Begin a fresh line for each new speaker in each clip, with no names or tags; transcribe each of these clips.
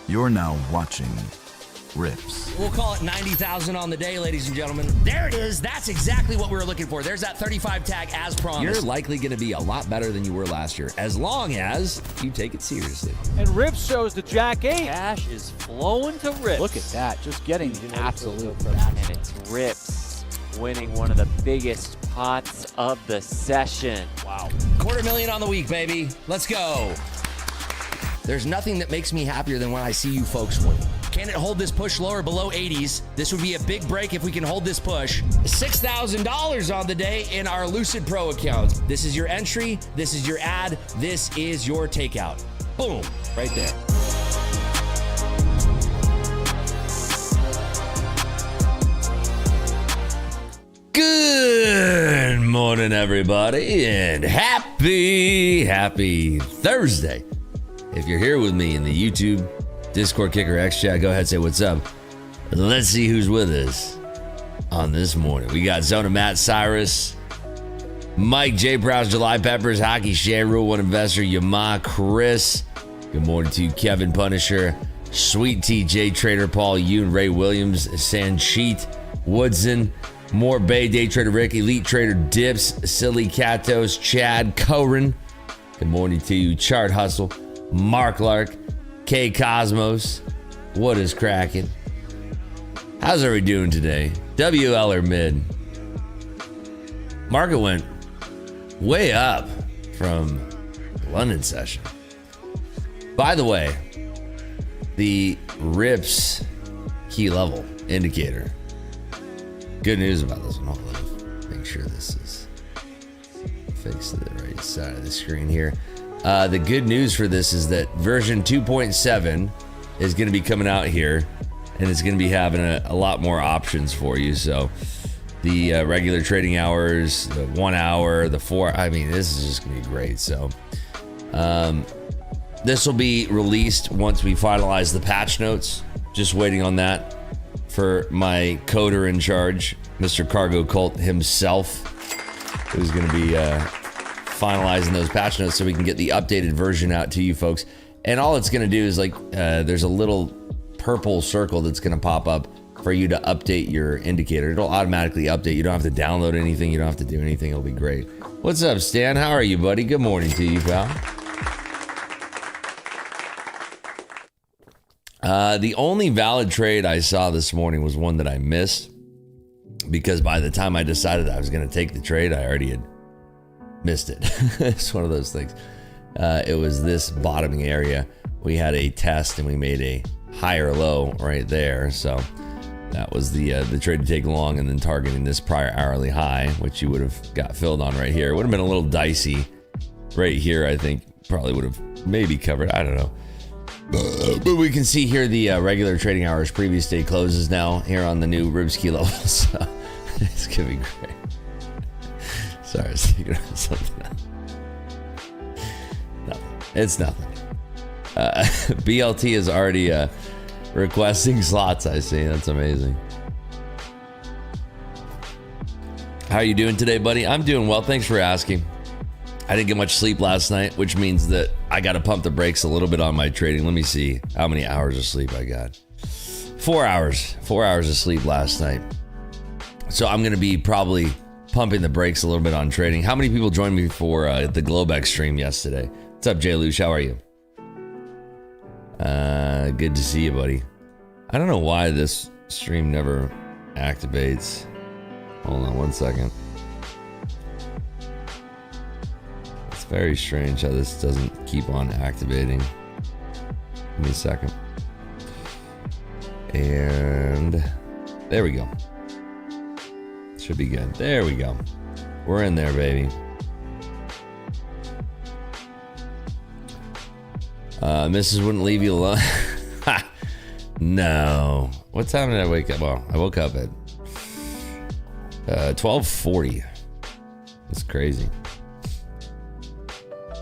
You're now watching Rips.
We'll call it 90,000 on the day, ladies and gentlemen. There it is. That's exactly what we were looking for. There's that 35 tag as promised.
You're likely going to be a lot better than you were last year, as long as you take it seriously.
And Rips shows the Jack 8. Cash is flowing to Rips.
Look at that, just getting absolute back.
And it's Rips winning one of the biggest pots of the session.
Wow. $250,000 on the week, baby. Let's go. There's nothing that makes me happier than when I see you folks win. Can it hold this push lower below 80s? This would be a big break if we can hold this push. $6,000 on the day in our Lucid Pro account. This is your entry. This is your ad. This is your takeout. Boom, right there.
Good morning, everybody, and happy Thursday. If you're here with me in the YouTube, Discord, Kicker, X Chat, go ahead and say what's up. Let's see who's with us on this morning. We got Zona Matt Cyrus, Mike J. Prowse, July Peppers, Hockey Share, Rule One Investor, Yama Chris. Good morning to you, Kevin Punisher, Sweet TJ Trader, Paul Yoon, Ray Williams, Sancheet, Woodson, More Bay, Day Trader Rick, Elite Trader Dips, Silly Catos, Chad Corin. Good morning to you, Chart Hustle, Mark Lark, K Cosmos. What is cracking? How's everybody doing today? WL or mid? Market went way up from the London session. By the way, the RIPS key level indicator. Good news about this one. Hold on. Make sure this is fixed to the right side of the screen here. The good news for this is that version 2.7 is going to be coming out here, and it's going to be having a lot more options for you. So the regular trading hours, the 1 hour, the 4, I mean, this is just going to be great. So this will be released once we finalize the patch notes. Just waiting on that for my coder in charge, Mr. Cargo Cult himself, who's going to be finalizing those patch notes so we can get the updated version out to you folks. And all it's going to do is there's a little purple circle that's going to pop up for you to update your indicator. It'll automatically update. You don't have to download anything. You don't have to do anything. It'll be great. What's up, Stan? How are you, buddy? Good morning to you, pal. The only valid trade I saw this morning was one that I missed because by the time I decided I was going to take the trade, I already had missed it. It's one of those things. It was this bottoming area. We had a test and we made a higher low right there. So that was the trade to take long, and then targeting this prior hourly high, which you would have got filled on right here. It would have been a little dicey right here. I think probably would have maybe covered. I don't know. But we can see here the regular trading hours previous day closes now here on the new Ribs key level. So it's going to be great. Sorry, I was thinking of something else. Nothing. It's nothing. BLT is already requesting slots, I see. That's amazing. How are you doing today, buddy? I'm doing well. Thanks for asking. I didn't get much sleep last night, which means that I got to pump the brakes a little bit on my trading. Let me see how many hours of sleep I got. 4 hours. 4 hours of sleep last night. So I'm going to be probably pumping the brakes a little bit on trading. How many people joined me for the Globex stream yesterday? What's up, Jay Lush? How are you? Good to see you, buddy. I don't know why this stream never activates. Hold on one second. It's very strange how this doesn't keep on activating. Give me a second. And there we go. Should be good. There we go. We're in there, baby. Mrs. wouldn't leave you alone. No. What time did I wake up? Well, I woke up at 12:40. That's crazy.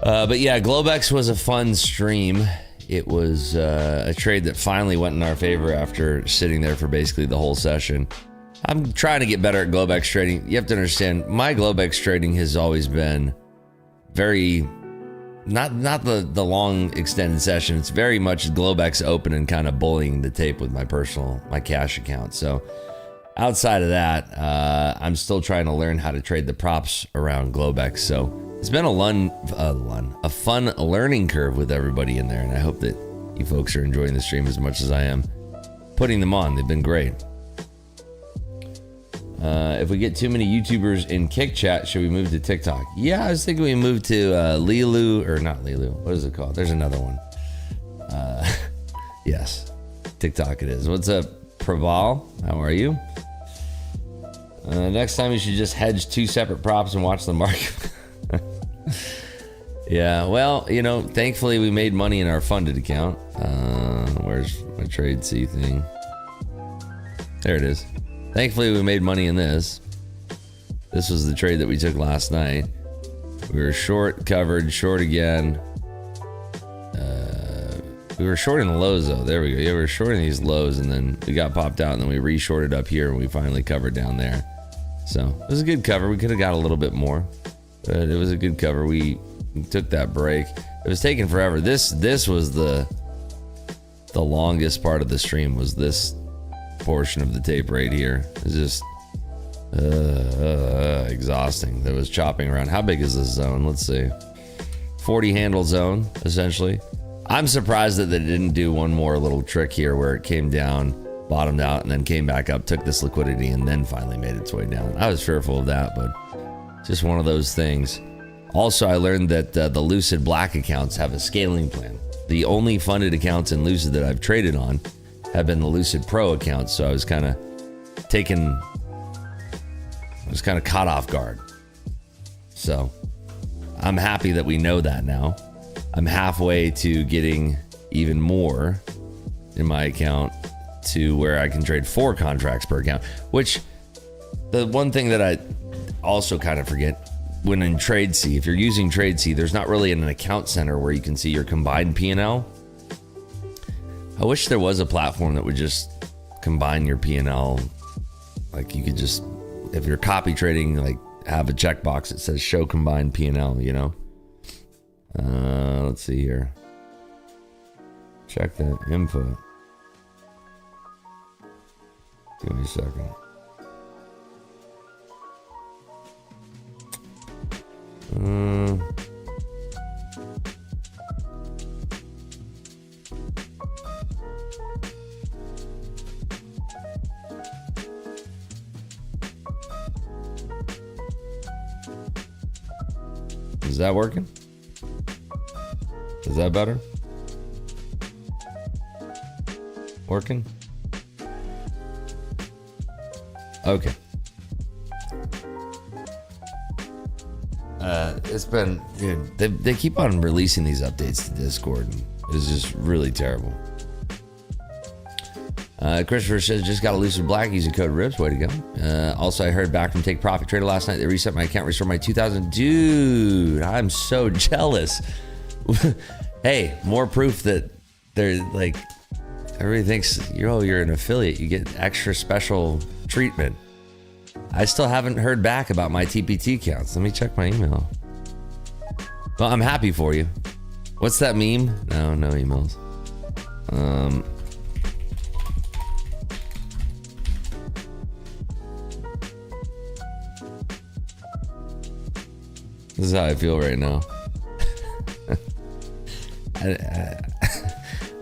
But yeah, Globex was a fun stream. It was a trade that finally went in our favor after sitting there for basically the whole session. I'm trying to get better at Globex trading. You have to understand, my Globex trading has always been very not the long extended session. It's very much Globex open and kind of bullying the tape with my cash account. So outside of that, I'm still trying to learn how to trade the props around Globex. So it's been a fun learning curve with everybody in there, and I hope that you folks are enjoying the stream as much as I am putting them on. They've been great. If we get too many YouTubers in Kick Chat, should we move to TikTok? Yeah, I was thinking we move to Lilu, or not Lilu. What is it called? There's another one. Yes, TikTok it is. What's up, Praval? How are you? Next time you should just hedge 2 separate props and watch the market. Yeah, well, you know, thankfully we made money in our funded account. Where's my trade C thing? There it is. Thankfully we made money in this. This was the trade that we took last night. We were short, covered, short again. We were short in the lows though. There we go. Yeah, we were short in these lows, and then we got popped out, and then we re-shorted up here, and we finally covered down there. So it was a good cover. We could have got a little bit more, but it was a good cover. We took that break. It was taking forever. This was the longest part of the stream, was this portion of the tape right here. It's just exhausting. That was chopping around. How big is this zone? Let's see. 40 handle zone, essentially. I'm surprised that they didn't do one more little trick here where it came down, bottomed out, and then came back up, took this liquidity, and then finally made its way down. I was fearful of that, but just one of those things. Also, I learned that the Lucid Black accounts have a scaling plan. The only funded accounts in Lucid that I've traded on have been the Lucid Pro accounts, so I was kind of caught off guard. So I'm happy that we know that now. I'm halfway to getting even more in my account to where I can trade 4 contracts per account, which the one thing that I also kind of forget when in TradeC, if you're using TradeC, there's not really an account center where you can see your combined P&L. I wish there was a platform that would just combine your P&L. Like you could just, if you're copy trading, like have a checkbox that says show combined P&L, you know? Let's see here. Check that input. Give me a second. Is that working? Is that better? Working? Okay. It's been, dude, they keep on releasing these updates to Discord, and it's just really terrible. Christopher says, just got a Lucid Black using code RIPS. Way to go. Also, I heard back from Take Profit Trader last night. They reset my account, restored my 2,000. Dude, I'm so jealous. Hey, more proof that they're like, everybody thinks you're an affiliate. You get extra special treatment. I still haven't heard back about my TPT counts. Let me check my email. Well, I'm happy for you. What's that meme? No emails. This is how I feel right now.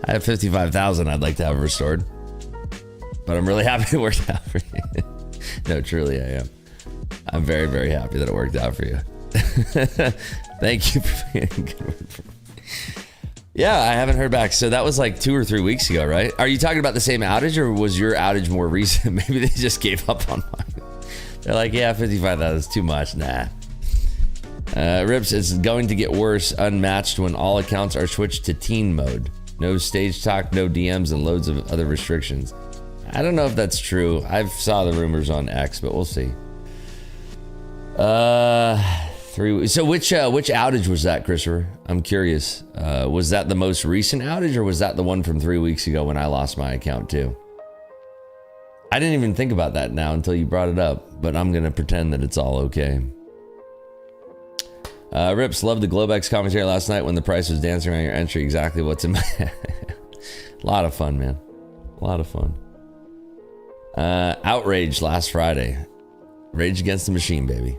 I have 55,000 I'd like to have restored, but I'm really happy it worked out for you. No, truly I am. I'm very, very happy that it worked out for you. Thank you for being a good word for me. Yeah, I haven't heard back. So that was like 2 or 3 weeks ago, right? Are you talking about the same outage, or was your outage more recent? Maybe they just gave up on mine. They're like, yeah, 55,000 is too much. Nah. Rips, it's going to get worse. Unmatched when all accounts are switched to teen mode. No stage talk, no DMs, and loads of other restrictions. I don't know if that's true. I've saw the rumors on X, but we'll see. 3 weeks. So which outage was that, Christopher? I'm curious. Was that the most recent outage, or was that the one from 3 weeks ago when I lost my account too? I didn't even think about that now until you brought it up, but I'm gonna pretend that it's all okay. Rips, loved the Globex commentary last night when the price was dancing around your entry. Exactly what's in my A lot of fun, man. A lot of fun. Outrage last Friday. Rage Against the Machine, baby.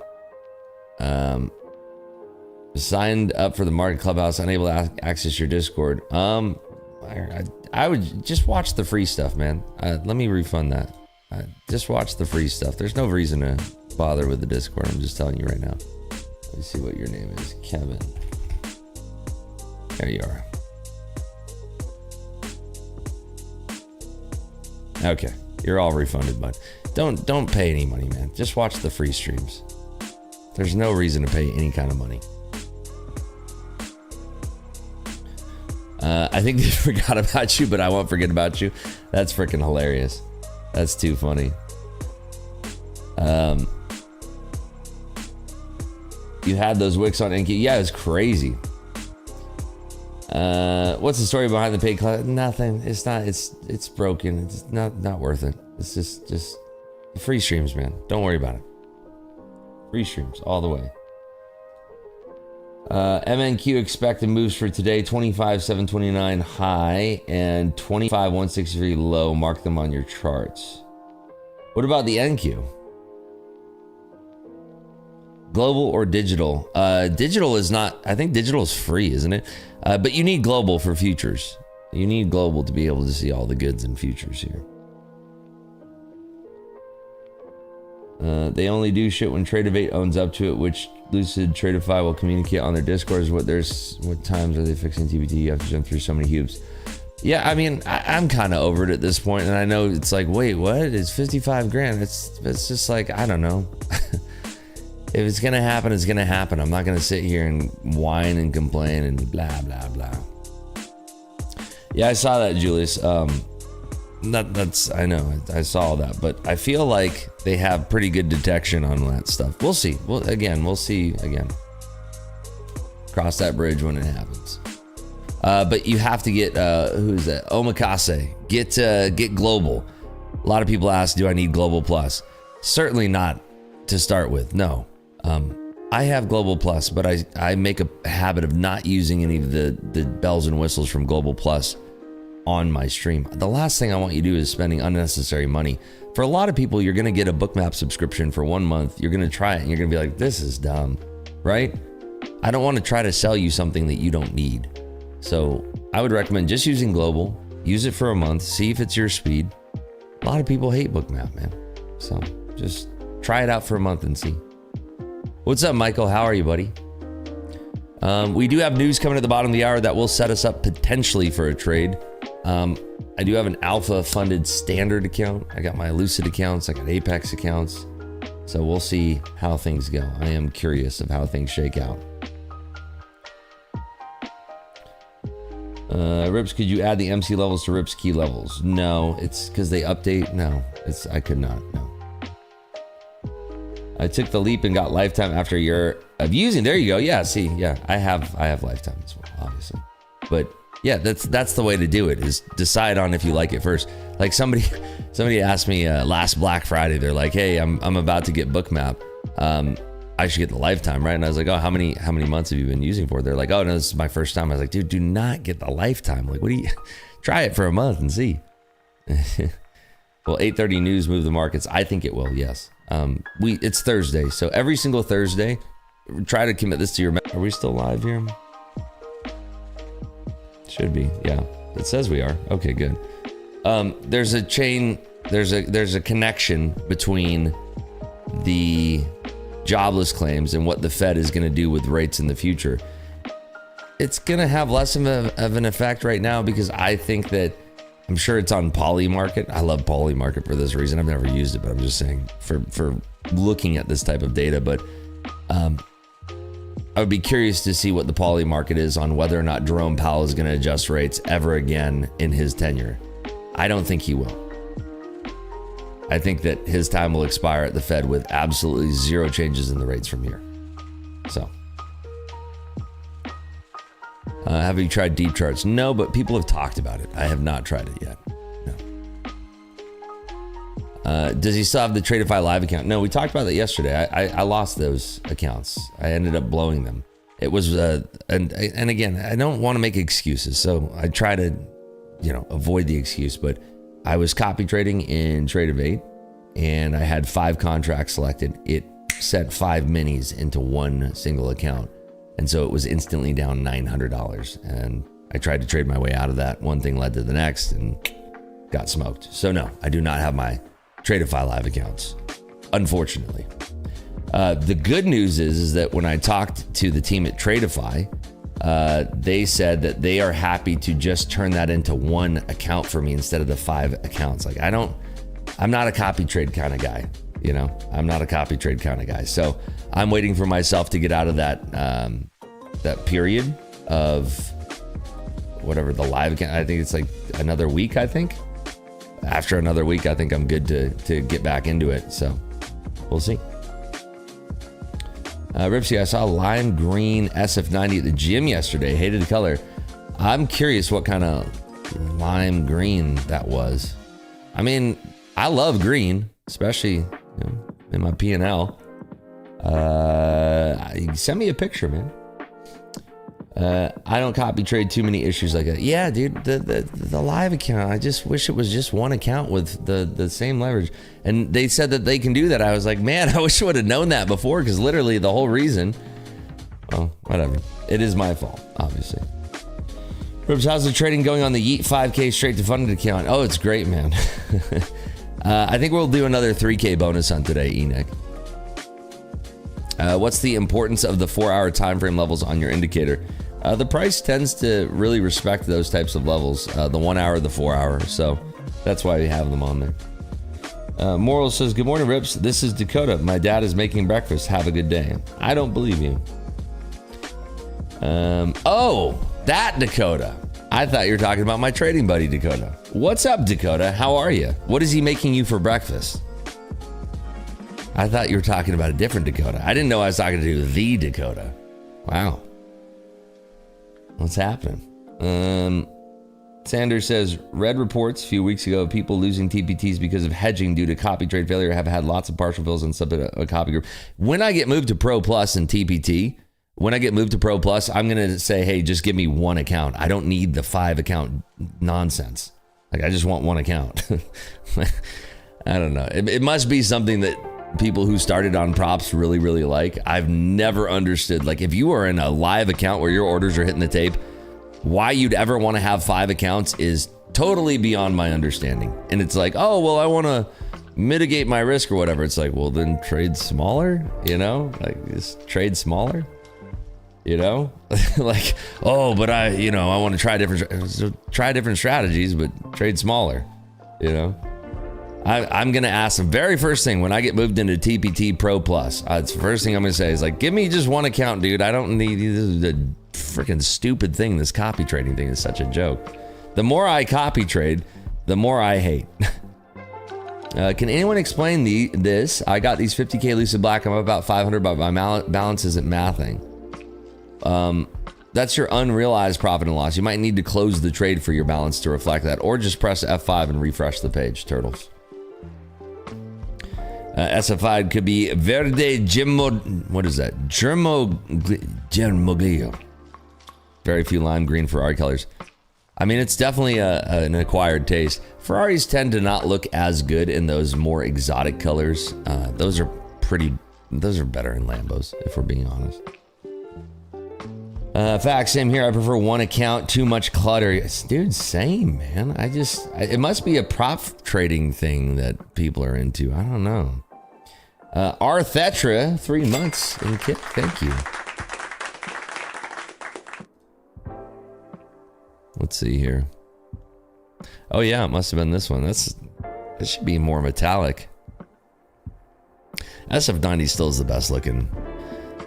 Signed up for the Market Clubhouse, unable to access your Discord. I would just watch the free stuff, man. Let me refund that. Just watch the free stuff. There's no reason to bother with the Discord. I'm just telling you right now. Let me see what your name is. Kevin. There you are. Okay, you're all refunded, bud. Don't pay any money, man. Just watch the free streams. There's no reason to pay any kind of money. I think they forgot about you, but I won't forget about you. That's freaking hilarious. That's too funny. You had those wicks on NQ. Yeah, it was crazy. What's the story behind the paid class? Nothing. It's not. It's broken. It's not worth it. It's just free streams, man. Don't worry about it. Free streams all the way. MNQ expected moves for today: 25,729 high and 25,163 low. Mark them on your charts. What about the NQ? Global or digital? Digital is not. I think digital is free, isn't it? But you need global for futures. You need global to be able to see all the goods and futures here. They only do shit when Tradeovate owns up to it, which Lucid Tradeify will communicate on their Discords. What times are they fixing TBT? You have to jump through so many hoops. Yeah, I mean, I'm kind of over it at this point, and I know it's like, wait, what? It's 55 grand. It's just like, I don't know. If it's gonna happen, it's gonna happen. I'm not gonna sit here and whine and complain and blah blah blah. Yeah, I saw that, Julius. That's I know I saw that, but I feel like they have pretty good detection on that stuff. We'll see. We'll see again. Cross that bridge when it happens. But you have to get who's that? Omakase. Get global. A lot of people ask, do I need global plus? Certainly not to start with. No. I have global plus, but I make a habit of not using any of the bells and whistles from global plus on my stream. The last thing I want you to do is spending unnecessary money. For a lot of people, you're going to get a bookmap subscription for 1 month. You're going to try it and you're going to be like, this is dumb, right? I don't want to try to sell you something that you don't need. So I would recommend just using global, use it for a month, see if it's your speed. A lot of people hate bookmap, man. So just try it out for a month and see. What's up, Michael? How are you, buddy? We do have news coming at the bottom of the hour that will set us up potentially for a trade. I do have an alpha funded standard account. I got my Lucid accounts. I got Apex accounts. So we'll see how things go. I am curious of how things shake out. Rips, could you add the MC levels to Rips key levels? No, it's because they update. No, I could not. No. I took the leap and got lifetime after a year of using. There you go. Yeah, see, yeah, I have lifetime as well, obviously. But yeah, that's the way to do it, is decide on if you like it first. Like somebody asked me last Black Friday, they're like, hey, I'm about to get bookmap. I should get the lifetime, right? And I was like, oh, how many months have you been using for? They're like, oh no, this is my first time. I was like, dude, do not get the lifetime. Like, what do you try it for a month and see? Well, 8:30 news move the markets. I think it will, yes. It's Thursday, so every single Thursday, try to commit this to your. Are we still live here? Should be, yeah. It says we are. Okay, good. There's a chain. There's a connection between the jobless claims and what the Fed is going to do with rates in the future. It's going to have less of an effect right now because I think that. I'm sure it's on Poly Market. I love Poly Market for this reason. I've never used it, but I'm just saying for looking at this type of data. But I would be curious to see what the Poly Market is on whether or not Jerome Powell is going to adjust rates ever again in his tenure. I don't think he will. I think that his time will expire at the Fed with absolutely zero changes in the rates from here. So. Have you tried deep charts? No, but people have talked about it. I have not tried it yet. No. Does he still have the Tradeify Live account? No, we talked about that yesterday. I lost those accounts. I ended up blowing them. It was, and again, I don't want to make excuses, so I try to, avoid the excuse. But I was copy trading in Trade of 8, and I had 5 contracts selected. It sent 5 minis into one single account, and so it was instantly down $900. And I tried to trade my way out of that. One thing led to the next, and got smoked. So no, I do not have my Tradeify live accounts, unfortunately. The good news is that when I talked to the team at Tradeify, they said that they are happy to just turn that into one account for me instead of the 5 accounts. Like I'm not a copy trade kind of guy, I'm not a copy trade kind of guy. So I'm waiting for myself to get out of that, that period of whatever the live account. I think it's like another week, I think. After another week, I think I'm good to get back into it. So we'll see. Ripsy, I saw lime green SF90 at the gym yesterday. Hated the color. I'm curious what kind of lime green that was. I mean, I love green, especially in my P&L. Send me a picture, man. I don't copy trade too many issues like that. Yeah, dude, the live account, I just wish it was just one account with the same leverage. And they said that they can do that. I was like, man, I wish I would have known that before, because literally the whole reason, well, whatever. It is my fault, obviously. Ribs, how's the trading going on the Yeet 5K straight to funded account? Oh, it's great, man. I think we'll do another 3K bonus on today, Enoch. What's the importance of the 4-hour time frame levels on your indicator? The price tends to really respect those types of levels, the 1 hour, the 4 hour. So that's why we have them on there. Moral says, good morning, Rips. This is Dakota. My dad is making breakfast. Have a good day. I don't believe you. Oh, that Dakota. I thought you were talking about my trading buddy, Dakota. What's up, Dakota? How are you? What is he making you for breakfast? I thought you were talking about a different Dakota. I didn't know I was talking to the Dakota. Wow. What's happening? Sanders says, read reports a few weeks ago of people losing TPTs because of hedging due to copy trade failure have had lots of partial fills and sub a copy group. When I get moved to Pro Plus and TPT, I'm going to say, hey, just give me one account. I don't need the 5 account nonsense. Like, I just want one account. I don't know. It must be something that people who started on props really, really like. I've never understood, like, if you are in a live account where your orders are hitting the tape, why you'd ever want to have 5 accounts is totally beyond my understanding. And it's like, oh, well, I want to mitigate my risk or whatever. It's like, well, then trade smaller, like just trade smaller, like, oh, but I want to try different strategies, but trade smaller, I'm going to ask the very first thing when I get moved into TPT Pro Plus. It's the first thing I'm going to say is like, give me just one account, dude. I don't need, this is a freaking stupid thing. This copy trading thing is such a joke. The more I copy trade, the more I hate. Can anyone explain this? I got these 50K Lucid Black. I'm about 500, but my balance isn't mathing. That's your unrealized profit and loss. You might need to close the trade for your balance to reflect that, or just press F5 and refresh the page, Turtles. SFI could be Verde what is that? Germoglio. Very few lime green Ferrari colors. I mean, it's definitely an acquired taste. Ferraris tend to not look as good in those more exotic colors. Those are better in Lambos, if we're being honest. Fact, same here. I prefer one account, too much clutter. Dude, same, man. It must be a prop trading thing that people are into. I don't know. Arthetra, 3 months in kit. Thank you. Let's see here. Oh yeah, it must have been this one. That should be more metallic. SF90 still is the best looking.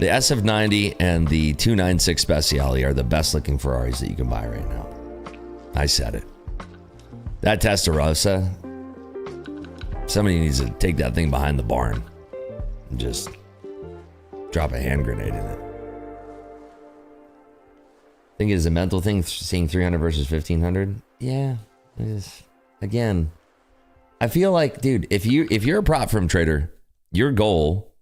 The SF90 and the 296 Speciale are the best looking Ferraris that you can buy right now. I said it. That Testarossa, somebody needs to take that thing behind the barn and just drop a hand grenade in it. I think it is a mental thing, seeing 300 versus 1500. Yeah, it is. Again, I feel like, dude, if you're a prop firm trader, your goal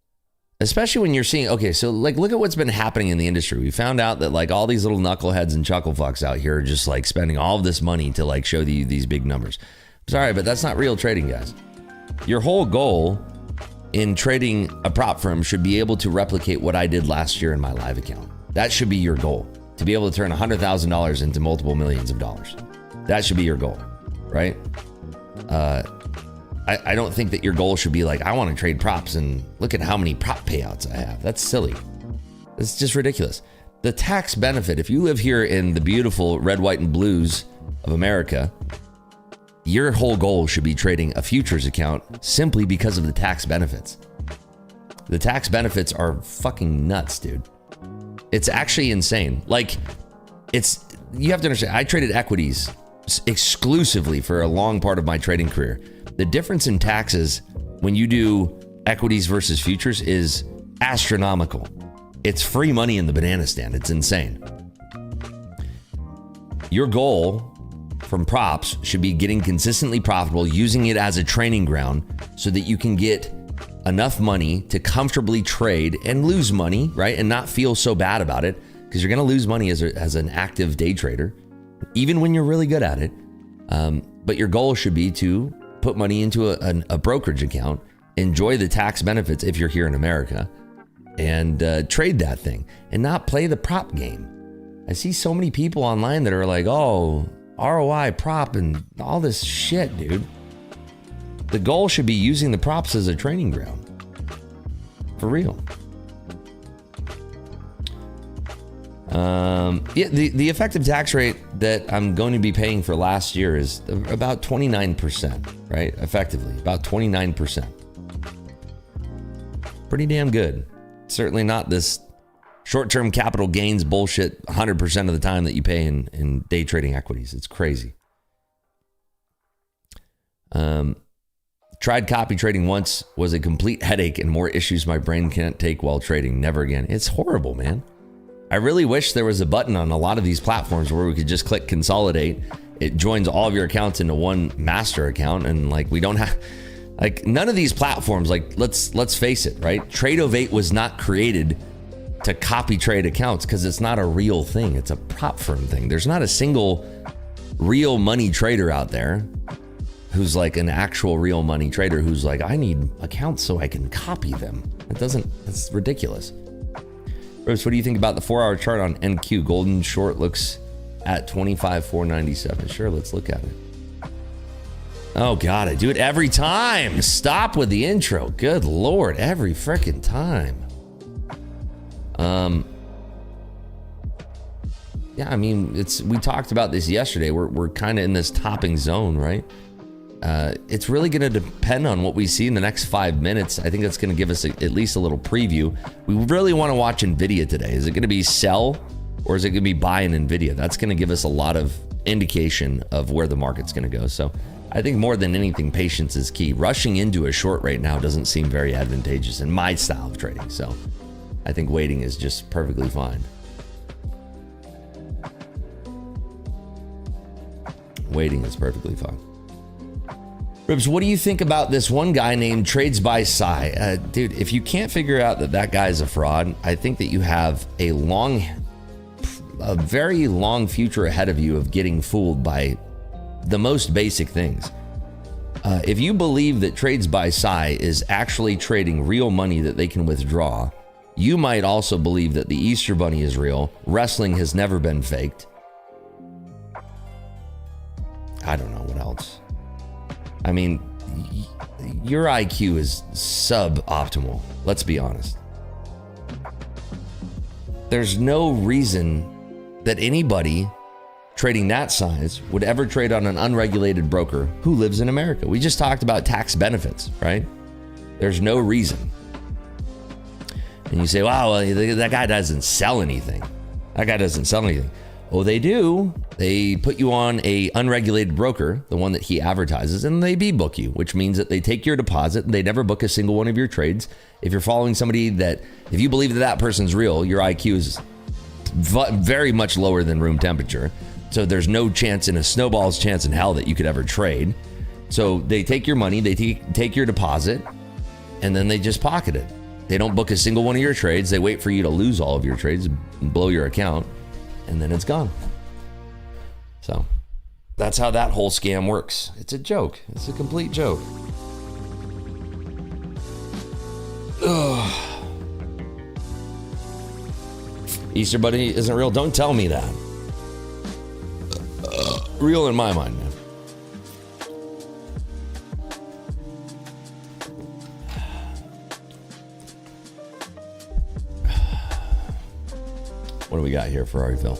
Especially when you're seeing, okay, so like look at what's been happening in the industry. We found out that like all these little knuckleheads and chucklefucks out here are just like spending all of this money to like show you these big numbers. Sorry, but that's not real trading, guys. Your whole goal in trading a prop firm should be able to replicate what I did last year in my live account. That should be your goal, to be able to turn $100,000 into multiple millions of dollars. That should be your goal, right? I don't think that your goal should be like, I want to trade props and look at how many prop payouts I have. That's silly. It's just ridiculous. The tax benefit, if you live here in the beautiful red, white, and blues of America, your whole goal should be trading a futures account simply because of the tax benefits. The tax benefits are fucking nuts, dude. It's actually insane. Like, you have to understand, I traded equities exclusively for a long part of my trading career. The difference in taxes when you do equities versus futures is astronomical. It's free money in the banana stand. It's insane. Your goal from props should be getting consistently profitable, using it as a training ground so that you can get enough money to comfortably trade and lose money, right? And not feel so bad about it, because you're going to lose money as an active day trader, even when you're really good at it. But your goal should be to put money into a brokerage account, enjoy the tax benefits if you're here in America, and trade that thing and not play the prop game. I see so many people online that are like, oh, ROI prop and all this shit, dude. The goal should be using the props as a training ground. For real. Yeah, the effective tax rate that I'm going to be paying for last year is about 29%, right? Effectively, about 29%. Pretty damn good. Certainly not this short-term capital gains bullshit 100% of the time that you pay in day trading equities. It's crazy. Tried copy trading once, was a complete headache and more issues my brain can't take while trading. Never again. It's horrible, man. I really wish there was a button on a lot of these platforms where we could just click consolidate. It joins all of your accounts into one master account, and like we don't have, like none of these platforms, like let's face it, right? Trade08 was not created to copy trade accounts because it's not a real thing. It's a prop firm thing. There's not a single real money trader out there who's like an actual real money trader who's like, I need accounts so I can copy them. That's ridiculous. Bruce, what do you think about the 4-hour chart on NQ? Golden short looks at 25,497. Sure, let's look at it. Oh God, I do it every time. Stop with the intro. Good Lord, every freaking time. Yeah, I mean, we talked about this yesterday. We're kind of in this topping zone, right? It's really going to depend on what we see in the next 5 minutes. I think that's going to give us at least a little preview. We really want to watch Nvidia today. Is it going to be sell or is it going to be buy in Nvidia? That's going to give us a lot of indication of where the market's going to go. So I think more than anything, patience is key. Rushing into a short right now doesn't seem very advantageous in my style of trading. So I think waiting is just perfectly fine. Waiting is perfectly fine. Ribs, what do you think about this one guy named Trades by Psy? Dude, if you can't figure out that guy is a fraud, I think that you have a very long future ahead of you of getting fooled by the most basic things. If you believe that Trades by Psy is actually trading real money that they can withdraw, you might also believe that the Easter Bunny is real. Wrestling has never been faked. I don't know what else. I mean, your IQ is suboptimal. Let's be honest. There's no reason that anybody trading that size would ever trade on an unregulated broker who lives in America. We just talked about tax benefits, right? There's no reason. And you say, wow, well, that guy doesn't sell anything. That guy doesn't sell anything. Oh, they do. They put you on a unregulated broker, the one that he advertises, and they B-book you, which means that they take your deposit and they never book a single one of your trades. If you're following somebody that, if you believe that person's real, your IQ is very much lower than room temperature. So there's no chance in a snowball's chance in hell that you could ever trade. So they take your money, they take your deposit, and then they just pocket it. They don't book a single one of your trades. They wait for you to lose all of your trades and blow your account, and then it's gone. So that's how that whole scam works. It's a joke. It's a complete joke. Ugh. Easter Bunny isn't real. Don't tell me that. Real in my mind, man. What do we got here, Ferrariville?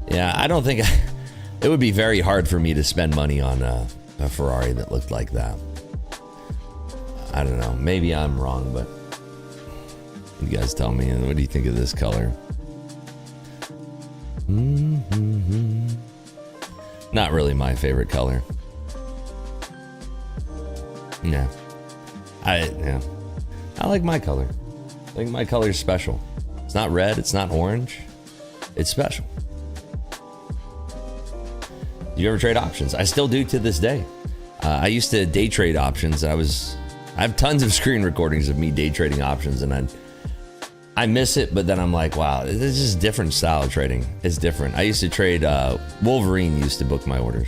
Yeah, I don't think it would be very hard for me to spend money on a Ferrari that looked like that. I don't know. Maybe I'm wrong, but you guys tell me. What do you think of this color? Not really my favorite color. Yeah. I like my color. I think my color is special. It's not red. It's not orange. It's special. Do you ever trade options? I still do to this day. I used to day trade options. I have tons of screen recordings of me day trading options, and I miss it, but then I'm like, wow, this is different style of trading. It's different. I used to trade, Wolverine used to book my orders.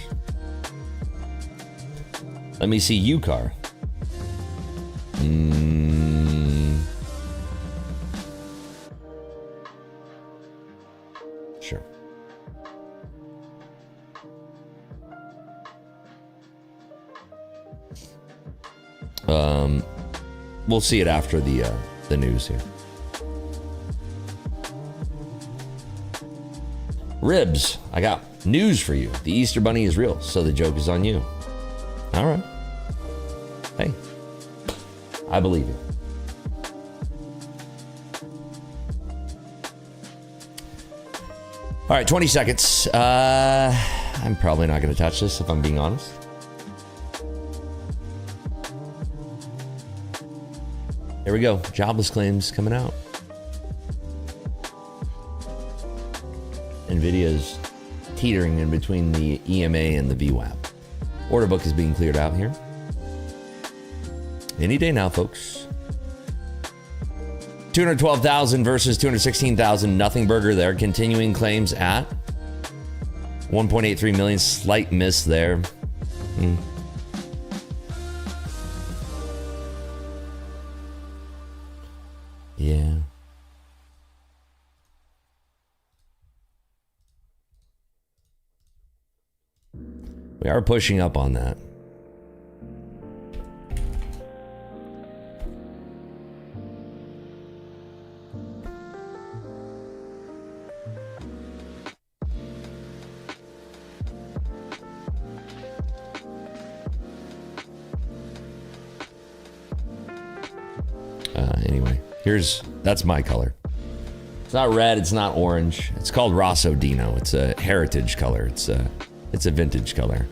Let me see UCAR. Sure. We'll see it after the news here. Ribs, I got news for you. The Easter Bunny is real, so the joke is on you. All right. Hey, I believe you. All right, 20 seconds. I'm probably not going to touch this if I'm being honest. Here we go. Jobless claims coming out. Nvidia's teetering in between the EMA and the VWAP. Order book is being cleared out here. Any day now, folks. 212,000 versus 216,000. Nothing burger there. Continuing claims at 1.83 million. Slight miss there. Yeah. We are pushing up on that. Anyway, that's my color. It's not red, it's not orange. It's called Rosso Dino. It's a heritage color. It's a vintage color.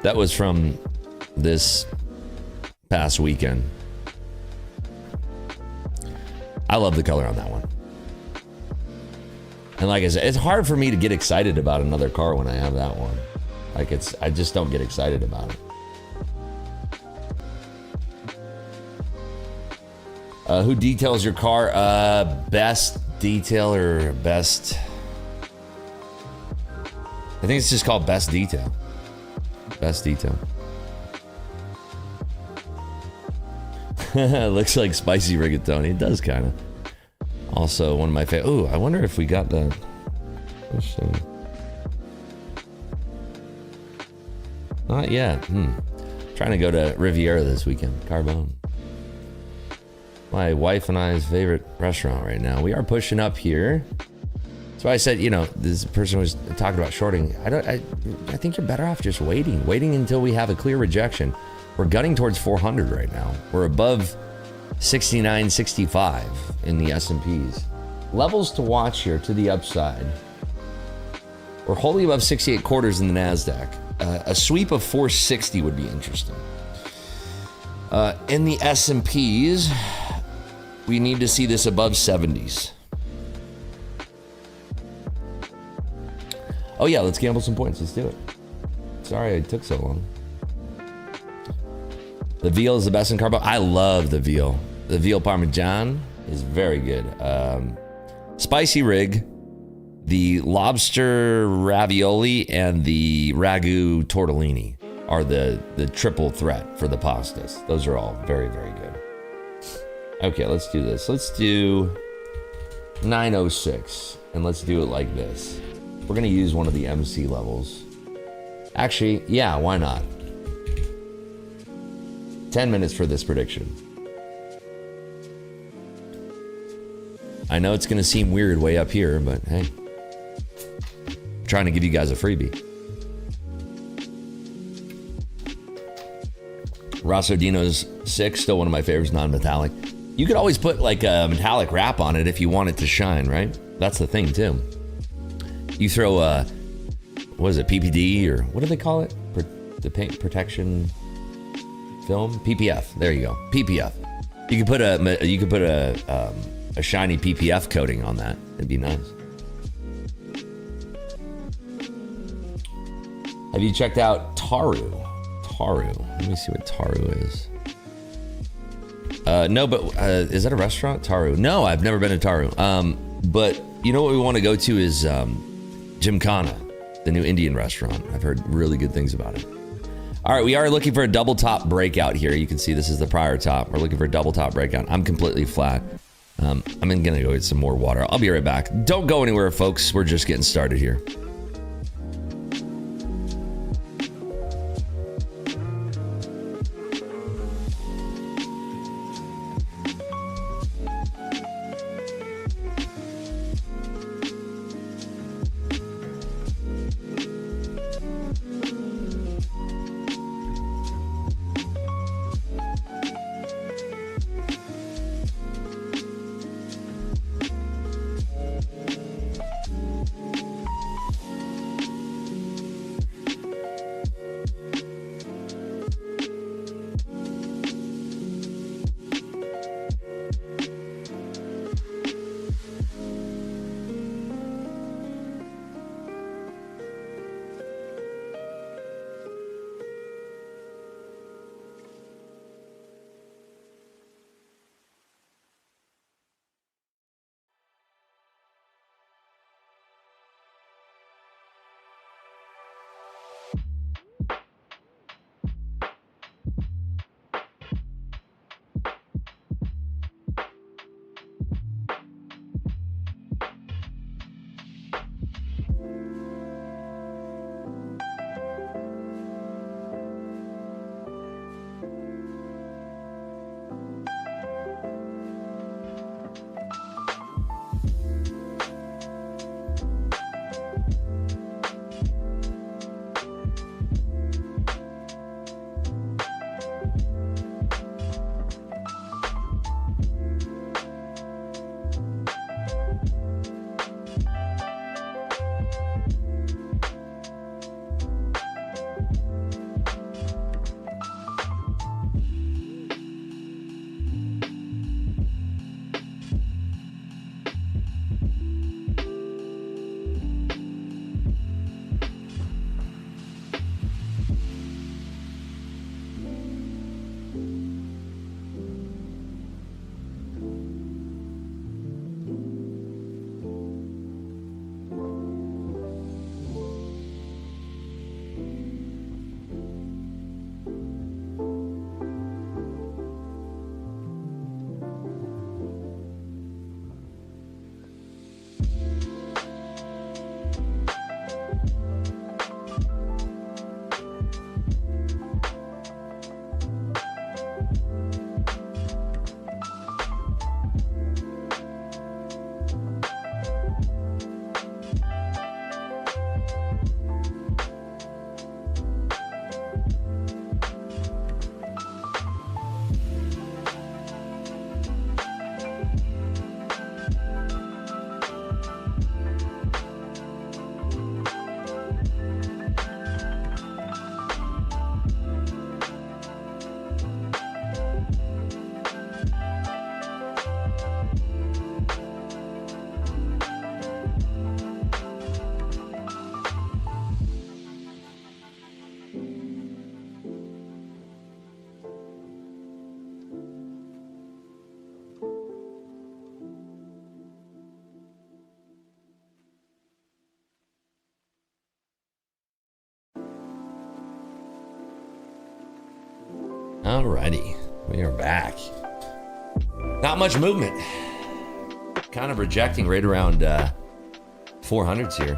That was from this past weekend. I love the color on that one. And like I said, it's hard for me to get excited about another car when I have that one. I just don't get excited about it. Who details your car? Best detail or best... I think it's just called Best Detail. Best Detail. Looks like spicy rigatoni. It does kind of. Also, one of my favorite. Ooh, I wonder if we got the. Not yet. Trying to go to Riviera this weekend. Carbone. My wife and I's favorite restaurant right now. We are pushing up here. That's why I said, this person was talking about shorting. I think you're better off just waiting until we have a clear rejection. We're gunning towards 400 right now. We're above 69, 65 in the S&Ps. Levels to watch here to the upside. We're holding above 68 quarters in the NASDAQ. A sweep of 460 would be interesting. In the S&Ps, we need to see this above 70s. Oh yeah, let's gamble some points. Let's do it. Sorry it took so long. The veal is the best in carbo. I love the veal. The veal parmesan is very good. Spicy rig, the lobster ravioli, and the ragu tortellini are the triple threat for the pastas. Those are all very, very good. Okay, let's do this. Let's do 906, and let's do it like this. We're gonna use one of the MC levels. Actually, yeah, why not? 10 minutes for this prediction. I know it's gonna seem weird way up here, but hey. I'm trying to give you guys a freebie. Rosso Dino's 6, still one of my favorites, non-metallic. You could always put like a metallic wrap on it if you want it to shine, right? That's the thing too. You throw a, what is it, PPD, or what do they call it? The paint protection film? PPF, there you go, PPF. You could put a shiny PPF coating on that. It'd be nice. Have you checked out Taru? Let me see what Taru is. No, but is that a restaurant? Taru. No, I've never been to Taru. But you know what we want to go to is Gymkhana, the new Indian restaurant. I've heard really good things about it. All right, we are looking for a double top breakout here. You can see this is the prior top. We're looking for a double top breakout. I'm completely flat. I'm gonna go get some more water. I'll be right back. Don't go anywhere, folks. We're just getting started here. Alrighty, we are back. Not much movement. Kind of rejecting right around 400s here.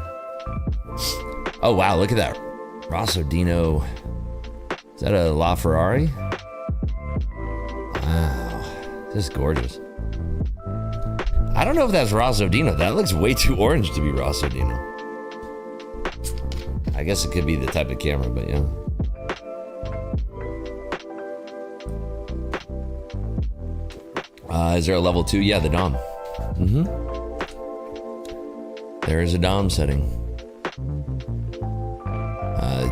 Oh wow, look at that. Rosso Dino. Is that a LaFerrari? Wow, this is gorgeous. I don't know if that's Rosso Dino. That looks way too orange to be Rosso Dino. I guess it could be the type of camera, but yeah. Is there a level 2? Yeah, the DOM. There is a DOM setting.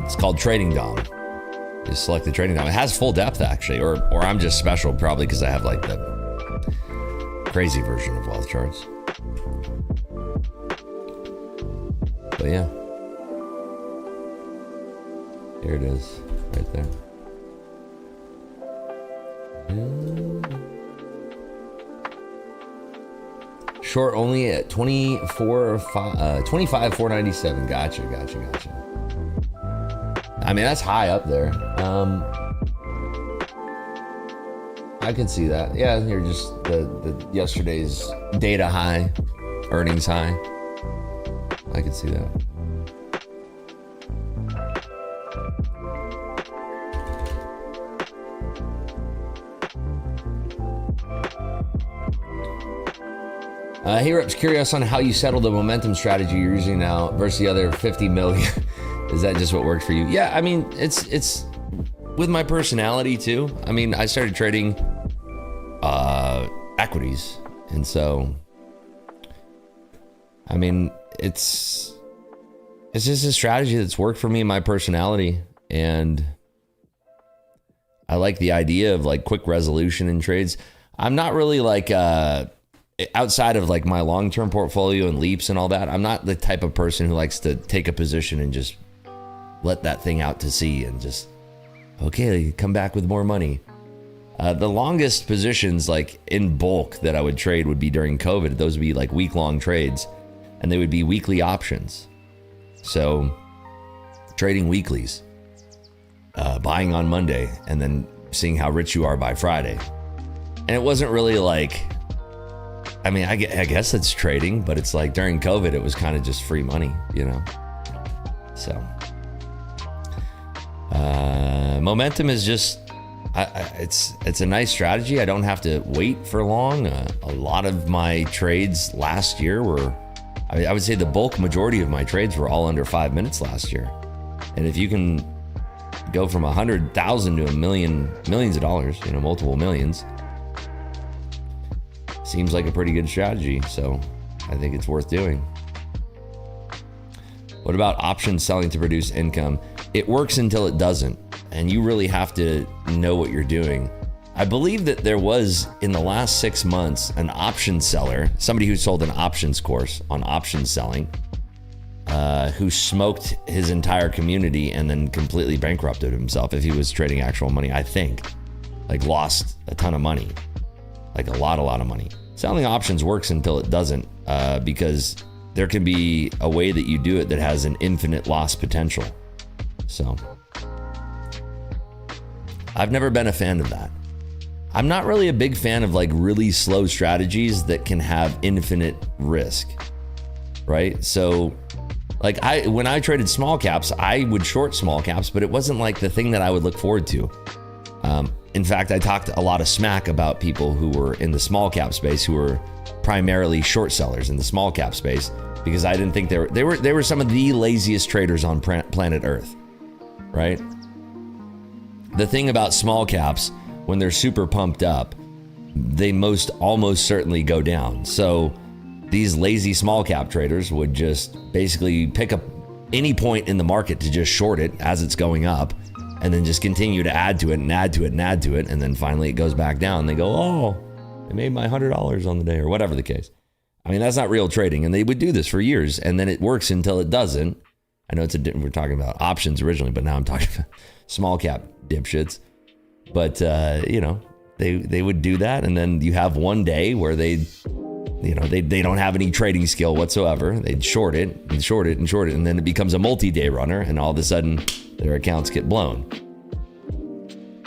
It's called Trading DOM. You select the Trading DOM. It has full depth, actually, or I'm just special, probably because I have like the crazy version of wealth charts. But yeah. Here it is, right there. Short only at 25,497. Gotcha. I mean, that's high up there. I can see that. Yeah, you're just the yesterday's data high, earnings high. I can see that. Here-Up's curious on how you settle the momentum strategy you're using now versus the other 50 million. Is that just what worked for you? Yeah, I mean, it's with my personality too. I mean, I started trading equities, and so I mean, it's just a strategy that's worked for me and my personality, and I like the idea of like quick resolution in trades. I'm not really like outside of like my long-term portfolio and leaps and all that, I'm not the type of person who likes to take a position and just let that thing out to sea and just, okay, come back with more money. The longest positions like in bulk that I would trade would be during COVID. Those would be like week-long trades, and they would be weekly options. So trading weeklies, buying on Monday, and then seeing how rich you are by Friday. And it wasn't really like, I mean, I guess it's trading, but it's like during COVID, it was kind of just free money, you know? So, momentum is just, it's a nice strategy. I don't have to wait for long. A lot of my trades last year were, I would say the bulk majority of my trades were all under 5 minutes last year. And if you can go from 100,000 to millions of dollars, you know, multiple millions, seems like a pretty good strategy, so I think it's worth doing. What about option selling to produce income? It works until it doesn't, and you really have to know what you're doing. I believe that there was, in the last 6 months, an option seller, somebody who sold an options course on option selling, who smoked his entire community and then completely bankrupted himself if he was trading actual money, I think. Like lost a ton of money. Like a lot of money. Selling options works until it doesn't, because there can be a way that you do it that has an infinite loss potential. So I've never been a fan of that. I'm not really a big fan of like really slow strategies that can have infinite risk, right? So like when I traded small caps, I would short small caps, but it wasn't like the thing that I would look forward to. In fact, I talked a lot of smack about people who were in the small cap space who were primarily short sellers in the small cap space because I didn't think they were some of the laziest traders on planet Earth, right? The thing about small caps, when they're super pumped up, they almost certainly go down. So these lazy small cap traders would just basically pick up any point in the market to just short it as it's going up, and then just continue to add to it and add to it and add to it. And then finally it goes back down. They go, oh, I made my $100 on the day, or whatever the case. I mean, that's not real trading. And they would do this for years, and then it works until it doesn't. I know we're talking about options originally, but now I'm talking about small cap dipshits. But, you know, they would do that. And then you have one day where they don't have any trading skill whatsoever. They'd short it and short it and short it. And then it becomes a multi-day runner, and all of a sudden their accounts get blown.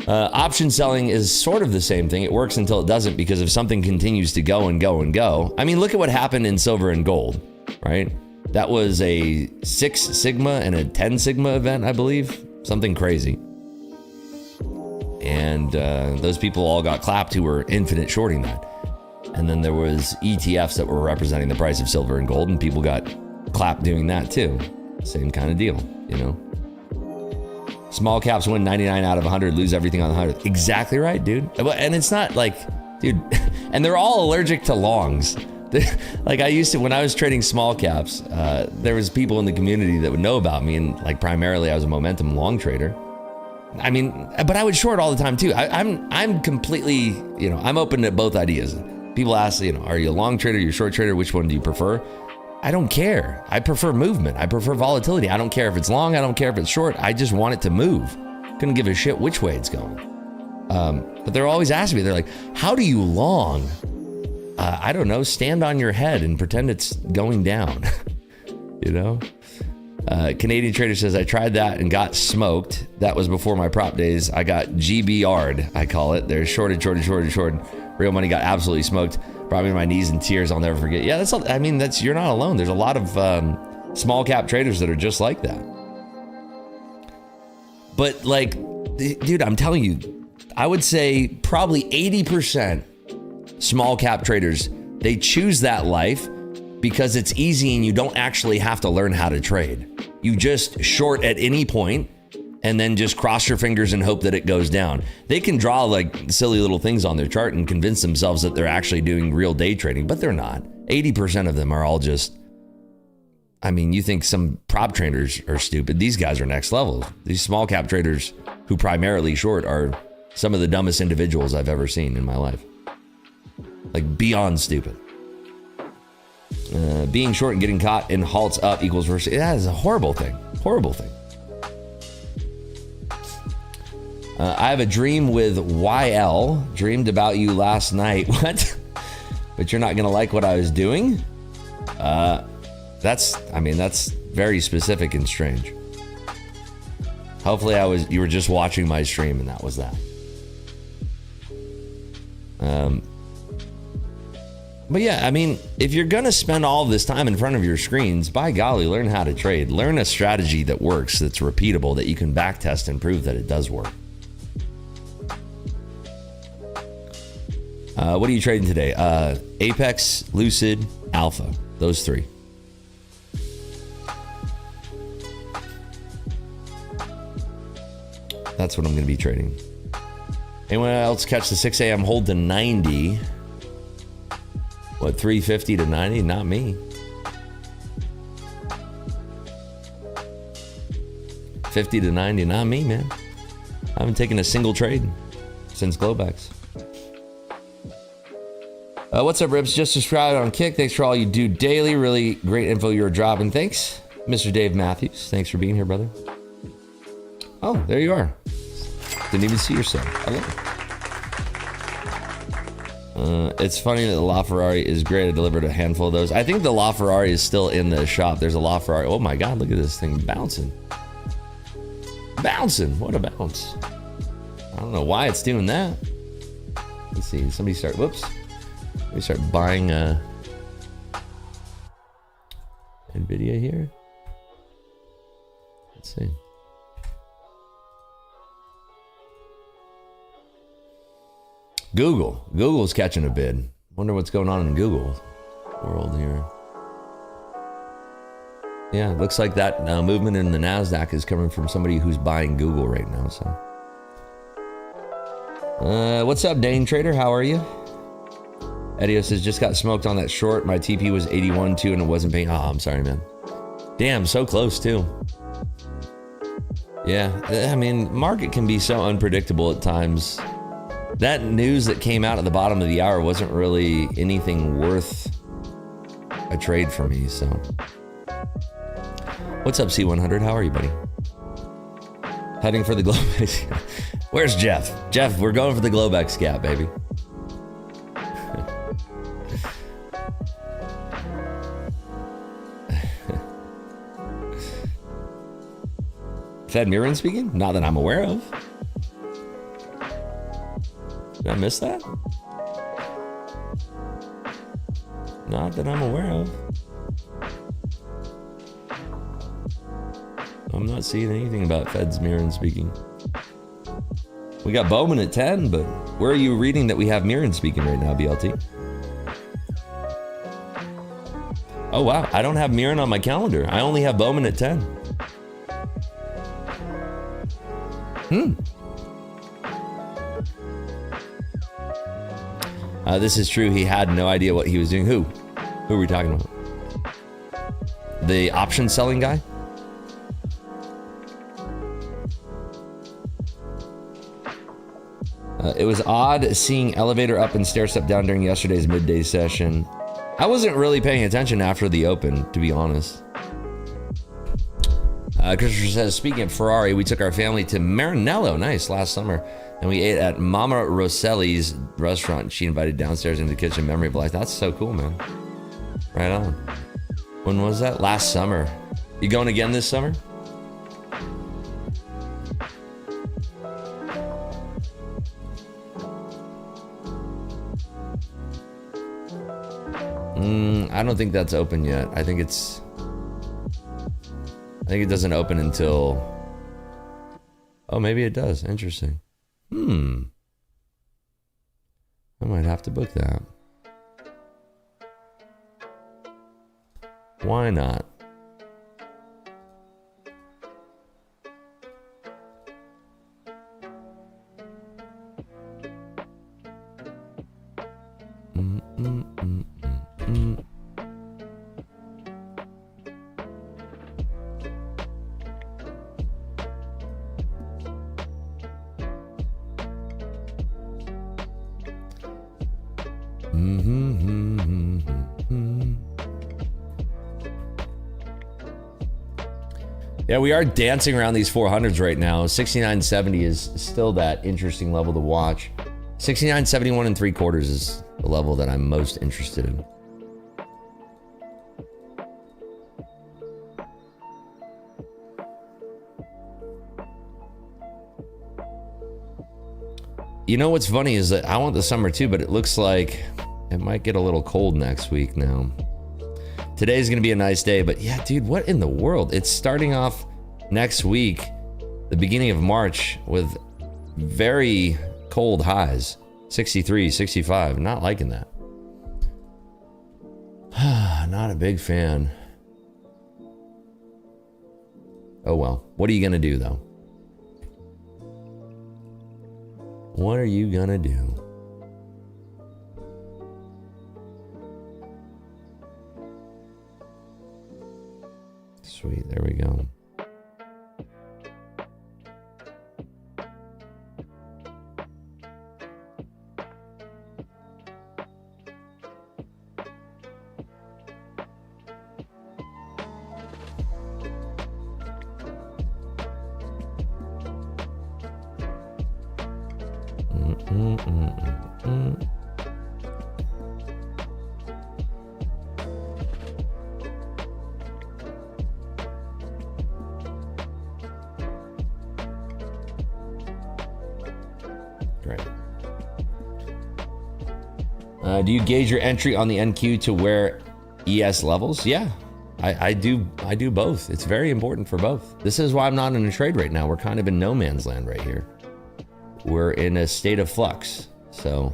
Option selling is sort of the same thing. It works until it doesn't, because if something continues to go and go and go, I mean, look at what happened in silver and gold, right? That was a 6 Sigma and a 10 Sigma event, I believe. Something crazy. And those people all got clapped who were infinite shorting that. And then there was ETFs that were representing the price of silver and gold, and people got clapped doing that too. Same kind of deal, you know? Small caps win 99 out of 100, lose everything on the 100. Exactly right, dude. And it's not like, dude, and they're all allergic to longs. Like I used to, when I was trading small caps, there was people in the community that would know about me, and like primarily I was a momentum long trader. I mean, but I would short all the time too. I'm completely, you know, I'm open to both ideas. People ask, you know, are you a long trader, you're a short trader, which one do you prefer? I don't care. I prefer movement. I prefer volatility. I don't care if it's long. I don't care if it's short. I just want it to move. Couldn't give a shit which way it's going. But they're always asking me, they're like, how do you long? I don't know, stand on your head and pretend it's going down, you know? Canadian Trader says, I tried that and got smoked. That was before my prop days. I got GBR'd, I call it. They're shorted. Real money got absolutely smoked. Brought me to my knees in tears. I'll never forget. Yeah, I mean, you're not alone. There's a lot of small cap traders that are just like that. But like, dude, I'm telling you, I would say probably 80% small cap traders, they choose that life because it's easy and you don't actually have to learn how to trade. You just short at any point and then just cross your fingers and hope that it goes down. They can draw like silly little things on their chart and convince themselves that they're actually doing real day trading, but they're not. 80% of them are all just, I mean, you think some prop traders are stupid. These guys are next level. These small cap traders who primarily short are some of the dumbest individuals I've ever seen in my life. Like beyond stupid. Being short and getting caught in halts up equals versus. That is a horrible thing. Horrible thing. I have a dream with YL. Dreamed about you last night. What? But you're not gonna like what I was doing? That's very specific and strange. Hopefully you were just watching my stream and that was that. But yeah, I mean, if you're gonna spend all this time in front of your screens, by golly, learn how to trade. Learn a strategy that works, that's repeatable, that you can backtest and prove that it does work. What are you trading today? Apex, Lucid, Alpha. Those three. That's what I'm going to be trading. Anyone else catch the 6 a.m. hold to 90? What, 350 to 90? Not me. 50 to 90? Not me, man. I haven't taken a single trade since Globex. What's up, Rips? Just subscribed on Kick. Thanks for all you do daily. Really great info you're dropping. Thanks, Mr. Dave Matthews. Thanks for being here, brother. Oh, there you are. Didn't even see yourself. I love it. It's funny that the LaFerrari is great. I delivered a handful of those. I think the LaFerrari is still in the shop. There's a LaFerrari. Oh my God, look at this thing bouncing. Bouncing. What a bounce. I don't know why it's doing that. Let's see. Somebody start buying Nvidia here. Let's see. Google's catching a bid. Wonder what's going on in Google world here. Yeah, it looks like that movement in the NASDAQ is coming from somebody who's buying Google right now. So, what's up, Dane Trader? How are you? Edio says, just got smoked on that short. My TP was 81 too, and it wasn't paying. Oh, I'm sorry, man. Damn, so close too. Yeah, I mean, market can be so unpredictable at times. That news that came out at the bottom of the hour wasn't really anything worth a trade for me, so. What's up, C100? How are you, buddy? Heading for the Globex. Where's Jeff? Jeff, we're going for the Globex gap, baby. Fed Mirren speaking? Not that I'm aware of. Did I miss that? Not that I'm aware of. I'm not seeing anything about Fed's Mirren speaking. We got Bowman at 10, but where are you reading that we have Mirren speaking right now, BLT? Oh, wow. I don't have Mirren on my calendar. I only have Bowman at 10. This is true. He had no idea what he was doing. Who are we talking about? The option selling guy? It was odd seeing elevator up and stair step down during yesterday's midday session. I wasn't really paying attention after the open, to be honest. Christopher says, speaking of Ferrari, we took our family to Maranello, nice, last summer, and we ate at Mama Rosselli's restaurant. She invited downstairs into the kitchen, memory of life. That's so cool, man. Right on. When was that? Last summer. You going again this summer? I don't think that's open yet. I think it doesn't open until... Oh, maybe it does. Interesting. I might have to book that. Why not? Yeah, we are dancing around these 400s right now. 69.70 is still that interesting level to watch. 69.71 and 3/4 is the level that I'm most interested in. You know what's funny is that I want the summer too, but it looks like it might get a little cold next week now. Today's gonna be a nice day, but yeah, dude, what in the world? It's starting off next week, the beginning of March, with very cold highs. 63, 65, not liking that. Not a big fan. Oh well, what are you gonna do though? What are you gonna do? Sweet, there we go. Great. Do you gauge your entry on the NQ to where ES levels? Yeah, I do both. It's very important for both. This is why I'm not in a trade right now. We're kind of in no man's land right here. We're in a state of flux. So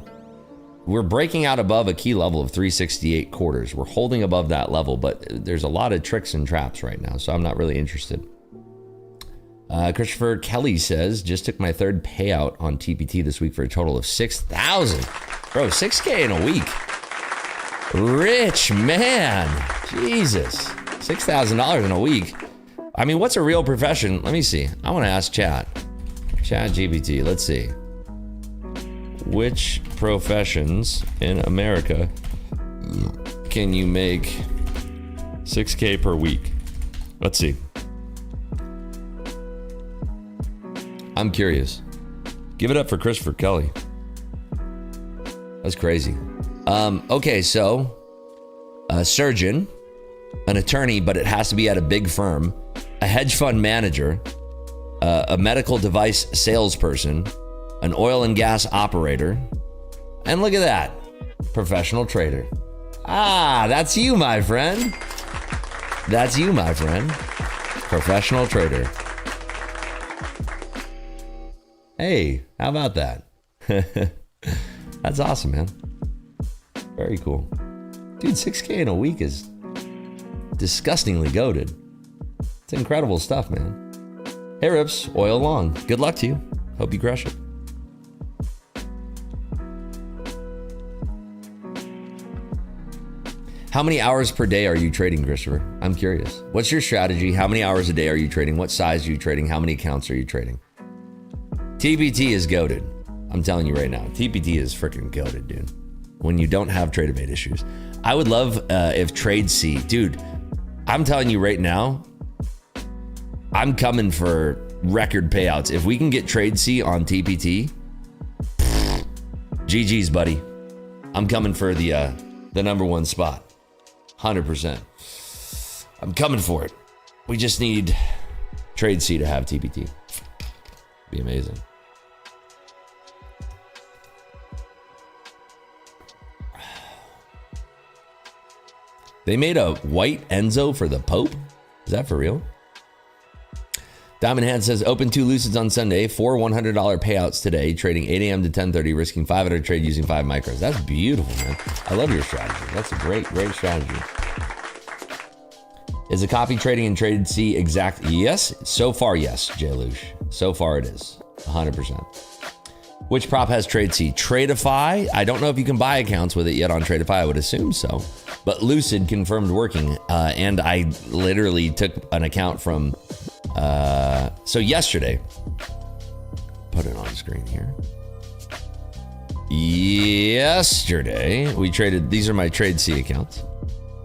we're breaking out above a key level of 368/4. We're holding above that level, but there's a lot of tricks and traps right now, so I'm not really interested. Christopher Kelly says, just took my third payout on TPT this week for a total of 6,000. Bro, 6K in a week. Rich man. Jesus. $6,000 in a week. I mean, what's a real profession? Let me see. I want to ask Chat GPT. Let's see. Which professions in America can you make 6K per week? Let's see. I'm curious. Give it up for Christopher Kelly. That's crazy. Okay, so a surgeon, an attorney, but it has to be at a big firm, a hedge fund manager, a medical device salesperson, an oil and gas operator, And look at that. Professional trader. Ah, that's you, my friend. That's you, my friend. Professional trader. Hey, how about that? That's awesome, man. Very cool. Dude, 6K in a week is disgustingly goated. It's incredible stuff, man. Hey, Rips, oil long. Good luck to you. Hope you crush it. How many hours per day are you trading, Christopher? I'm curious. What's your strategy? How many hours a day are you trading? What size are you trading? How many accounts are you trading? TPT is goated. I'm telling you right now. TPT is freaking goated, dude. When you don't have TradeAbate issues. I would love if TradeC, dude, I'm telling you right now, I'm coming for record payouts. If we can get TradeC on TPT, GG's, buddy. I'm coming for the number one spot. 100%. I'm coming for it. We just need TradeC to have TPT. Be amazing. They made a white Enzo for the Pope? Is that for real? Diamond Hand says, open 2 Lucids on Sunday, 4 $100 payouts today, trading 8 a.m. to 10:30, risking 500 trade using 5 micros. That's beautiful, man. I love your strategy. That's a great strategy. Is the copy trading in TradeC exact? Yes. So far, yes, Jaylush. So far it is. 100%. Which prop has TradeC? Tradeify. I don't know if you can buy accounts with it yet on Tradeify. I would assume so. But Lucid confirmed working. And I literally took an account from... so yesterday, put it on screen here. Yesterday, we traded, these are my TradeC accounts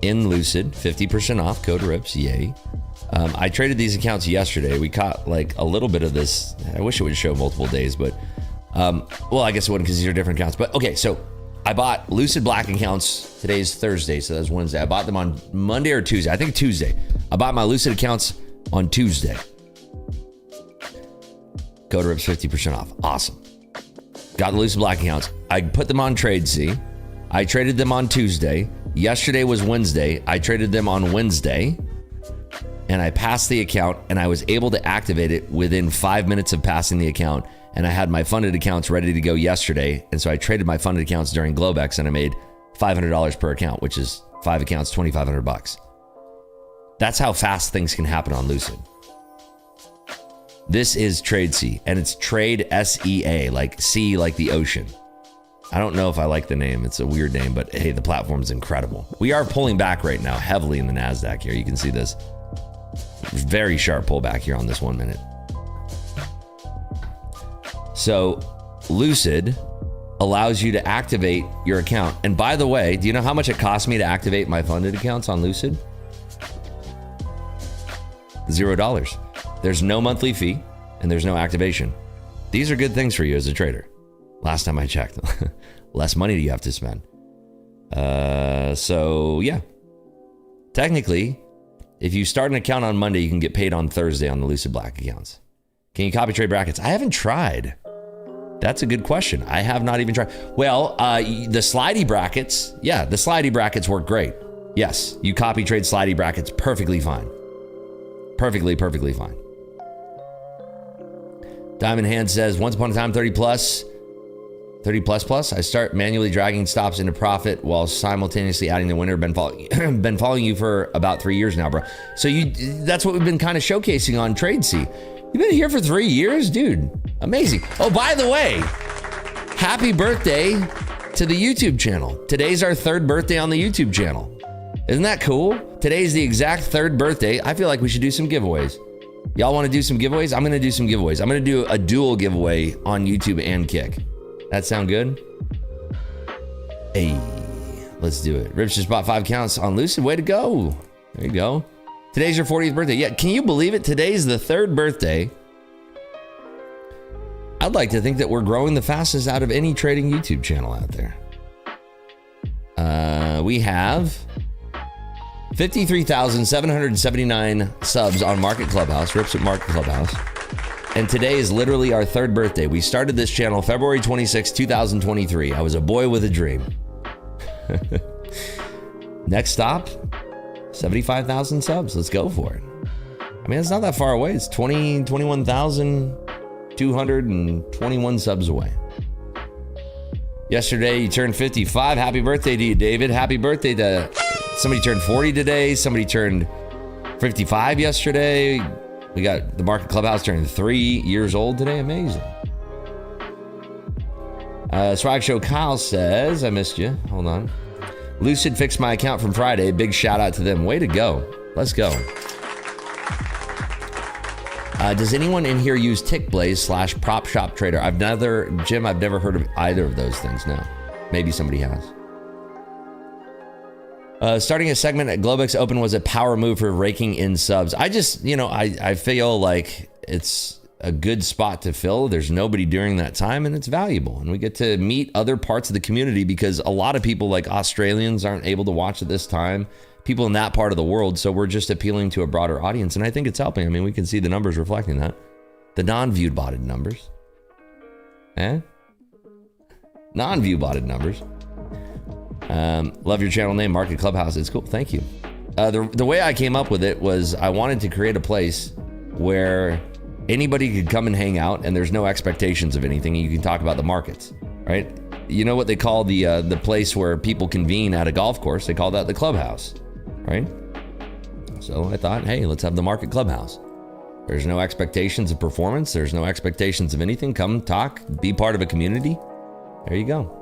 in Lucid, 50% off, code RIPS, yay. I traded these accounts yesterday. We caught like a little bit of this. I wish it would show multiple days, but well, I guess it wouldn't because these are different accounts. But okay, so I bought Lucid Black accounts. Today's Thursday, so that's Wednesday. I bought them on Monday or Tuesday. I think Tuesday. I bought my Lucid accounts on Tuesday. Code RIPS 50% off. Awesome. Got the Lucid Black accounts. I put them on TradeC. I traded them on Tuesday. Yesterday was Wednesday. I traded them on Wednesday. And I passed the account and I was able to activate it within 5 minutes of passing the account. And I had my funded accounts ready to go yesterday. And so I traded my funded accounts during Globex and I made $500 per account, which is 5 accounts, $2,500. That's how fast things can happen on Lucid. This is TradeC, and it's Trade SEA, like sea, like the ocean. I don't know if I like the name. It's a weird name, but hey, the platform's incredible. We are pulling back right now heavily in the NASDAQ here. You can see this very sharp pullback here on this 1 minute. So Lucid allows you to activate your account. And by the way, do you know how much it cost me to activate my funded accounts on Lucid? $0. There's no monthly fee and there's no activation. These are good things for you as a trader. Last time I checked, less money do you have to spend. So yeah, technically, if you start an account on Monday, you can get paid on Thursday on the Lucid Black accounts. Can you copy trade brackets? I haven't tried. That's a good question. I have not even tried. Well, the slidey brackets, yeah, the slidey brackets work great. Yes, you copy trade slidey brackets perfectly fine. Perfectly fine. Diamond Hand says, once upon a time, 30 plus, I start manually dragging stops into profit while simultaneously adding the winner. Been following you for about 3 years now, bro. So that's what we've been kind of showcasing on TradeC. You've been here for 3 years, dude. Amazing. Oh, by the way, happy birthday to the YouTube channel. Today's our 3rd birthday on the YouTube channel. Isn't that cool? Today's the exact 3rd birthday. I feel like we should do some giveaways. Y'all want to do some giveaways? I'm going to do some giveaways. I'm going to do a dual giveaway on YouTube and Kick. That sound good? Hey, let's do it. Rips just bought 5 counts on Lucid. Way to go. There you go. Today's your 40th birthday. Yeah, can you believe it? Today's the 3rd birthday. I'd like to think that we're growing the fastest out of any trading YouTube channel out there. We have 53,779 subs on Market Clubhouse. Rips at Market Clubhouse. And today is literally our 3rd birthday. We started this channel February 26, 2023. I was a boy with a dream. Next stop, 75,000 subs. Let's go for it. I mean, it's not that far away. It's 21,221 subs away. Yesterday, you turned 55. Happy birthday to you, David. Happy birthday to somebody turned 40 today. Somebody turned 55 yesterday. We got the Market Clubhouse turning 3 years old today. Amazing. Swag Show Kyle says, I missed you. Hold on. Lucid fixed my account from Friday. Big shout out to them. Way to go. Let's go. Does anyone in here use TickBlaze / Prop Shop Trader? Jim, I've never heard of either of those things. No. Maybe somebody has. Starting a segment at Globex Open was a power move for raking in subs. I just, I feel like it's a good spot to fill. There's nobody during that time and it's valuable. And we get to meet other parts of the community because a lot of people like Australians aren't able to watch at this time. People in that part of the world. So we're just appealing to a broader audience. And I think it's helping. I mean, we can see the numbers reflecting that. The non-viewed botted numbers. Non-view botted numbers. Love your channel name, Market Clubhouse. It's cool. Thank you. The way I came up with it was I wanted to create a place where anybody could come and hang out and there's no expectations of anything. You can talk about the markets, right? You know what they call the place where people convene at a golf course? They call that the clubhouse, right? So I thought, hey, let's have the Market Clubhouse. There's no expectations of performance. There's no expectations of anything. Come talk, be part of a community. There you go.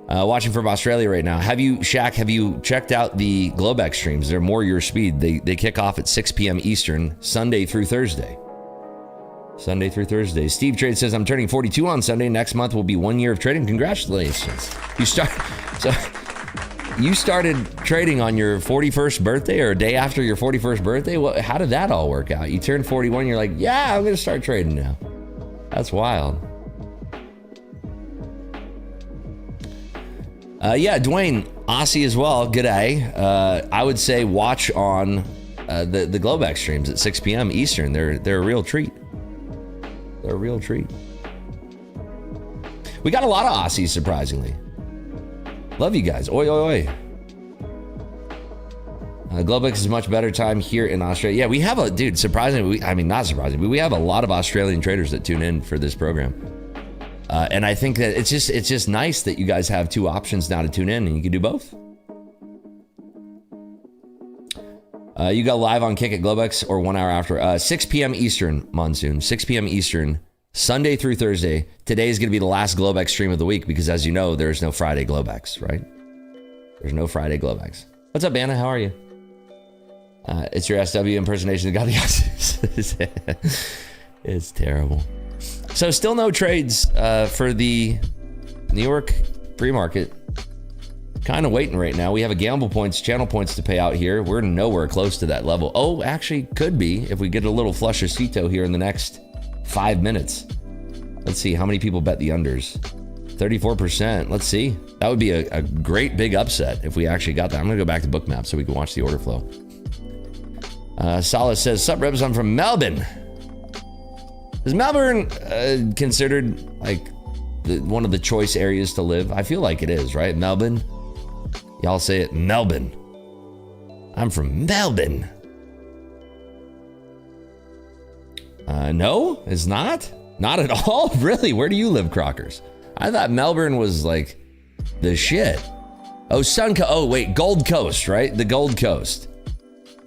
Watching from Australia right now. Have you checked out the Globex streams? They're more your speed. They kick off at 6 p.m. Eastern, Sunday through Thursday. Steve Trade says, I'm turning 42 on Sunday. Next month will be 1 year of trading. Congratulations. You started trading on your 41st birthday or a day after your 41st birthday? How did that all work out? You turned 41, you're like, yeah, I'm going to start trading now. That's wild. Yeah, Dwayne, Aussie as well. G'day. I would say watch on the Globex streams at 6 p.m. Eastern. They're a real treat. They're a real treat. We got a lot of Aussies, surprisingly. Love you guys. Oi, oi, oi. Globex is a much better time here in Australia. Yeah, we have dude, surprisingly, not surprisingly, but we have a lot of Australian traders that tune in for this program. And I think that it's just nice that you guys have two options now to tune in and you can do both. You go live on Kick at Globex or 1 hour after. 6 p.m. Eastern, Monsoon. 6 p.m. Eastern, Sunday through Thursday. Today is going to be the last Globex stream of the week because, as you know, there's no Friday Globex, right? There's no Friday Globex. What's up, Anna? How are you? It's your SW impersonation that got the Aussies. It's terrible. So still no trades for the New York pre-market. Kind of waiting right now. We have a gamble points, channel points to pay out here. We're nowhere close to that level. Oh, actually could be if we get a little flushercito here in the next 5 minutes. Let's see how many people bet the unders. 34%. Let's see. That would be a great big upset if we actually got that. I'm gonna go back to Bookmap so we can watch the order flow. Salah says, sup Rebs, I'm from Melbourne. Is Melbourne considered like one of the choice areas to live? I feel like it is, right? Melbourne. Y'all say it, Melbourne. I'm from Melbourne. No, it's not. Not at all. Really? Where do you live, Crockers? I thought Melbourne was like the shit. Oh, oh wait, Gold Coast, right? The Gold Coast.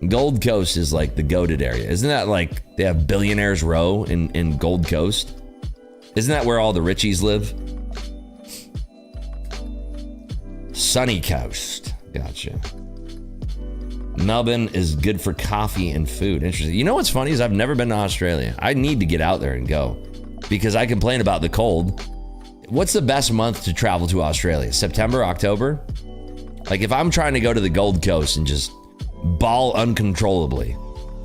Gold Coast is like the goated area. Isn't that like they have Billionaires Row in Gold Coast? Isn't that where all the Richies live? Sunny Coast. Gotcha. Melbourne is good for coffee and food. Interesting. You know what's funny is I've never been to Australia. I need to get out there and go because I complain about the cold. What's the best month to travel to Australia? September, October? Like if I'm trying to go to the Gold Coast and just ball uncontrollably,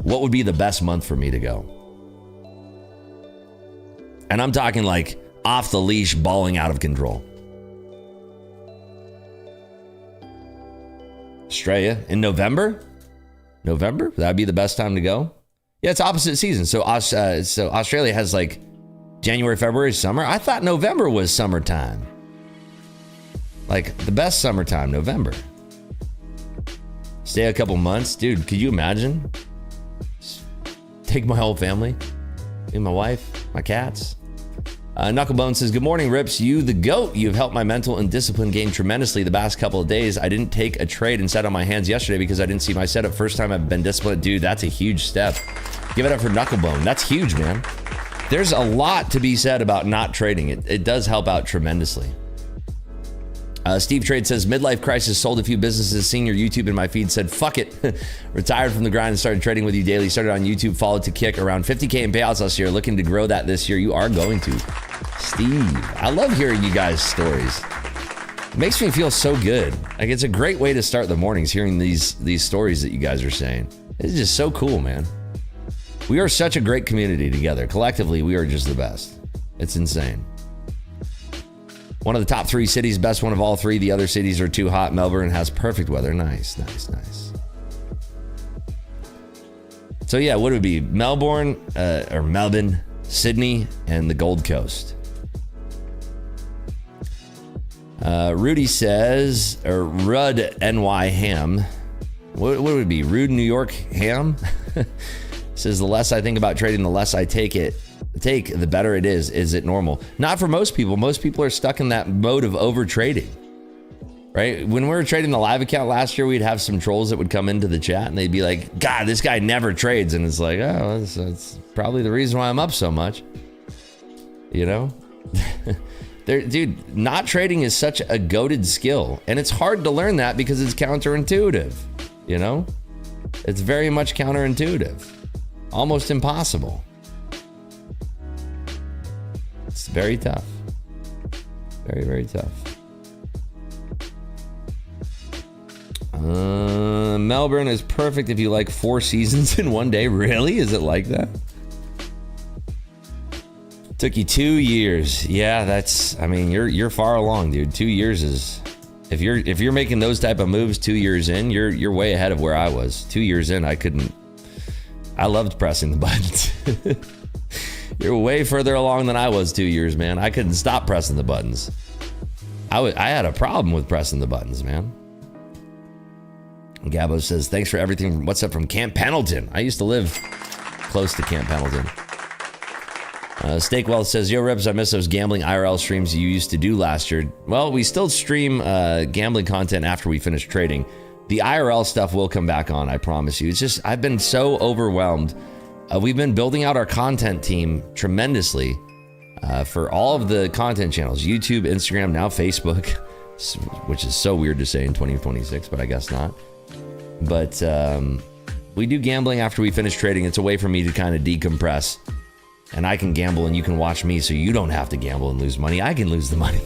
what would be the best month for me to go? And I'm talking like off the leash, balling out of control. Australia in November? November? That'd be the best time to go? Yeah, it's opposite season. So Australia has like January, February, summer. I thought November was summertime. Like the best summertime, November. Stay a couple months. Dude, could you imagine? Take my whole family. Me, my wife, my cats. Knucklebone says, good morning, Rips. You the GOAT. You've helped my mental and discipline gain tremendously the past couple of days. I didn't take a trade and sat on my hands yesterday because I didn't see my setup. First time I've been disciplined. Dude, that's a huge step. Give it up for Knucklebone. That's huge, man. There's a lot to be said about not trading. It does help out tremendously. Steve Trade says, midlife crisis, sold a few businesses, seeing your YouTube in my feed, said, fuck it. Retired from the grind and started trading with you daily. Started on YouTube, followed to kick around 50K in payouts last year. Looking to grow that this year. You are going to. Steve, I love hearing you guys' stories. It makes me feel so good. Like, it's a great way to start the mornings, hearing these stories that you guys are saying. It's just so cool, man. We are such a great community together. Collectively, we are just the best. It's insane. One of the top 3 cities, best one of all 3. The other cities are too hot. Melbourne has perfect weather. Nice, nice, nice. So yeah, what would it be? Melbourne, or Melbourne, Sydney, and the Gold Coast. Rudy says, or Rud NY Ham. What would it be? Rude New York Ham? Says, the less I think about trading, the less I take, the better it is. Is it normal? Not for most people. Most people are stuck in that mode of over trading, right? When we were trading the live account last year, we'd have some trolls that would come into the chat and they'd be like, God, this guy never trades. And it's like, oh, that's probably the reason why I'm up so much. You know? Dude, not trading is such a goated skill. And it's hard to learn that because it's counterintuitive. You know? It's very much counterintuitive. Almost impossible. It's very tough. Very, very tough. Melbourne is perfect if you like 4 seasons in one day. Really? Is it like that? Took you 2 years. Yeah, that's, I mean, you're far along, dude. 2 years is, if you're making those type of moves 2 years in, you're way ahead of where I was. 2 years in, I loved pressing the buttons. You're way further along than I was 2 years, man. I couldn't stop pressing the buttons. I had a problem with pressing the buttons, man. Gabo says, thanks for everything. What's up from Camp Pendleton? I used to live close to Camp Pendleton. Steakwell says, yo, Rips, I miss those gambling IRL streams you used to do last year. Well, we still stream gambling content after we finish trading. The IRL stuff will come back on, I promise you. It's just, I've been so overwhelmed. We've been building out our content team tremendously for all of the content channels, YouTube, Instagram, now Facebook, which is so weird to say in 2026, but I guess not. But we do gambling after we finish trading. It's a way for me to kind of decompress, and I can gamble and you can watch me so you don't have to gamble and lose money. I can lose the money.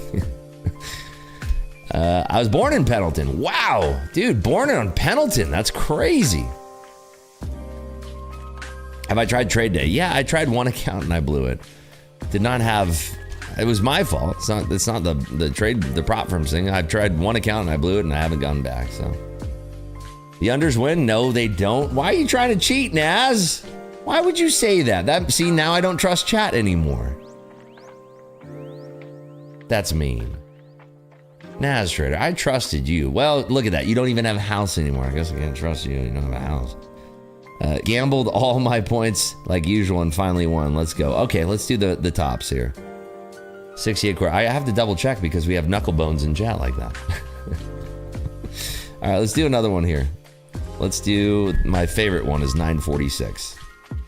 I was born in Pendleton. Wow, dude, born on Pendleton. That's crazy. Have I tried trade day? Yeah, I tried one account and I blew it. Did not have, it was my fault. It's not the trade, the prop firms thing. I've tried one account and I blew it and I haven't gone back, so. The unders win? No, they don't. Why are you trying to cheat, Naz? Why would you say that? See, now I don't trust chat anymore. That's mean. Naz Trader, I trusted you. Well, look at that. You don't even have a house anymore. I guess I can't trust you. You don't have a house. Gambled all my points like usual and finally won. Let's go. Okay, let's do the tops here. 68 core. I have to double check because we have knucklebones in chat like that. All right, let's do another one here. Let's do, my favorite one is 946.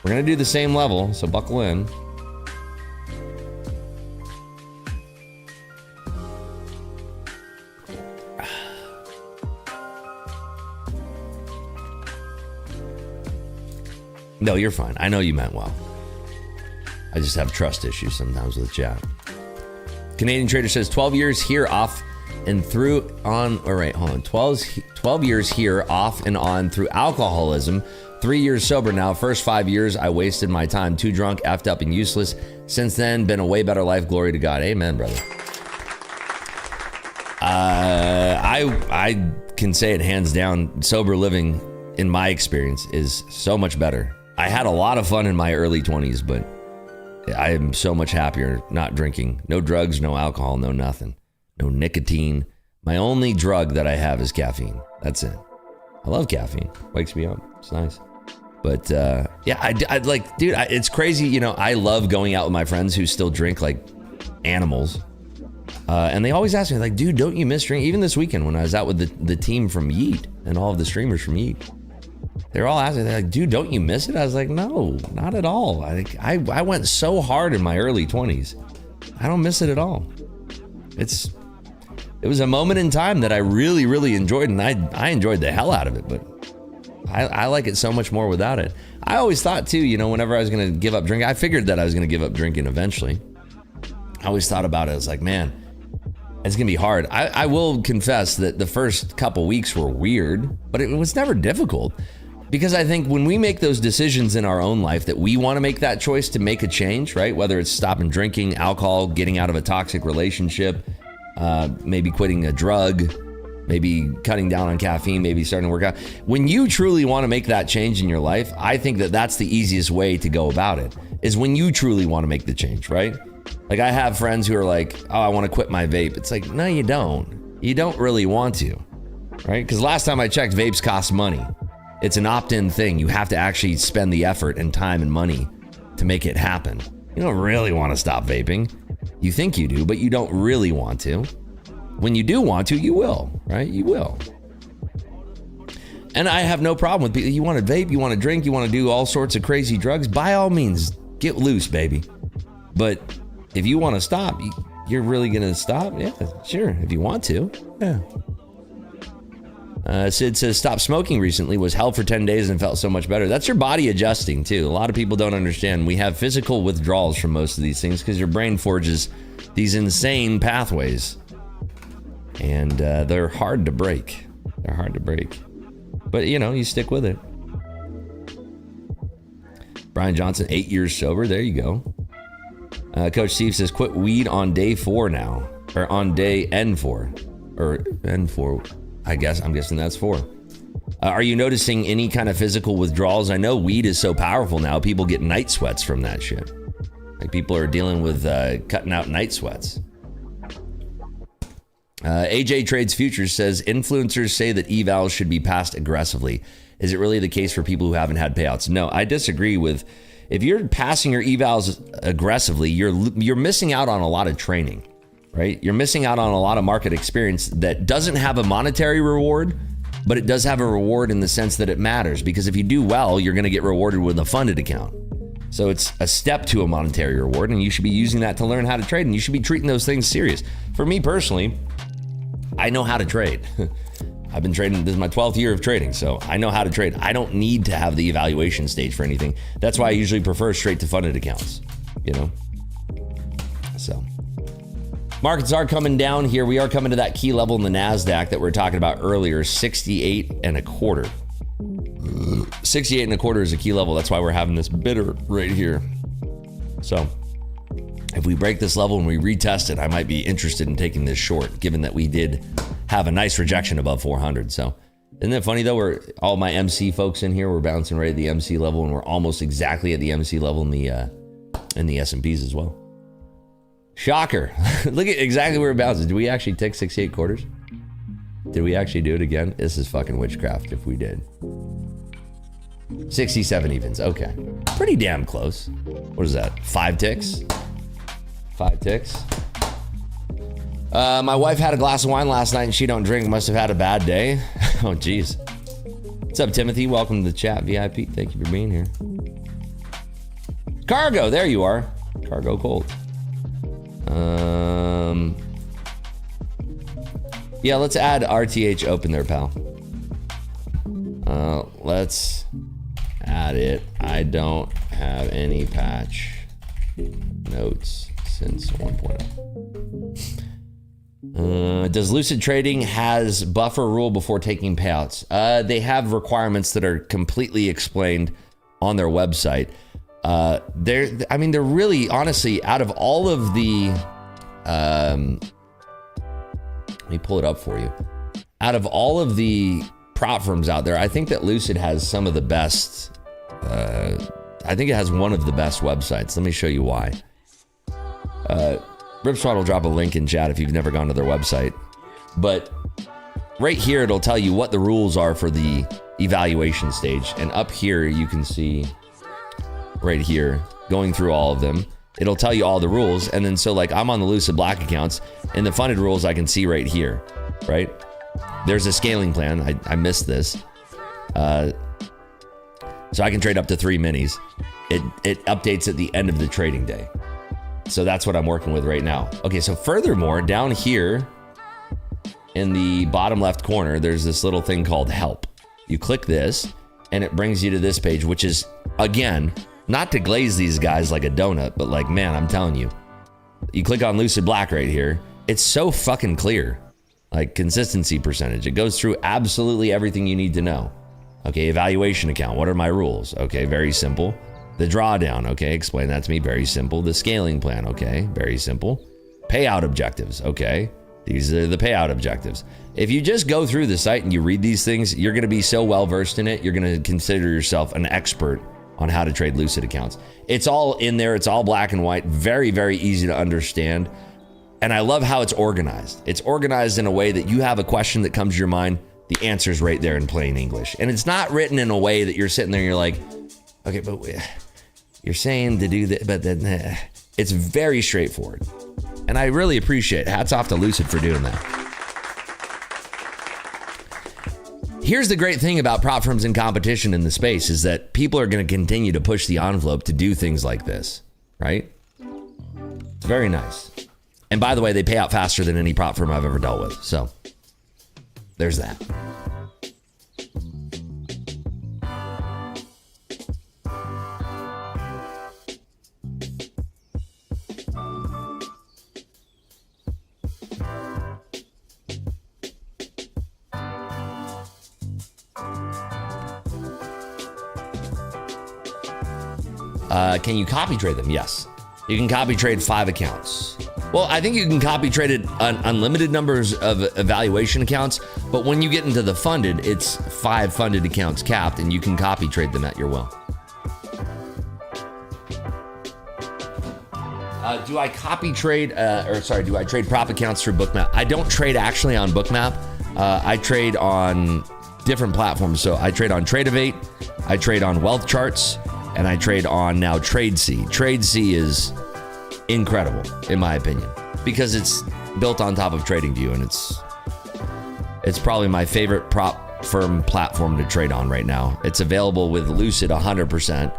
We're going to do the same level, so buckle in. No, you're fine. I know you meant well. I just have trust issues sometimes with chat. Canadian Trader says 12 years here off and through on, all right, hold on. 12 years here off and on through alcoholism. 3 years sober now. First 5 years, I wasted my time. Too drunk, effed up, and useless. Since then, been a way better life. Glory to God. Amen, brother. I can say it hands down. Sober living, in my experience, is so much better I had a lot of fun in my early 20s, but I am so much happier not drinking. No drugs, no alcohol, no nothing. No nicotine. My only drug that I have is caffeine. That's it. I love caffeine. Wakes me up. It's nice. But yeah, I like, dude, it's crazy. You know, I love going out with my friends who still drink like animals. And they always ask me, like, dude, don't you miss drinking? Even this weekend when I was out with the team from Yeet and all of the streamers from Yeet, they're all asking, they're like, dude, don't you miss it? I was like, no, not at all. I went so hard in my early 20s. I don't miss it at all. It was a moment in time that I really, really enjoyed, and I enjoyed the hell out of it, but I like it so much more without it. I always thought too, you know, whenever I was going to give up drinking, I figured that I was going to give up drinking eventually. I always thought about it. I was like, man, it's going to be hard. I will confess that the first couple weeks were weird, but it was never difficult. Because I think when we make those decisions in our own life that we want to make that choice to make a change, right? Whether it's stopping drinking, alcohol, getting out of a toxic relationship, maybe quitting a drug, maybe cutting down on caffeine, maybe starting to work out. When you truly want to make that change in your life, I think that that's the easiest way to go about it, is when you truly want to make the change, right? Like I have friends who are like, oh, I want to quit my vape. It's like, no, you don't. You don't really want to, right? Because last time I checked, vapes cost money. It's an opt-in thing. You have to actually spend the effort and time and money to make it happen. You don't really want to stop vaping. You think you do, but you don't really want to. When you do want to, you will, right? You will. And I have no problem with people. You want to vape, you want to drink, you want to do all sorts of crazy drugs. By all means, get loose, baby. But if you want to stop, you're really going to stop? Yeah, sure. If you want to, yeah. Sid says, stop smoking recently, was hell for 10 days and felt so much better. That's your body adjusting too. A lot of people don't understand. We have physical withdrawals from most of these things because your brain forges these insane pathways. And they're hard to break. They're hard to break. But, you know, you stick with it. Brian Johnson, 8 years sober. There you go. Coach Steve says, quit weed on day 4 now. Or on day N4. Or N4. I'm guessing that's 4. Are you noticing any kind of physical withdrawals? I know weed is so powerful now. People get night sweats from that shit. Like people are dealing with cutting out night sweats. AJ Trades Futures says, influencers say that evals should be passed aggressively. Is it really the case for people who haven't had payouts? No, I disagree with, if you're passing your evals aggressively, you're missing out on a lot of training. Right? You're missing out on a lot of market experience that doesn't have a monetary reward, but it does have a reward in the sense that it matters, because if you do well, you're going to get rewarded with a funded account. So it's a step to a monetary reward, and you should be using that to learn how to trade, and you should be treating those things serious. For me personally, I know how to trade. I've been trading, this is my 12th year of trading, so I know how to trade. I don't need to have the evaluation stage for anything. That's why I usually prefer straight to funded accounts, you know? So markets are coming down here. We are coming to that key level in the NASDAQ that we were talking about earlier, 68.25. 68.25 is a key level. That's why we're having this bidder right here. So if we break this level and we retest it, I might be interested in taking this short, given that we did have a nice rejection above 400. So isn't it funny though? We're all my MC folks in here, we're bouncing right at the MC level, and we're almost exactly at the MC level in the S&Ps as well. Shocker. Look at exactly where it bounces. Did we actually tick 68 quarters? Did we actually do it again? This is fucking witchcraft if we did. 67 evens. Okay. Pretty damn close. What is that? 5 ticks? 5 ticks. My wife had a glass of wine last night and she don't drink. Must have had a bad day. Oh, geez. What's up, Timothy? Welcome to the chat, VIP. Thank you for being here. Cargo. There you are. Cargo cold. Yeah, let's add RTH open there, pal. Let's add it. I don't have any patch notes since 1.0. Does Lucid Trading has buffer rule before taking payouts? They have requirements that are completely explained on their website. They're really, honestly, out of all of the, let me pull it up for you. Out of all of the prop firms out there, I think that Lucid has some of the best I think it has one of the best websites. Let me show you why. Ripswat will drop a link in chat if you've never gone to their website. But right here, it'll tell you what the rules are for the evaluation stage. And up here, you can see right here, going through all of them. It'll tell you all the rules. And then so like I'm on the Lucid Black accounts, and the funded rules I can see right here, right? There's a scaling plan. I missed this. So I can trade up to 3 minis. It updates at the end of the trading day. So that's what I'm working with right now. Okay, so furthermore, down here in the bottom left corner, there's this little thing called help. You click this and it brings you to this page, which is, again, not to glaze these guys like a donut, but like, man, I'm telling you, you click on Lucid Black right here. It's so fucking clear. Like consistency percentage. It goes through absolutely everything you need to know. Okay, evaluation account. What are my rules? Okay, very simple. The drawdown. Okay, explain that to me. Very simple. The scaling plan. Okay, very simple. Payout objectives. Okay, these are the payout objectives. If you just go through the site and you read these things, you're going to be so well versed in it. You're going to consider yourself an expert on how to trade Lucid accounts. It's all in there. It's all black and white. Very, very easy to understand. And I love how it's organized. It's organized in a way that you have a question that comes to your mind, the answer's right there in plain English. And it's not written in a way that you're sitting there and you're like, okay, but you're saying to do that, but then it's very straightforward. And I really appreciate it. Hats off to Lucid for doing that. Here's the great thing about prop firms and competition in the space is that people are going to continue to push the envelope to do things like this, right? It's very nice. And by the way, they pay out faster than any prop firm I've ever dealt with. So there's that. Can you copy trade them? Yes. You can copy trade 5 accounts. Well, I think you can copy trade it on unlimited numbers of evaluation accounts, but when you get into the funded, it's 5 funded accounts capped, and you can copy trade them at your will. Do I copy trade, do I trade prop accounts through Bookmap? I don't trade actually on Bookmap. I trade on different platforms. So I trade on Tradeovate, I trade on Wealth Charts, and I trade on now TradeC. TradeC is incredible, in my opinion, because it's built on top of TradingView, and it's probably my favorite prop firm platform to trade on right now. It's available with Lucid 100%.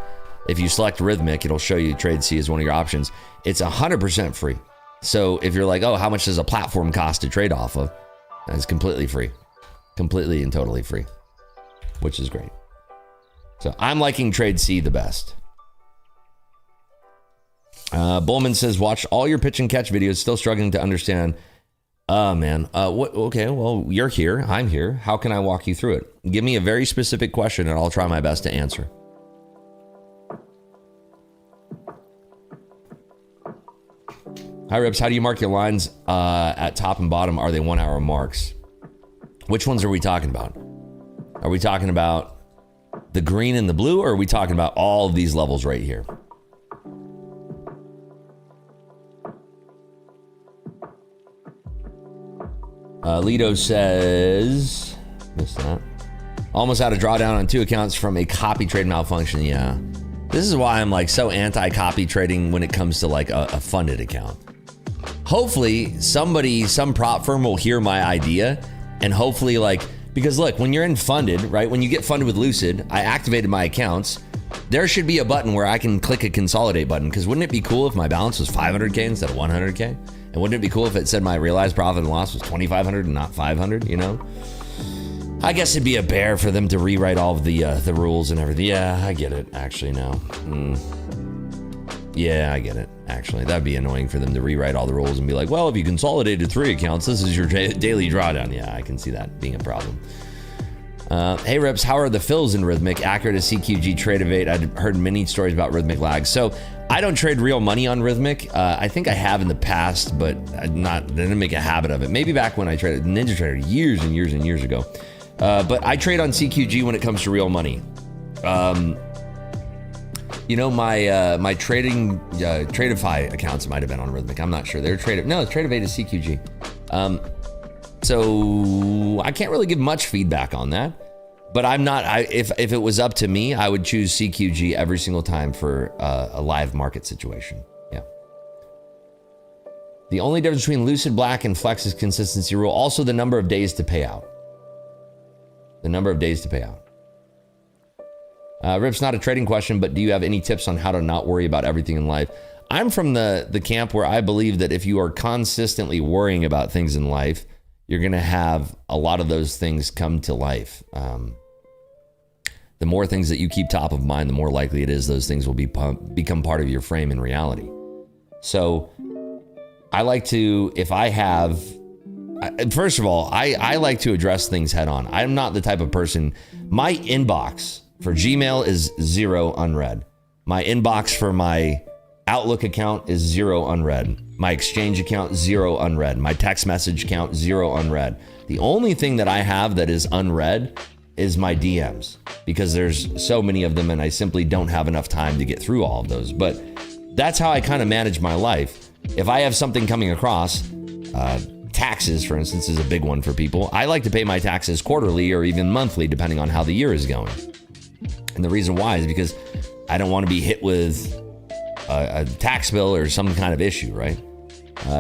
If you select Rhythmic, it'll show you TradeC as one of your options. It's 100% free. So if you're like, oh, how much does a platform cost to trade off of? It's completely free. Completely and totally free, which is great. So I'm liking TradeC the best. Bullman says, watch all your pitch and catch videos, still struggling to understand. Man. What? Okay, well, you're here. I'm here. How can I walk you through it? Give me a very specific question and I'll try my best to answer. Hi, Rips. How do you mark your lines at top and bottom? Are they 1 hour marks? Which ones are we talking about? Are we talking about the green and the blue, or are we talking about all of these levels right here? Lido says, missed that. Almost had a drawdown on 2 accounts from a copy trade malfunction. Yeah. This is why I'm like so anti-copy trading when it comes to like a funded account. Hopefully some prop firm will hear my idea, and hopefully like, because look, when you're in funded, right? When you get funded with Lucid, I activated my accounts. There should be a button where I can click a consolidate button, because wouldn't it be cool if my balance was 500K instead of 100K? And wouldn't it be cool if it said my realized profit and loss was 2,500 and not 500, you know? I guess it'd be a bear for them to rewrite all of the rules and everything. Yeah, I get it, actually, now. Yeah, I get it, actually. That'd be annoying for them to rewrite all the rules and be like, well, if you consolidated 3 accounts, this is your daily drawdown. Yeah, I can see that being a problem. Hey, Rips, how are the fills in Rhythmic? Accurate as CQG Tradeovate. I've heard many stories about Rhythmic lag. So I don't trade real money on Rhythmic. I think I have in the past, but I didn't make a habit of it. Maybe back when I traded Ninja Trader years and years and years ago. But I trade on CQG when it comes to real money. You know, my trading Tradeify accounts might have been on Rhythmic. I'm not sure. They're Tradeivate is CQG. So I can't really give much feedback on that. But I'm not. If it was up to me, I would choose CQG every single time for a live market situation. Yeah. The only difference between Lucid Black and Flex is consistency rule. Also, the number of days to pay out. The number of days to pay out. Rip's not a trading question, but do you have any tips on how to not worry about everything in life? I'm from the camp where I believe that if you are consistently worrying about things in life, you're going to have a lot of those things come to life. The more things that you keep top of mind, the more likely it is those things will become part of your frame in reality. So I like to, first of all, I like to address things head on. I'm not the type of person, my inbox for Gmail is 0 unread. My inbox for my Outlook account is 0 unread. My Exchange account, 0 unread. My text message account, 0 unread. The only thing that I have that is unread is my DMs, because there's so many of them and I simply don't have enough time to get through all of those. But that's how I kind of manage my life. If I have something coming across, taxes, for instance, is a big one for people. I like to pay my taxes quarterly or even monthly, depending on how the year is going. And the reason why is because I don't want to be hit with a tax bill or some kind of issue, right?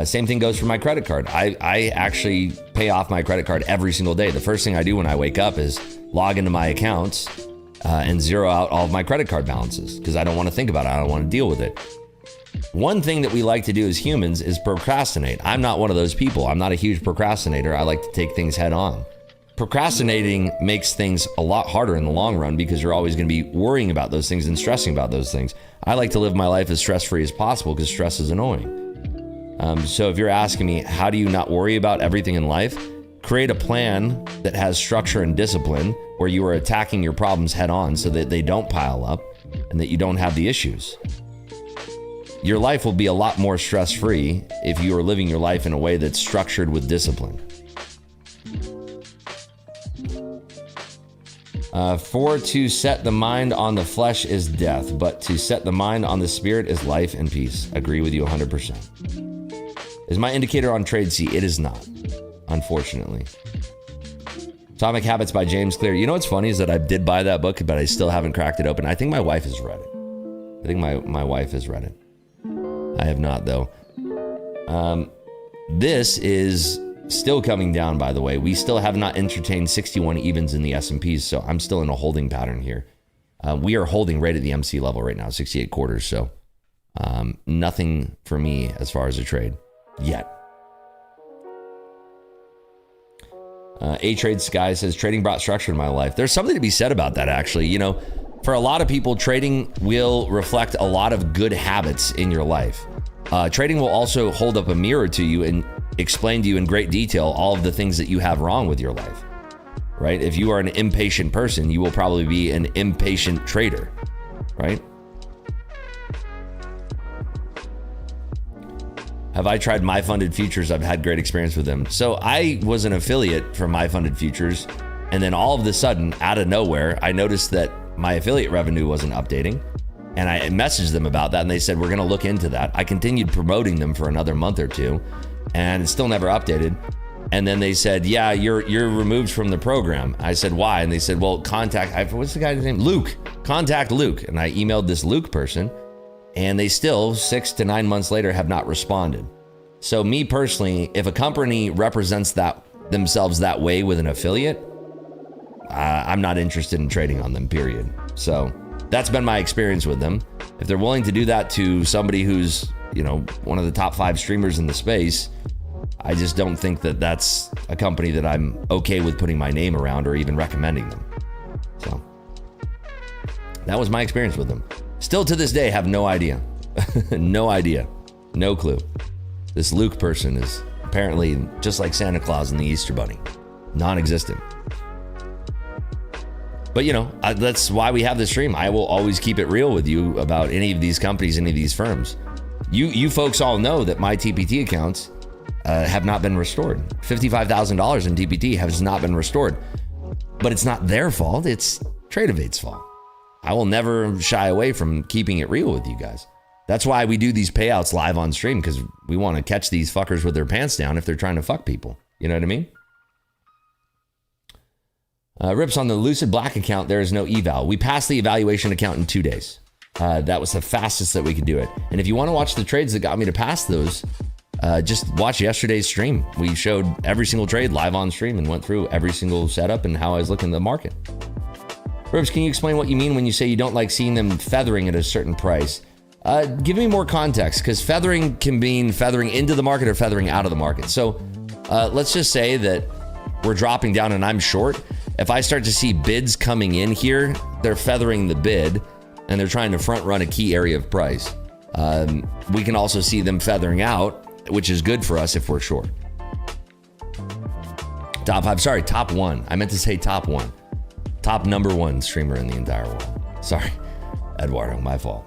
Same thing goes for my credit card. I actually pay off my credit card every single day. The first thing I do when I wake up is log into my accounts and zero out all of my credit card balances because I don't want to think about it. I don't want to deal with it. One thing that we like to do as humans is procrastinate. I'm not one of those people. I'm not a huge procrastinator. I like to take things head on. Procrastinating makes things a lot harder in the long run because you're always going to be worrying about those things and stressing about those things. I like to live my life as stress-free as possible because stress is annoying. So if you're asking me, how do you not worry about everything in life? Create a plan that has structure and discipline where you are attacking your problems head on so that they don't pile up and that you don't have the issues. Your life will be a lot more stress-free if you are living your life in a way that's structured with discipline. For to set the mind on the flesh is death, but to set the mind on the spirit is life and peace. Agree with you 100%. Is my indicator on Trade C? It is not, unfortunately. Atomic Habits by James Clear. You know what's funny is that I did buy that book, but I still haven't cracked it open. I think my wife has read it. I think my wife has read it. I have not, though. This is still coming down, by the way. We still have not entertained 61 evens in the S&Ps, so I'm still in a holding pattern here. We are holding right at the MC level right now, 68 quarters, so nothing for me as far as a trade yet. A-Trade Sky says, trading brought structure in my life. There's something to be said about that, actually. You know, for a lot of people, trading will reflect a lot of good habits in your life. Trading will also hold up a mirror to you and explain to you in great detail all of the things that you have wrong with your life, right? If you are an impatient person, you will probably be an impatient trader, right? Have I tried My Funded Futures? I've had great experience with them. So I was an affiliate for My Funded Futures, and then all of a sudden, out of nowhere, I noticed that my affiliate revenue wasn't updating, and I messaged them about that, and they said, we're gonna look into that. I continued promoting them for another month or two, and it's still never updated. And then they said, yeah, you're removed from the program. I said, why? And they said, well, what's the guy's name? Luke. Contact Luke. And I emailed this Luke person, and they still 6 to 9 months later have not responded. So me personally, if a company represents themselves that way with an affiliate, I'm not interested in trading on them, period. So that's been my experience with them. If they're willing to do that to somebody who's, you know, one of the top 5 streamers in the space, I just don't think that that's a company that I'm okay with putting my name around or even recommending them. So that was my experience with them. Still to this day, have no idea. No idea. No clue. This Luke person is apparently just like Santa Claus and the Easter Bunny. Non-existent. But, you know, that's why we have this stream. I will always keep it real with you about any of these companies, any of these firms. You folks all know that my TPT accounts have not been restored. $55,000 in TPT has not been restored. But it's not their fault. It's Tradeavate's fault. I will never shy away from keeping it real with you guys. That's why we do these payouts live on stream, because we want to catch these fuckers with their pants down if they're trying to fuck people. You know what I mean? Rips, on the Lucid Black account, there is no eval. We passed the evaluation account in 2 days. That was the fastest that we could do it. And if you want to watch the trades that got me to pass those, just watch yesterday's stream. We showed every single trade live on stream and went through every single setup and how I was looking at the market. Rips, can you explain what you mean when you say you don't like seeing them feathering at a certain price? Give me more context, because feathering can mean feathering into the market or feathering out of the market. So let's just say that we're dropping down and I'm short. If I start to see bids coming in here, they're feathering the bid and they're trying to front run a key area of price. We can also see them feathering out, which is good for us if we're short. Top 5, sorry, top 1. I meant to say top 1. Top number 1 streamer in the entire world. Sorry, Eduardo, my fault.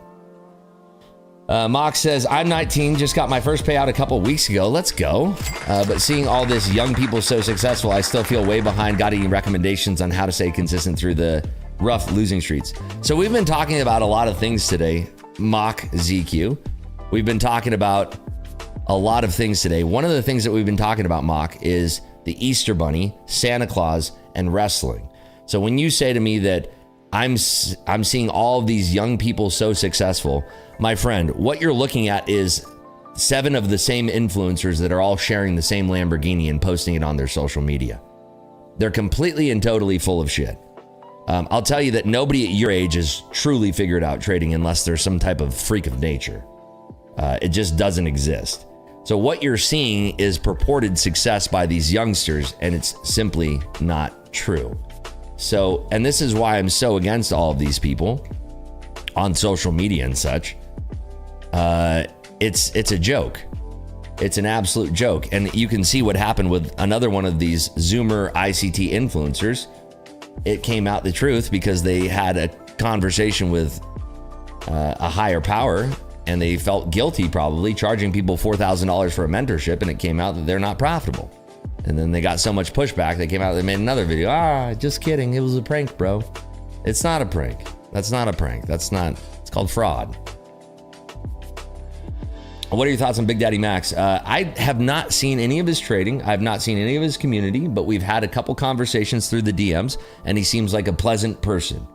Mox says, I'm 19, just got my first payout a couple weeks ago. Let's go. But seeing all this young people so successful, I still feel way behind. Got any recommendations on how to stay consistent through the rough losing streaks? So we've been talking about a lot of things today. Mock ZQ. We've been talking about a lot of things today. One of the things that we've been talking about, Mock, is the Easter Bunny, Santa Claus, and wrestling. So when you say to me that I'm seeing all of these young people so successful, my friend, what you're looking at is 7 of the same influencers that are all sharing the same Lamborghini and posting it on their social media. They're completely and totally full of shit. I'll tell you that nobody at your age has truly figured out trading unless there's some type of freak of nature. It just doesn't exist. So what you're seeing is purported success by these youngsters, and it's simply not true. So, and this is why I'm so against all of these people on social media and such. It's a joke. It's an absolute joke. And you can see what happened with another one of these Zoomer ICT influencers. It came out the truth because they had a conversation with a higher power, and they felt guilty probably charging people $4,000 for a mentorship, and it came out that they're not profitable. And then they got so much pushback, they came out, they made another video. Just kidding. It was a prank, bro. It's not a prank. That's not a prank. It's called fraud. What are your thoughts on Big Daddy Max? I have not seen any of his trading. I've not seen any of his community, but we've had a couple conversations through the DMs, and he seems like a pleasant person.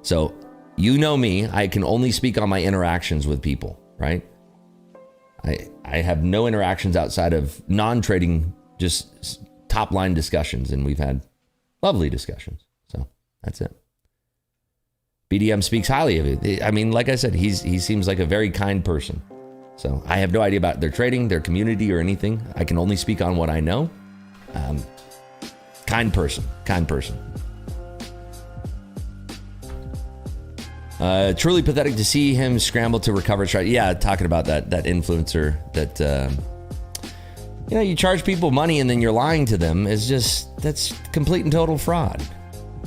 So, you know me, I can only speak on my interactions with people, right? I have no interactions outside of non-trading, just top line discussions, and we've had lovely discussions. So that's it. BDM speaks highly of it. I mean, like I said, he seems like a very kind person. So I have no idea about their trading, their community, or anything. I can only speak on what I know. Kind person. Truly pathetic to see him scramble to recover. Yeah, talking about that influencer that you charge people money and then you're lying to them that's complete and total fraud.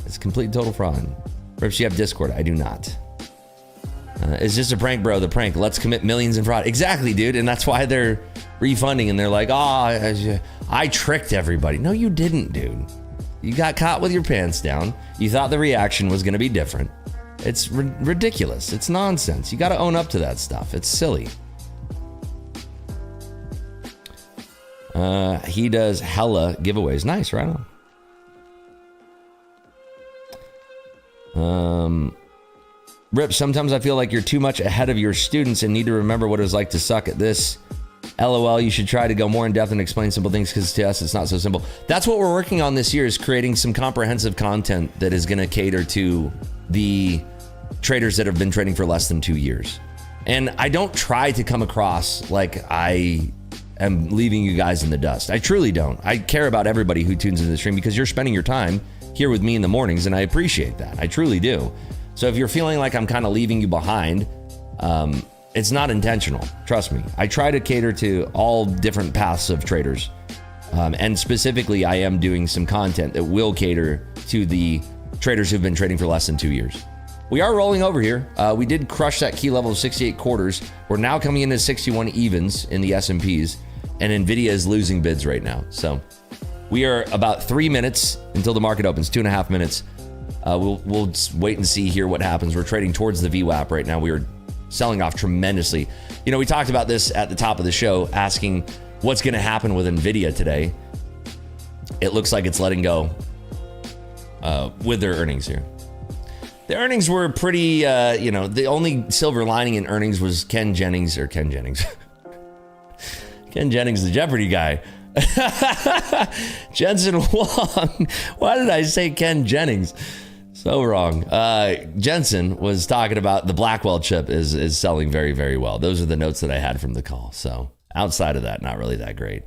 It's complete and total fraud. Rips, you have Discord. I do not. It's just a prank, bro. The prank. Let's commit millions in fraud. Exactly, dude. And that's why they're refunding, and they're like, I tricked everybody. No, you didn't, dude. You got caught with your pants down. You thought the reaction was going to be different. It's ridiculous. It's nonsense. You got to own up to that stuff. It's silly. He does hella giveaways. Nice, right on. Rip, sometimes I feel like you're too much ahead of your students and need to remember what it was like to suck at this. LOL, you should try to go more in depth and explain simple things, because to us it's not so simple. That's what we're working on this year, is creating some comprehensive content that is going to cater to the traders that have been trading for less than 2 years. And I don't try to come across like I am leaving you guys in the dust. I truly don't. I care about everybody who tunes into the stream, because you're spending your time here with me in the mornings, and I appreciate that. I truly do. So if you're feeling like I'm kind of leaving you behind, it's not intentional. Trust me. I try to cater to all different paths of traders. And specifically, I am doing some content that will cater to the traders who've been trading for less than 2 years. We are rolling over here. We did crush that key level of 68 quarters. We're now coming into 61 evens in the S&Ps, and Nvidia is losing bids right now. So we are about 3 minutes until the market opens, 2.5 minutes.
We'll just wait and see here what happens. We're trading towards the VWAP right now. We are selling off tremendously. You know, we talked about this at the top of the show, asking what's going to happen with Nvidia today. It looks like it's letting go with their earnings here. The earnings were pretty, the only silver lining in earnings was Ken Jennings, Ken Jennings, the Jeopardy guy. Jensen Wong. Why did I say Ken Jennings? So wrong. Jensen was talking about the Blackwell chip is selling very, very well. Those are the notes that I had from the call. So outside of that, not really that great.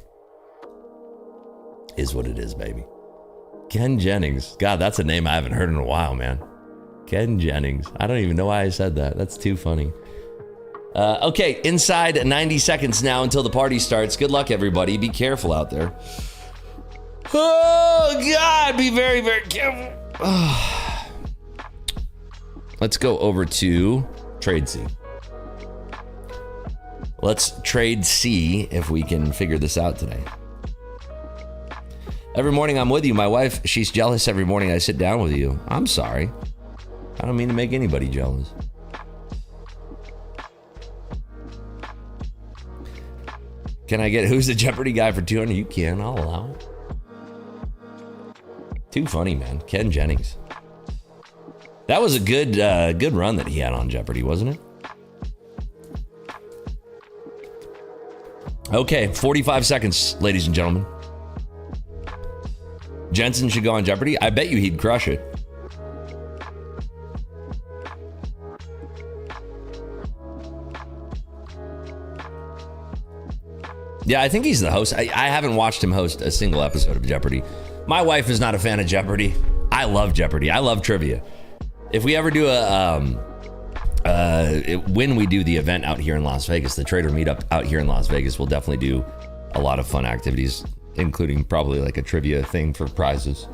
Is what it is, baby. Ken Jennings. God, that's a name I haven't heard in a while, man. Ken Jennings. I don't even know why I said that. That's too funny. Okay, inside 90 seconds now until the party starts. Good luck, everybody. Be careful out there. Oh, God. Be very, very careful. Let's go over to Trade C. Let's Trade C if we can figure this out today. Every morning I'm with you. My wife, she's jealous every morning I sit down with you. I'm sorry. I don't mean to make anybody jealous. Can I get who's the Jeopardy guy for 200? You can. I'll allow it. Too funny, man. Ken Jennings. That was a good run that he had on Jeopardy, wasn't it? Okay, 45 seconds, ladies and gentlemen. Jensen should go on Jeopardy. I bet you he'd crush it. Yeah, I think he's the host. I haven't watched him host a single episode of Jeopardy. My wife is not a fan of Jeopardy. I love Jeopardy. I love trivia. If we ever do when we do the event out here in Las Vegas, the trader meetup out here in Las Vegas, we'll definitely do a lot of fun activities, including probably like a trivia thing for prizes.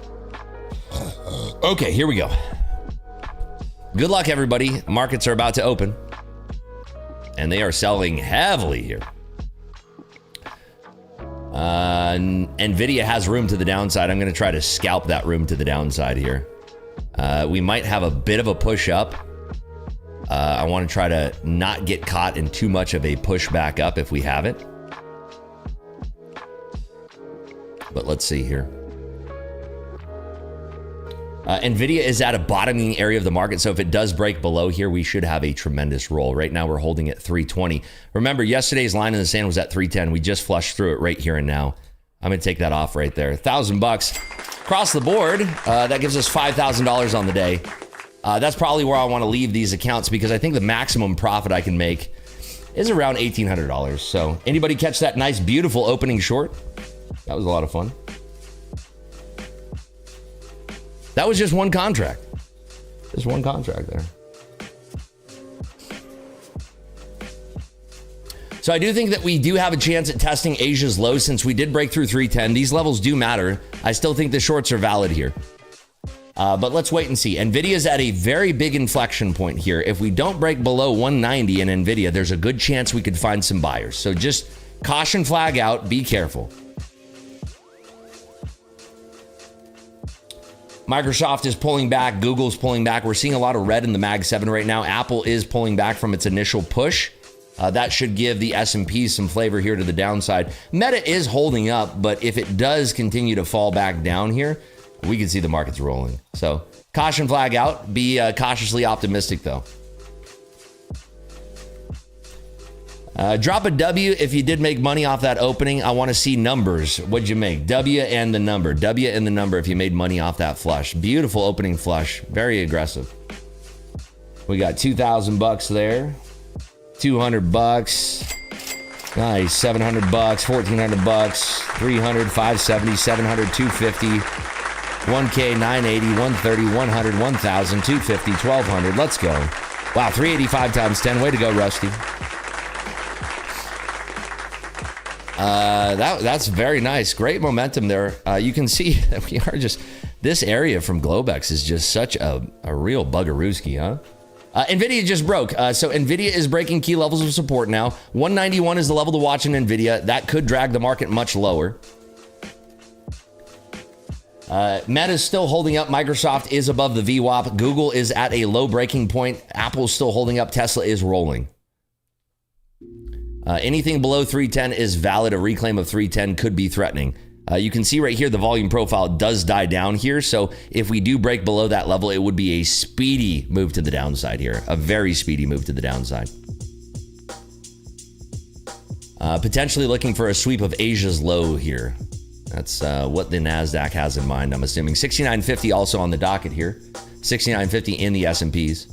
Okay, here we go. Good luck, everybody. Markets are about to open, and they are selling heavily here. Nvidia has room to the downside. I'm going to try to scalp that room to the downside here. We might have a bit of a push up. I want to try to not get caught in too much of a push back up if we have it. But let's see here. Nvidia is at a bottoming area of the market, so if it does break below here, we should have a tremendous roll. Right now, we're holding at 320. Remember, yesterday's line in the sand was at 310. We just flushed through it right here and now. I'm going to take that off right there. $1,000 across the board. That gives us $5,000 on the day. That's probably where I want to leave these accounts because I think the maximum profit I can make is around $1,800. So anybody catch that nice, beautiful opening short? That was a lot of fun. That was just one contract. Just one contract there. So I do think that we do have a chance at testing Asia's low since we did break through 310. These levels do matter. I still think the shorts are valid here. But let's wait and see. Nvidia's at a very big inflection point here. If we don't break below 190 in Nvidia, there's a good chance we could find some buyers. So just caution flag out. Be careful. Microsoft is pulling back. Google's pulling back. We're seeing a lot of red in the Mag 7 right now. Apple is pulling back from its initial push. That should give the S&P some flavor here to the downside. Meta is holding up, but if it does continue to fall back down here, we can see the markets rolling. So caution flag out. Be cautiously optimistic, though. Drop a W if you did make money off that opening. I want to see numbers. What'd you make? W and the number. W and the number if you made money off that flush. Beautiful opening flush. Very aggressive. We got $2,000 there. $200. Nice. $700. $1,400. 300. 570. 700. 250. 1K. 980. 130. 100. 1,000. 250. 1,200. Let's go. Wow. 385 times 10. Way to go, Rusty. That's very nice. Great momentum there. You can see that we are just, this area from Globex is just such a real bugarooski, huh? Nvidia just broke. So Nvidia is breaking key levels of support now. 191 is the level to watch in Nvidia. That could drag the market much lower. Meta's still holding up. Microsoft is above the VWAP. Google is at a low breaking point. Apple's still holding up. Tesla is rolling. Anything below 310 is valid. A reclaim of 310 could be threatening. You can see right here the volume profile does die down here. So if we do break below that level, it would be a speedy move to the downside here. A very speedy move to the downside. Potentially looking for a sweep of Asia's low here. That's what the NASDAQ has in mind, I'm assuming. 6950 also on the docket here. 6950 in the S&Ps.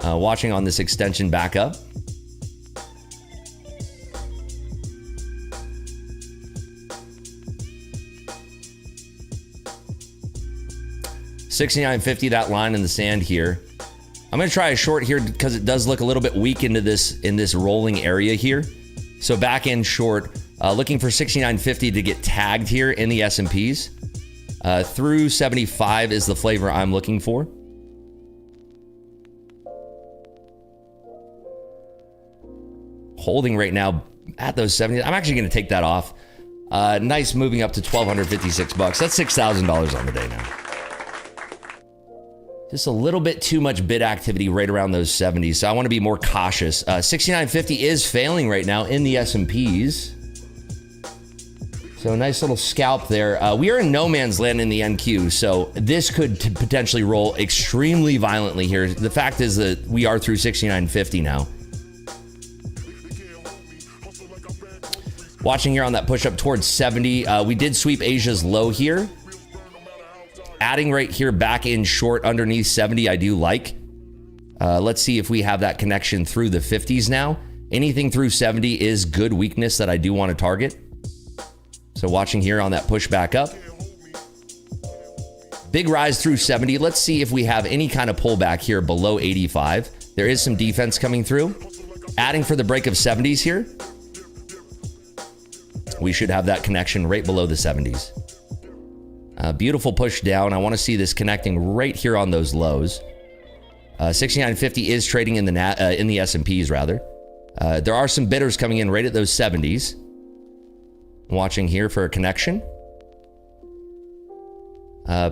Watching on this extension back up. $69.50, that line in the sand here. I'm going to try a short here because it does look a little bit weak in this rolling area here. So back in short, looking for 69.50 to get tagged here in the S&Ps. Through 75 is the flavor I'm looking for. Holding right now at those 70s. I'm actually going to take that off. Nice moving up to $1,256. That's $6,000 on the day now. Just a little bit too much bid activity right around those 70s, so I want to be more cautious. 69.50 is failing right now in the S&Ps. So a nice little scalp there. We are in no man's land in the NQ, so this could potentially roll extremely violently here. The fact is that we are through 69.50 now. Watching here on that push up towards 70. We did sweep Asia's low here. Adding right here back in short underneath 70, I do like. Let's see if we have that connection through the 50s now. Anything through 70 is good weakness that I do want to target. So watching here on that push back up. Big rise through 70. Let's see if we have any kind of pullback here below 85. There is some defense coming through. Adding for the break of 70s here. We should have that connection right below the 70s. Beautiful push down. I want to see this connecting right here on those lows. 69.50 is trading in the S&Ps rather. There are some bidders coming in right at those 70s. Watching here for a connection.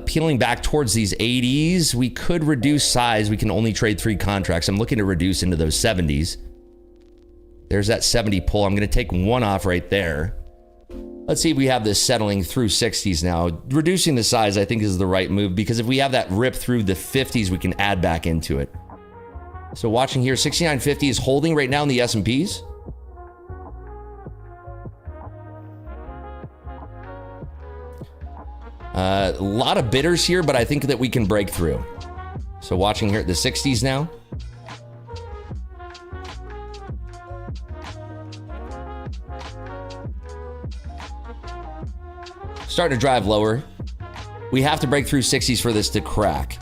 Peeling back towards these 80s. We could reduce size. We can only trade 3 contracts. I'm looking to reduce into those 70s. There's that 70 pull. I'm going to take one off right there. Let's see if we have this settling through 60s now. Reducing the size, I think, is the right move because if we have that rip through the 50s, we can add back into it. So watching here, 69.50 is holding right now in the S&Ps. A lot of bidders here, but I think that we can break through. So watching here at the 60s now. Starting to drive lower. We have to break through 60s for this to crack.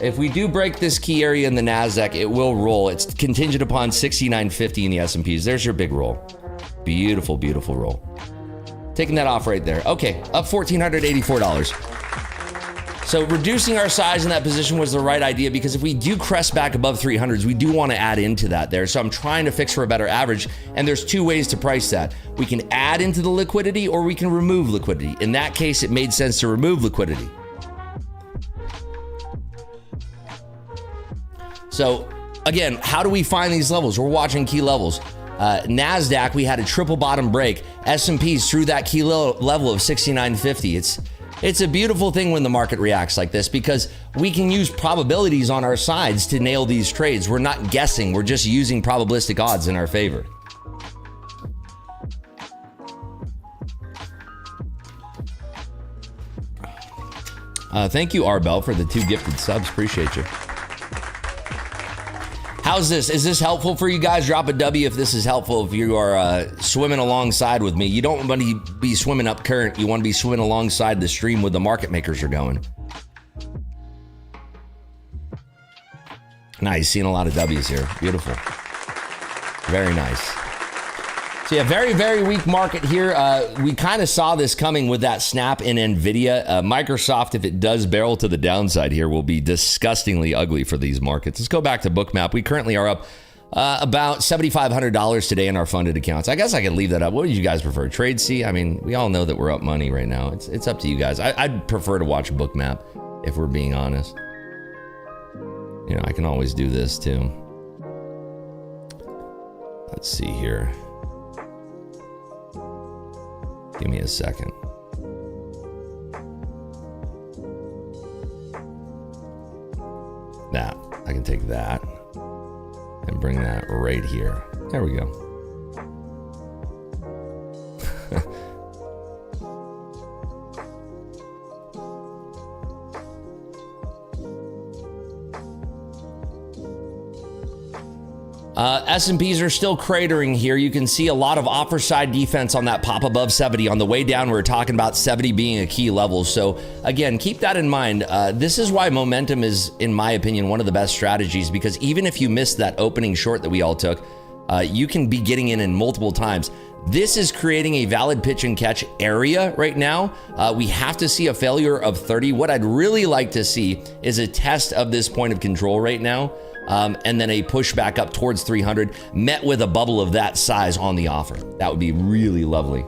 If we do break this key area in the NASDAQ, it will roll. It's contingent upon 69.50 in the S&Ps. There's your big roll. Beautiful, beautiful roll. Taking that off right there. Okay, up $1,484. So reducing our size in that position was the right idea because if we do crest back above 300s, we do want to add into that there. So I'm trying to fix for a better average, and there's 2 ways to price that. We can add into the liquidity or we can remove liquidity. In that case, it made sense to remove liquidity. So again, how do we find these levels? We're watching key levels. NASDAQ, we had a triple bottom break. S&Ps through that key level of 69.50. It's a beautiful thing when the market reacts like this because we can use probabilities on our sides to nail these trades. We're not guessing. We're just using probabilistic odds in our favor. Thank you, Arbel, for the 2 gifted subs. Appreciate you. How's this? Is this helpful for you guys? Drop a W if this is helpful. If you are swimming alongside with me. You don't want to be swimming up current. You want to be swimming alongside the stream where the market makers are going. Nice. Seeing a lot of W's here. Beautiful. Very nice. So yeah, very, very weak market here. We kind of saw this coming with that snap in Nvidia. Microsoft, if it does barrel to the downside here, will be disgustingly ugly for these markets. Let's go back to Bookmap. We currently are up about $7,500 today in our funded accounts. I guess I could leave that up. What would you guys prefer? Trade C? I mean, we all know that we're up money right now. It's up to you guys. I'd prefer to watch Bookmap if we're being honest. You know, I can always do this too. Let's see here. Give me a second. That, I can take that and bring that right here. There we go. S&Ps are still cratering here. You can see a lot of offer side defense on that pop above 70. On the way down, we're talking about 70 being a key level. So again, keep that in mind. This is why momentum is, in my opinion, one of the best strategies, because even if you missed that opening short that we all took, you can be getting in multiple times. This is creating a valid pitch and catch area right now. We have to see a failure of 30. What I'd really like to see is a test of this point of control right now. And then a push back up towards 300, met with a bubble of that size on the offer. That would be really lovely.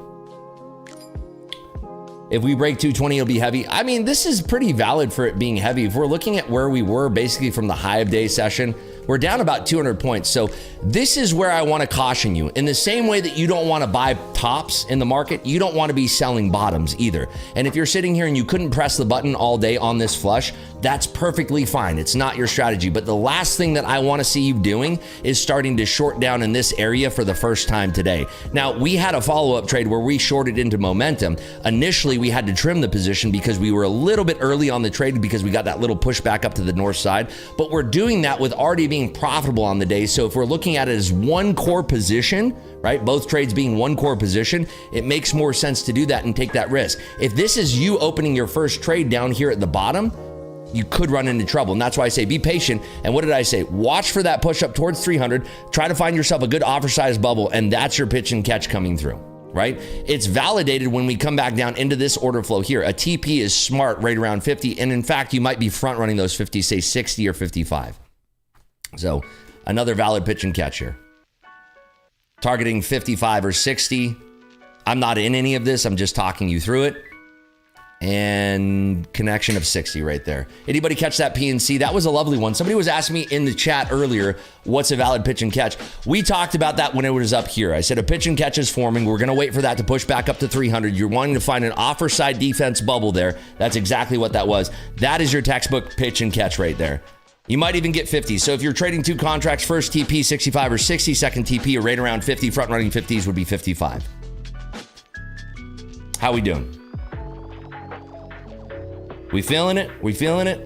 If we break 220, it'll be heavy. I mean, this is pretty valid for it being heavy. If we're looking at where we were basically from the high of day session, we're down about 200 points. So this is where I want to caution you. In the same way that you don't want to buy tops in the market, you don't want to be selling bottoms either. And if you're sitting here and you couldn't press the button all day on this flush, that's perfectly fine. It's not your strategy. But the last thing that I want to see you doing is starting to short down in this area for the first time today. Now, we had a follow-up trade where we shorted into momentum. Initially, we had to trim the position because we were a little bit early on the trade because we got that little push back up to the north side. But we're doing that with already being profitable on the day. So if we're looking at it as one core position, right? Both trades being one core position, it makes more sense to do that and take that risk. If this is you opening your first trade down here at the bottom, you could run into trouble. And that's why I say be patient. And what did I say? Watch for that push up towards 300. Try to find yourself a good offer size bubble, and that's your pitch and catch coming through, right? It's validated when we come back down into this order flow here. A TP is smart right around 50. And in fact, you might be front running those 50, say 60 or 55. So another valid pitch and catch here. Targeting 55 or 60. I'm not in any of this. I'm just talking you through it. And connection of 60 right there. Anybody catch that PNC? That was a lovely one. Somebody was asking me in the chat earlier, what's a valid pitch and catch? We talked about that when it was up here. I said a pitch and catch is forming. We're going to wait for that to push back up to 300. You're wanting to find an offer side defense bubble there. That's exactly what that was. That is your textbook pitch and catch right there. You might even get 50. So if you're trading two contracts, first TP 65 or 60, second TP or right around 50, front running 50s would be 55. How we doing? We feeling it? We feeling it?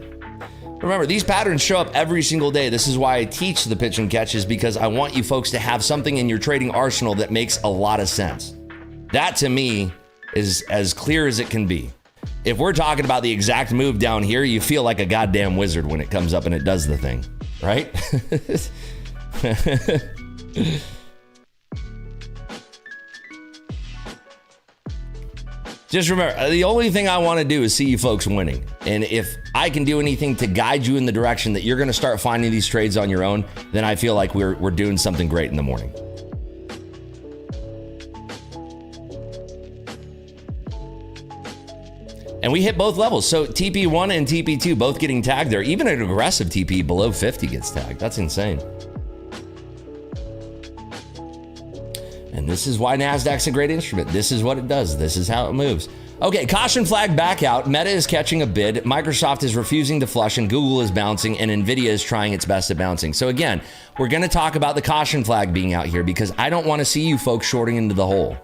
Remember, these patterns show up every single day. This is why I teach the pitch and catches, because I want you folks to have something in your trading arsenal that makes a lot of sense. That to me is as clear as it can be. If we're talking about the exact move down here, you feel like a goddamn wizard when it comes up and it does the thing, right? Just remember, the only thing I want to do is see you folks winning. And if I can do anything to guide you in the direction that you're going to start finding these trades on your own, then I feel like we're doing something great in the morning. And we hit both levels. So TP1 and TP2 both getting tagged there. Even an aggressive TP below 50 gets tagged. That's insane. And this is why NASDAQ's a great instrument. This is what it does. This is how it moves. Okay, caution flag back out. Meta is catching a bid. Microsoft is refusing to flush, and Google is bouncing, and Nvidia is trying its best at bouncing. So again, we're going to talk about the caution flag being out here because I don't want to see you folks shorting into the hole.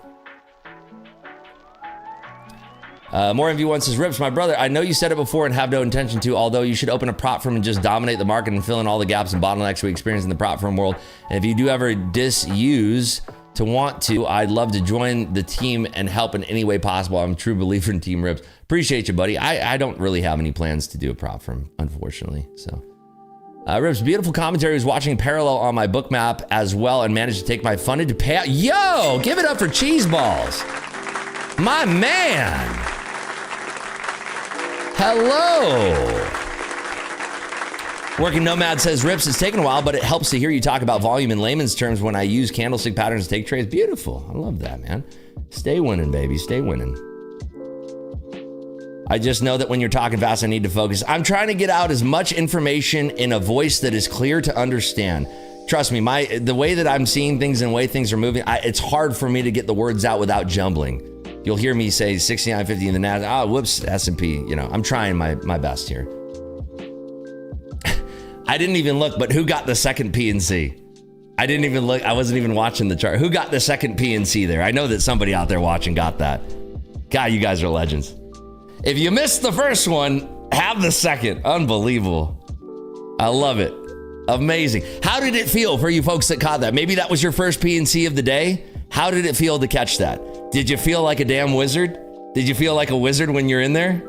More MV1 says, Rips, my brother, I know you said it before and have no intention to, although you should open a prop firm and just dominate the market and fill in all the gaps and bottlenecks we experience in the prop firm world. And if you do ever disuse to want to, I'd love to join the team and help in any way possible. I'm a true believer in Team Rips. Appreciate you, buddy. I don't really have any plans to do a prop firm, unfortunately. So
Rips, beautiful commentary. Was watching parallel on my book map as well and managed to take my funded to pay out. Yo, give it up for Cheese Balls. My man. Hello. Working Nomad says, Rips, it's taken a while, but it helps to hear you talk about volume in layman's terms when I use candlestick patterns to take trades. Beautiful. I love that, man. Stay winning, baby. Stay winning. I just know that when you're talking fast, I need to focus. I'm trying to get out as much information in a voice that is clear to understand. Trust me, the way that I'm seeing things and the way things are moving, it's hard for me to get the words out without jumbling. You'll hear me say 69.50 in the NASDAQ. Oh, whoops, S&P. You know, I'm trying my best here. I didn't even look, but who got the second P&C? I didn't even look. I wasn't even watching the chart. Who got the second P&C there? I know that somebody out there watching got that. God, you guys are legends. If you missed the first one, have the second. Unbelievable. I love it. Amazing. How did it feel for you folks that caught that? Maybe that was your first P&C of the day. How did it feel to catch that? Did you feel like a damn wizard? Did you feel like a wizard when you're in there?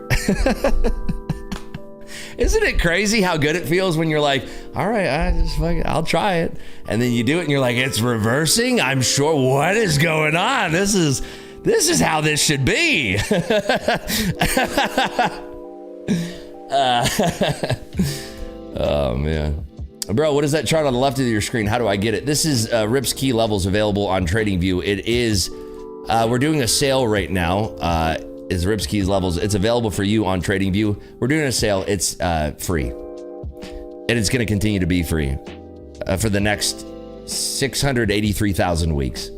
Isn't it crazy how good it feels when you're like, all right, I'll try it. And then you do it and you're like, it's reversing? I'm sure. What is going on? This is how this should be. Oh, man. Bro, what is that chart on the left of your screen? How do I get it? This is Rip's key levels available on TradingView. It is, we're doing a sale right now. Is Rip's keys levels. It's available for you on TradingView. We're doing a sale. It's free. And it's going to continue to be free for the next 683,000 weeks.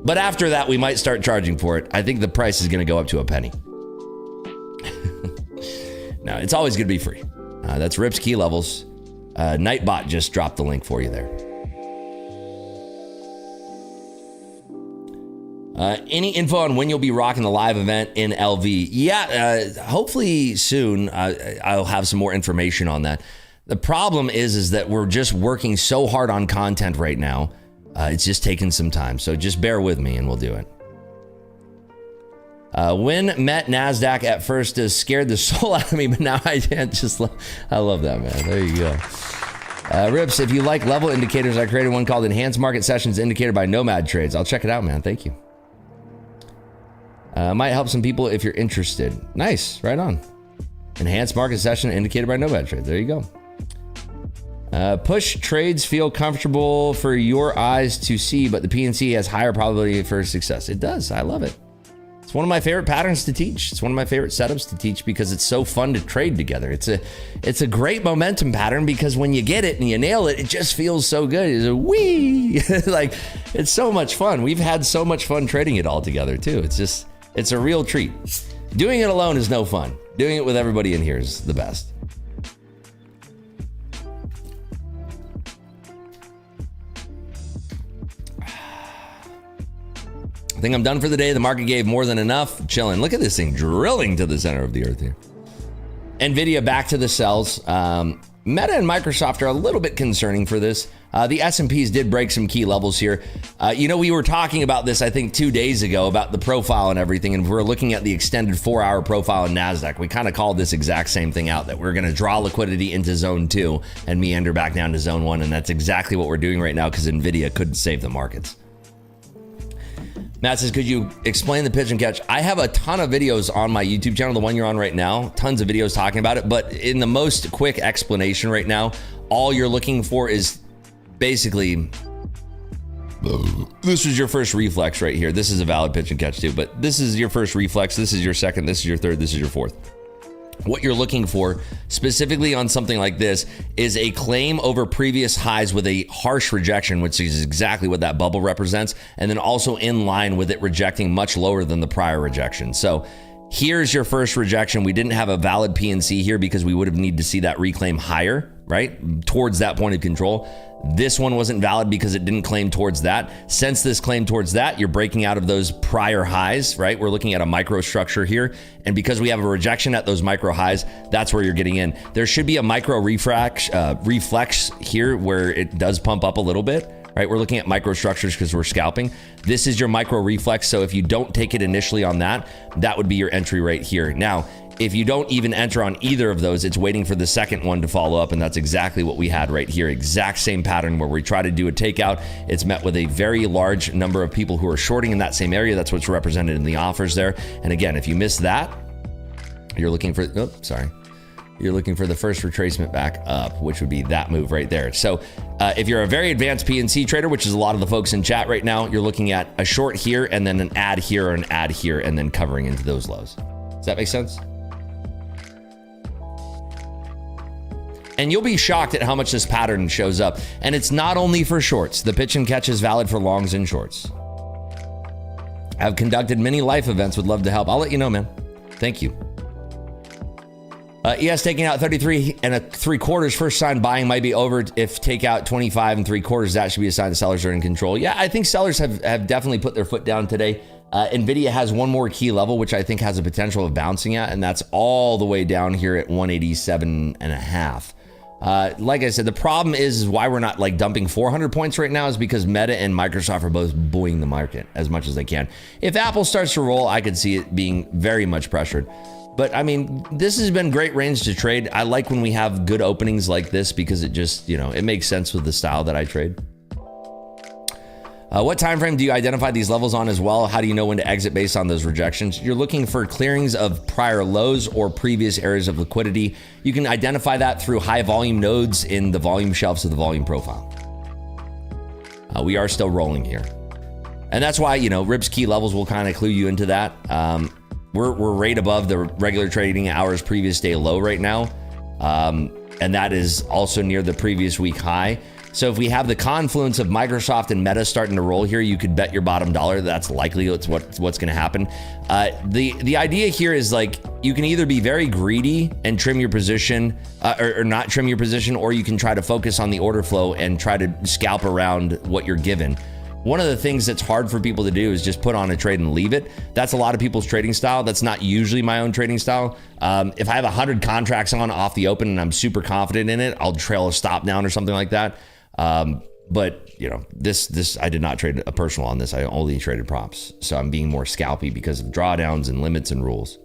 But after that, we might start charging for it. I think the price is going to go up to a penny. No, it's always going to be free. That's Rip's key levels. Nightbot just dropped the link for you there. Any info on when you'll be rocking the live event in LV? Yeah, hopefully soon. I'll have some more information on that. The problem is that we're just working so hard on content right now. It's just taking some time. So just bear with me and we'll do it. When met NASDAQ at first scared the soul out of me, but now I just I love that, man. There you go. Rips, if you like level indicators, I created one called Enhanced Market Sessions Indicator by Nomad Trades. I'll check it out, man. Thank you. Might help some people if you're interested. Nice, right on. Enhanced Market Session Indicator by Nomad Trades. There you go. Push trades feel comfortable for your eyes to see, but the PNC has higher probability for success. It does. I love it. It's one of my favorite patterns to teach. It's one of my favorite setups to teach because it's so fun to trade together. It's a great momentum pattern because when you get it and you nail it, it just feels so good. It's a wee. Like, it's so much fun. We've had so much fun trading it all together too. It's a real treat. Doing it alone is no fun. Doing it with everybody in here is the best. I think I'm done for the day. The market gave more than enough. Chilling. Look at this thing drilling to the center of the earth here. Nvidia back to the sells. Meta and Microsoft are a little bit concerning for this. The S&Ps did break some key levels here. We were talking about this, I think, 2 days ago about the profile and everything, and we're looking at the extended 4-hour profile in NASDAQ. We kind of called this exact same thing out, that we're going to draw liquidity into zone 2 and meander back down to zone 1, and that's exactly what we're doing right now because Nvidia couldn't save the markets. Matt says, could you explain the pitch and catch? I have a ton of videos on my YouTube channel, the one you're on right now, tons of videos talking about it, but in the most quick explanation right now, all you're looking for is basically, this is your first reflex right here. This is a valid pitch and catch too, but this is your first reflex. This is your second, this is your third, this is your fourth. What you're looking for specifically on something like this is a claim over previous highs with a harsh rejection, which is exactly what that bubble represents. And then also in line with it rejecting much lower than the prior rejection. So here's your first rejection. We didn't have a valid PNC here because we would have needed to see that reclaim higher, right? Towards that point of control. This one wasn't valid because it didn't claim towards that. Since this claim towards that, you're breaking out of those prior highs, right? We're looking at a microstructure here. And because we have a rejection at those micro highs, that's where you're getting in. There should be a micro reflex here where it does pump up a little bit,
right? We're looking at microstructures because we're scalping. This is your micro reflex. So if you don't take it initially on that, that would be your entry right here. Now, if you don't even enter on either of those, it's waiting for the second one to follow up, and that's exactly what we had right here. Exact same pattern where we try to do a takeout. It's met with a very large number of people who are shorting in that same area. That's what's represented in the offers there. And again, if you miss that, you're looking for, you're looking for the first retracement back up, which would be that move right there. So if you're a very advanced PNC trader, which is a lot of the folks in chat right now, you're looking at a short here and then an add here or an add here and then covering into those lows. Does that make sense? And you'll be shocked at how much this pattern shows up. And it's not only for shorts. The pitch and catch is valid for longs and shorts. I've conducted many life events. Would love to help. I'll let you know, man. Thank you. ES taking out 33 and 3/4. First sign buying might be over. If take out 25 and 3/4, that should be a sign the sellers are in control. Yeah, I think sellers have definitely put their foot down today. Nvidia has one more key level, which I think has a potential of bouncing at, and that's all the way down here at 187.5. Like I said, the problem is why we're not like dumping 400 points right now is because Meta and Microsoft are both buoying the market as much as they can. If Apple starts to roll, I could see it being very much pressured. But I mean, this has been great range to trade. I like when we have good openings like this because it just, it makes sense with the style that I trade. What time frame do you identify these levels on as well? How do you know when to exit based on those rejections? You're looking for clearings of prior lows or previous areas of liquidity. You can identify that through high volume nodes in the volume shelves of the volume profile. We are still rolling here. And that's why, RIP's key levels will kind of clue you into that. We're right above the regular trading hours previous day low right now. And that is also near the previous week high. So if we have the confluence of Microsoft and Meta starting to roll here, you could bet your bottom dollar that's likely what's going to happen. The idea here is like you can either be very greedy and trim your position or not trim your position, or you can try to focus on the order flow and try to scalp around what you're given. One of the things that's hard for people to do is just put on a trade and leave it. That's a lot of people's trading style. That's not usually my own trading style. If I have 100 contracts on off the open and I'm super confident in it, I'll trail a stop down or something like that. But this I did not trade a personal on this. I only traded props. So I'm being more scalpy because of drawdowns and limits and rules.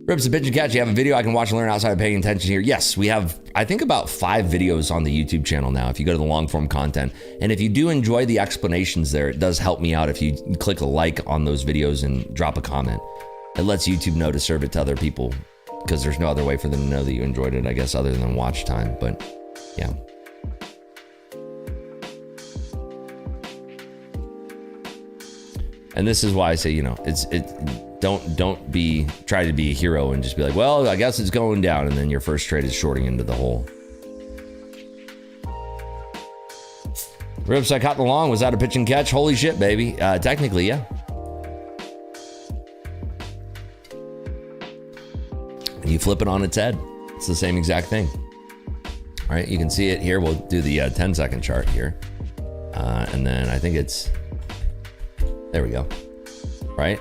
Rips a pitch and catch. You have a video I can watch and learn outside of paying attention here. Yes, we have, I think, about 5 videos on the YouTube channel now if you go to the long form content. And if you do enjoy the explanations there, it does help me out if you click a like on those videos and drop a comment. It lets YouTube know to serve it to other people because there's no other way for them to know that you enjoyed it, I guess, other than watch time. But yeah. And this is why I say, don't try to be a hero and just be like, well, I guess it's going down, and then your first trade is shorting into the hole. Rips, I caught the long. Was that a pitch and catch? Holy shit, baby. Technically, yeah. You flip it on its head. It's the same exact thing. All right, you can see it here. We'll do the 10-second chart here. And then I think it's, there we go. Right?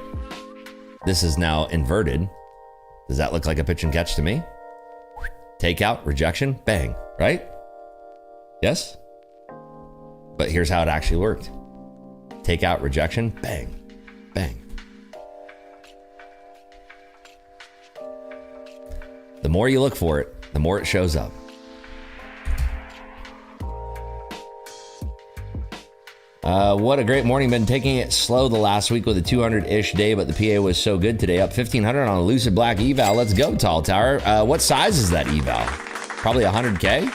This is now inverted. Does that look like a pitch and catch to me? Takeout, rejection, bang, right? Yes? But here's how it actually worked. Takeout, rejection, bang, bang. The more you look for it, the more it shows up. What a great morning. Been taking it slow the last week with a 200-ish day, but the PA was so good today. Up 1,500 on a Lucid Black eval. Let's go, Tall Tower. What size is that eval? Probably 100K?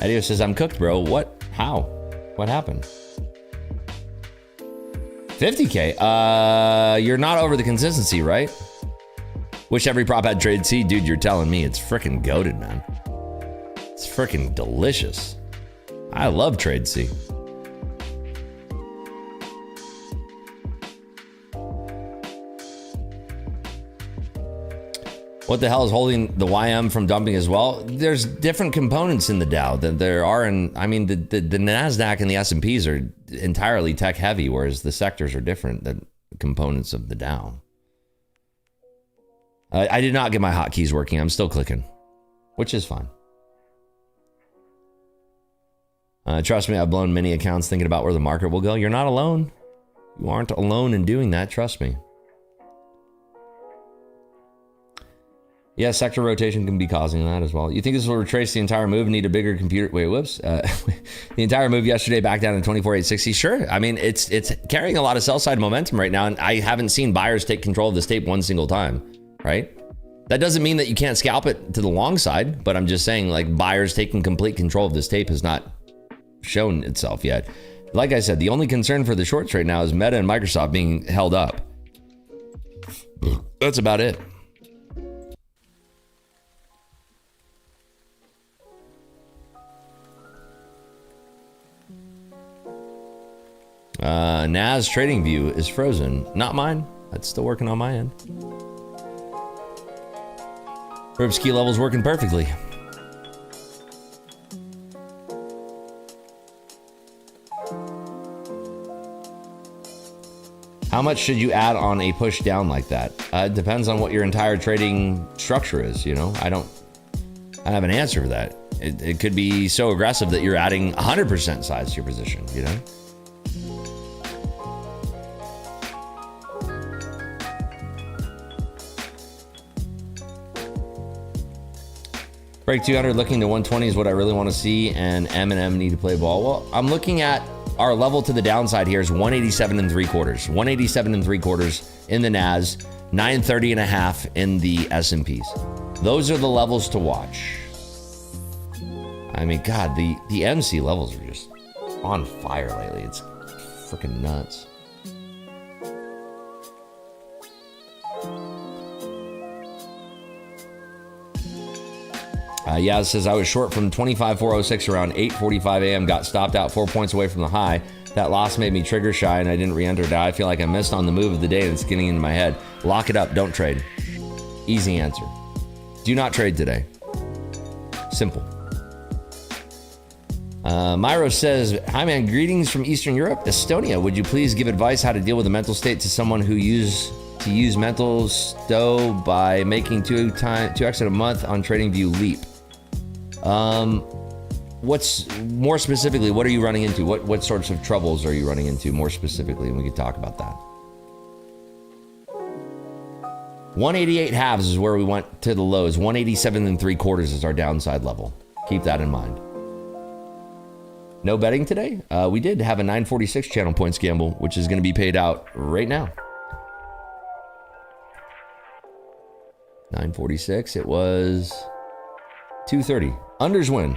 Adio says, I'm cooked, bro. What? How? What happened? 50K? You're not over the consistency, right? Wish every prop had trade C. Dude, you're telling me. It's freaking goated, man. It's freaking delicious. I love trade C. What the hell is holding the YM from dumping as well? There's different components in the Dow than there are in, I mean, the NASDAQ and the S&Ps are entirely tech heavy, whereas the sectors are different than components of the Dow. I did not get my hotkeys working. I'm still clicking, which is fine.
Trust me, I've blown many accounts thinking about where the market will go. You're not alone. You aren't alone in doing that. Trust me. Yeah, sector rotation can be causing that as well. You think this will retrace the entire move? Need a bigger computer? Wait, whoops. The entire move yesterday back down to 24,860. Sure. I mean, it's carrying a lot of sell side momentum right now, and I haven't seen buyers take control of this tape one single time, right? That doesn't mean that you can't scalp it to the long side, but I'm just saying, like, buyers taking complete control of this tape has not shown itself yet. Like I said, the only concern for the shorts right now is Meta and Microsoft being held up. That's about it. Nas trading view is frozen. Not mine. That's still working on my end. Rip key level's working perfectly. How much should you add on a push down like that? It depends on what your entire trading structure is, you know? I don't have an answer for that. It could be so aggressive that you're adding 100% size to your position, you know? Break 200, looking to 120 is what I really want to see, and M&M need to play ball. Well, I'm looking at our level to the downside here is 187 and 3/4. 187 and 3/4 in the NAS, 930 and a half in the S&Ps. Those are the levels to watch. I mean, God, the MC levels are just on fire lately. It's freaking nuts. Yaz says, I was short from 25,406 around 8:45 a.m. Got stopped out 4 points away from the high. That loss made me trigger shy and I didn't re-enter. I feel like I missed on the move of the day that's getting into my head. Lock it up. Don't trade. Easy answer. Do not trade today. Simple. Myro says, hi man, greetings from Eastern Europe, Estonia. Would you please give advice how to deal with a mental state to someone who use mental stow by making 2x in a month on TradingView Leap? What's more specifically, what are you running into? What sorts of troubles are you running into more specifically? And we could talk about that. 188 halves is where we went to the lows. 187 and 3/4 is our downside level. Keep that in mind. No betting today? We did have a 946 channel points gamble, which is going to be paid out right now. 946, it was 230. Unders win.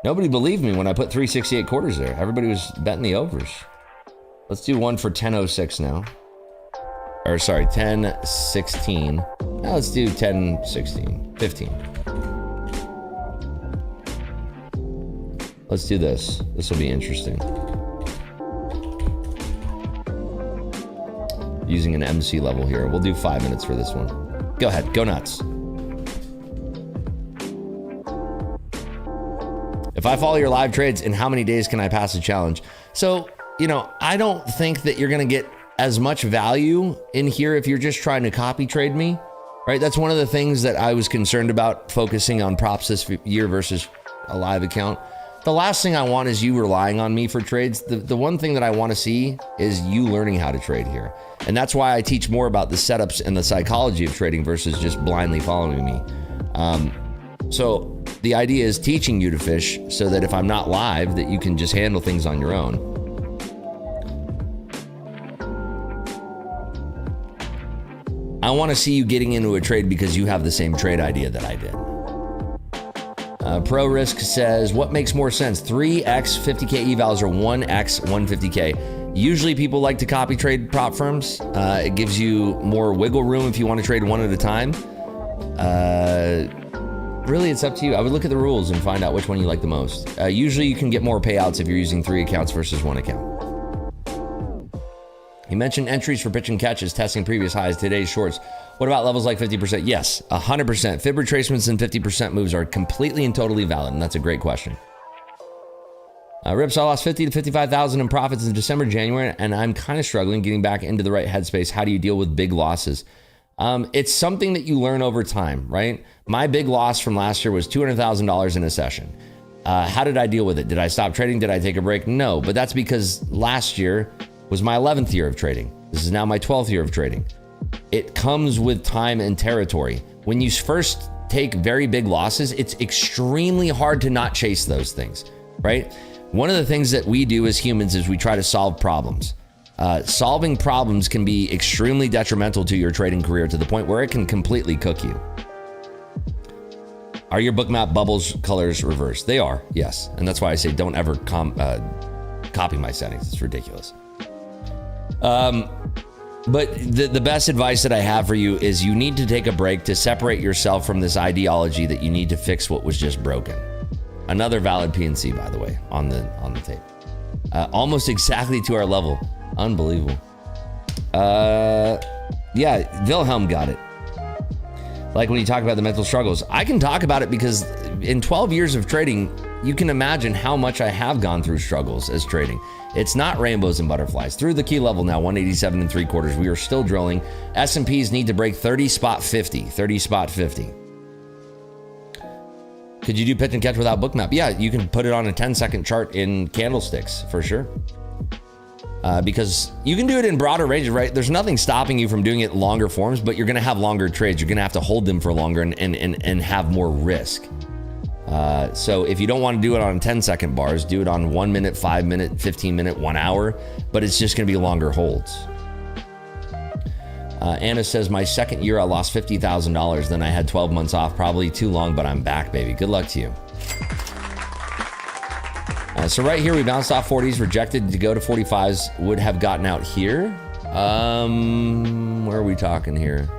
Nobody believed me when I put 368 quarters there. Everybody was betting the overs. Let's do one for 1006 now. Or sorry, 1016. Now let's do 1016. 15. Let's do this. This will be interesting. Using an MC level here. We'll do 5 minutes for this one. Go ahead, go nuts. If I follow your live trades, in how many days can I pass a challenge? So, you know, I don't think that you're gonna get as much value in here if you're just trying to copy trade me, right? That's one of the things that I was concerned about focusing on props this year versus a live account. The last thing I want is you relying on me for trades. The one thing that I want to see is you learning how to trade here. And that's why I teach more about the setups and the psychology of trading versus just blindly following me. So the idea is teaching you to fish so that if I'm not live, that you can just handle things on your own. I want to see you getting into a trade because you have the same trade idea that I did. Pro Risk says, what makes more sense, 3x 50K evals or 1x 150K? Usually people like to copy trade prop firms. It gives you more wiggle room if you want to trade one at a time. Really, it's up to you. I would look at the rules and find out which one you like the most. Usually you can get more payouts if you're using 3 accounts versus 1 account. He mentioned entries for pitch and catches, testing previous highs, today's shorts. What about levels like 50%? Yes, 100%. Fib retracements and 50% moves are completely and totally valid, and that's a great question. Rips, I lost 50 to 55,000 in profits in December, January, and I'm kind of struggling getting back into the right headspace. How do you deal with big losses? It's something that you learn over time, right? My big loss from last year was $200,000 in a session. How did I deal with it? Did I stop trading? Did I take a break? No, but that's because last year was my 11th year of trading. This is now my 12th year of trading. It comes with time and territory. When you first take very big losses, it's extremely hard to not chase those things, right? One of the things that we do as humans is we try to solve problems. Solving problems can be extremely detrimental to your trading career to the point where it can completely cook you. Are your bookmap bubbles colors reversed? They are, yes. And that's why I say don't ever copy my settings. It's ridiculous. But the best advice that I have for you is you need to take a break to separate yourself from this ideology that you need to fix what was just broken. Another valid PNC, by the way, on the tape. Almost exactly to our level. Unbelievable. Yeah, Wilhelm got it. Like when you talk about the mental struggles, I can talk about it because in 12 years of trading, you can imagine how much I have gone through struggles as trading. It's not rainbows and butterflies. Through the key level now, 187 3/4. We are still drilling. S&Ps need to break 30 spot 50. 30 spot 50. Could you do pitch and catch without bookmap? Yeah, you can put it on a 10-second chart in candlesticks for sure. Because you can do it in broader ranges, right? There's nothing stopping you from doing it in longer forms, but you're going to have longer trades. You're going to have to hold them for longer and have more risk. So if you don't want to do it on 10-second bars, do it on 1 minute, 5 minute, 15 minute, 1 hour, but it's just going to be longer holds. Anna says, my second year, I lost $50,000. Then I had 12 months off, probably too long, but I'm back, baby. Good luck to you. So right here, we bounced off 40s, rejected to go to 45s, would have gotten out here. Where are we talking here?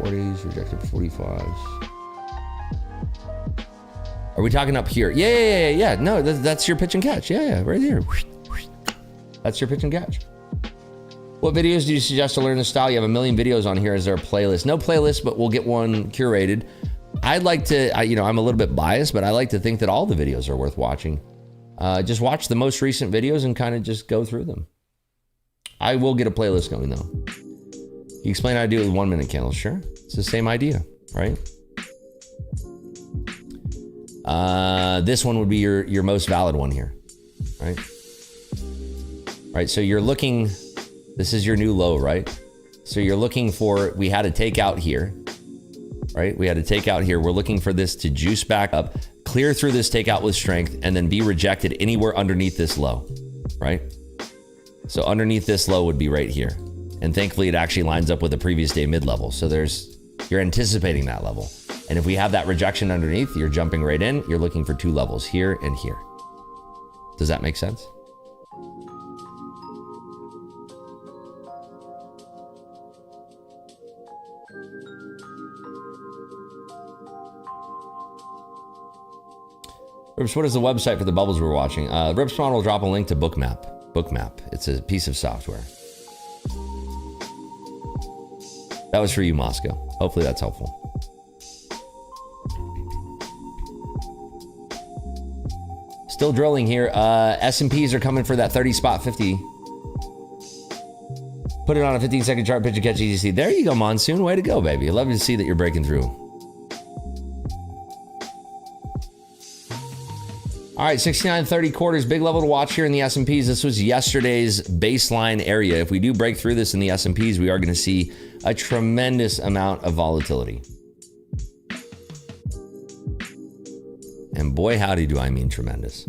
40s, rejected 45s. Are we talking up here? Yeah. No, that's your pitch and catch. Yeah, right here. That's your pitch and catch. What videos do you suggest to learn this style? You have a million videos on here. Is there a playlist? No playlist, but we'll get one curated. I'd like to, I'm a little bit biased, but I like to think that all the videos are worth watching. Just watch the most recent videos and kind of just go through them. I will get a playlist going though. You explain how to do it with 1 minute candles. Sure. It's the same idea, right? This one would be your most valid one here, right? Right, so you're looking, this is your new low, right? So you're looking for, we had a takeout here, right? We had a takeout here. We're looking for this to juice back up, clear through this takeout with strength, and then be rejected anywhere underneath this low, right? So underneath this low would be right here. And thankfully it actually lines up with the previous day mid-level. So you're anticipating that level. And if we have that rejection underneath, you're jumping right in. You're looking for two levels, here and here. Does that make sense? Rips, what is the website for the bubbles we're watching? Ripspawn will drop a link to Bookmap. Bookmap. It's a piece of software. That was for you, Moscow. Hopefully that's helpful. Still drilling here. S&Ps are coming for that 30 spot 50. Put it on a 15-second chart, pitch and catch ETC. There you go, Monsoon. Way to go, baby. I love to see that you're breaking through. All right, 69 3/4, big level to watch here in the S&Ps. This was yesterday's baseline area. If we do break through this in the S&Ps, we are going to see a tremendous amount of volatility. And boy, howdy do I mean tremendous.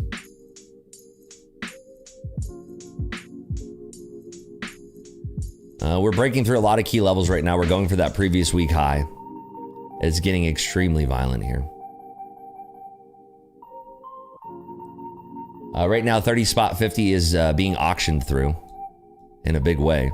We're breaking through a lot of key levels right now. We're going for that previous week high. It's getting extremely violent here. Right now, 30 spot 50 is being auctioned through in a big way.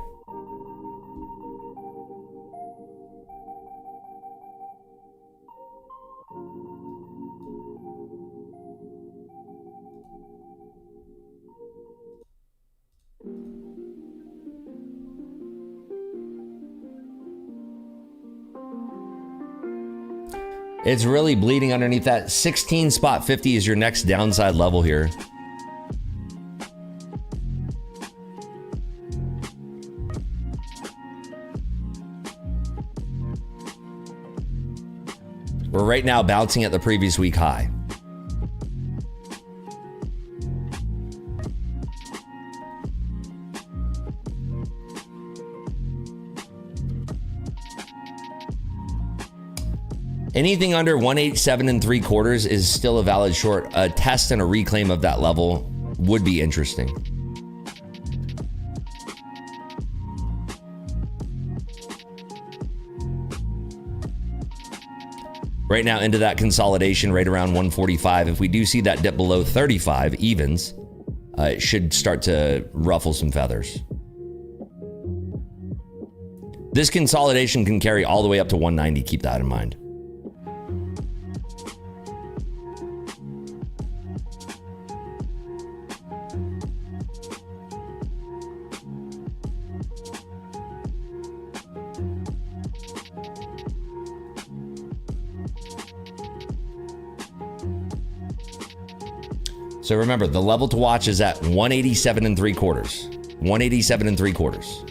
It's really bleeding underneath that. 16 spot 50 is your next downside level here. We're
We're right now bouncing at the previous week high. Anything under 187 3/4 is still a valid short. A test and a reclaim of that level would be interesting. Right now into that consolidation right around 145. If we do see that dip below 35 evens, it should start to ruffle some feathers. This consolidation can carry all the way up to 190. Keep that in mind. So remember, the level to watch is at 187 3/4. 187 3/4.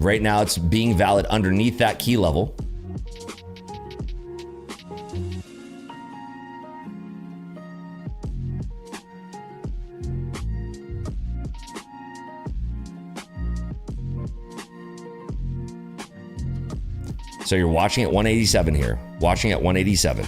Right now, it's being valid underneath that key level. So you're watching at 187 here. Watching at 187.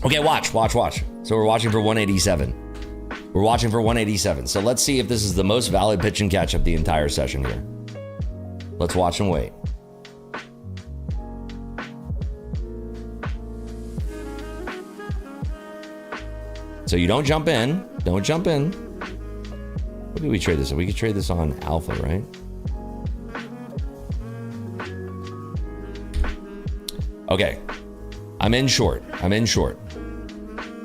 Okay, watch. So we're watching for 187. We're watching for 187. So let's see if this is the most valid pitch and catch up the entire session here. Let's watch and wait. So you don't jump in. Don't jump in. What do we trade this? We could trade this on alpha, right? Okay. I'm in short.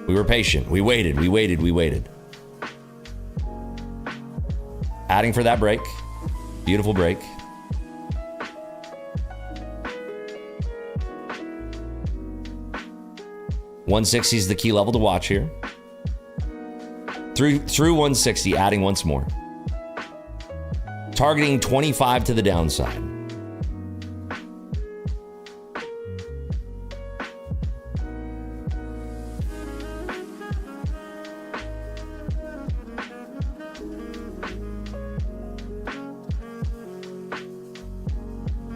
We were patient. We waited. Adding for that break. Beautiful break. $160 is the key level to watch here. Through 160, adding once more. Targeting 25 to the downside.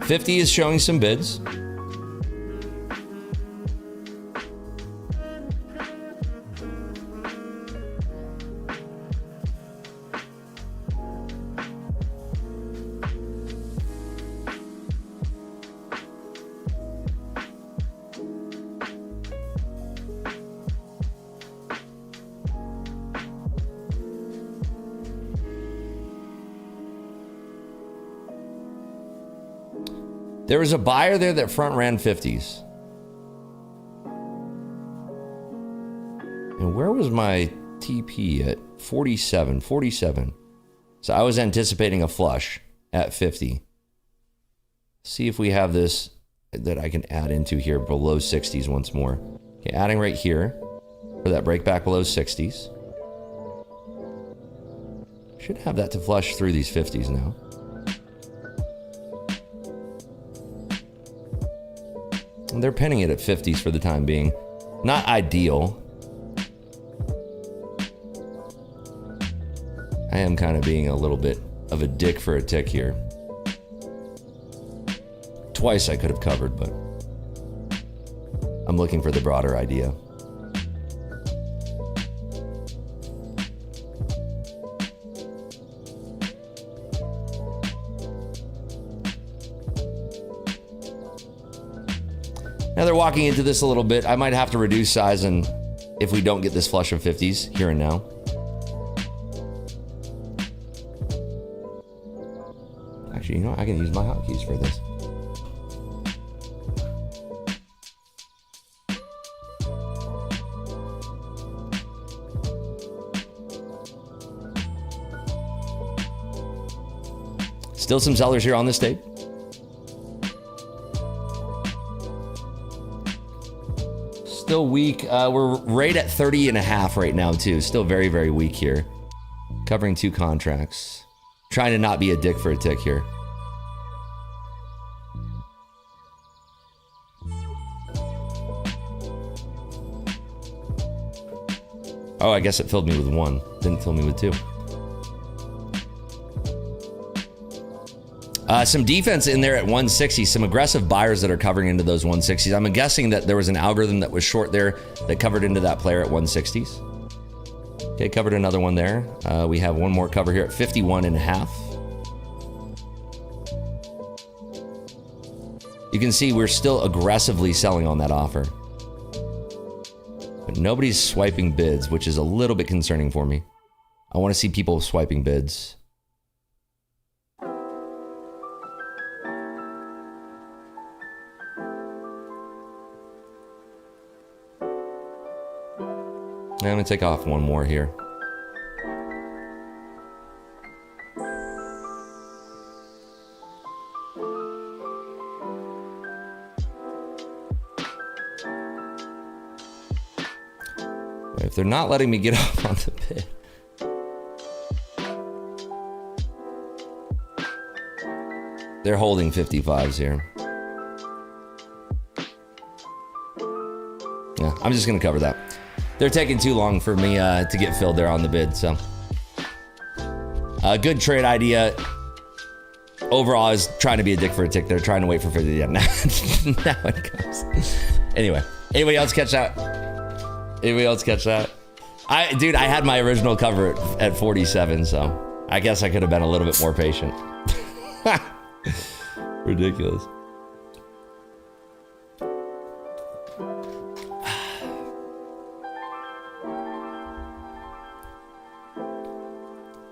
$50 is showing some bids. There was a buyer there that front ran 50s. And where was my TP at? 47. So I was anticipating a flush at 50. See if we have this that I can add into here below 60s once more. Okay, adding right here for that break back below 60s. Should have that to flush through these 50s now. And they're pinning it at 50s for the time being. Not ideal. I am kind of being a little bit of a dick for a tick here. Twice I could have covered, but I'm looking for the broader idea. Now they're walking into this a little bit. I might have to reduce size and if we don't get this flush of 50s here and now. Actually, you know what? I can use my hotkeys for this. Still some sellers here on this tape. Still weak. We're right at 30.5 right now too. Still very, very weak here. Covering 2 contracts. Trying to not be a dick for a tick here. Oh, I guess it filled me with 1. Didn't fill me with 2. Some defense in there at 160. Some aggressive buyers that are covering into those 160s. I'm guessing that there was an algorithm that was short there that covered into that player at 160s. Okay, covered another one there. We have one more cover here at 51.5. You can see we're still aggressively selling on that offer. But nobody's swiping bids, which is a little bit concerning for me. I want to see people swiping bids. I'm gonna take off one more here. If they're not letting me get off on the bid. They're holding 55s here. Yeah, I'm just gonna cover that. They're taking too long for me to get filled there on the bid, so. Good trade idea. Overall, I was trying to be a dick for a tick. They're trying to wait for 50. Yeah, now it comes. Anyway, anybody else catch that? Anybody else catch that? Dude, I had my original cover at 47, so I guess I could have been a little bit more patient. Ridiculous.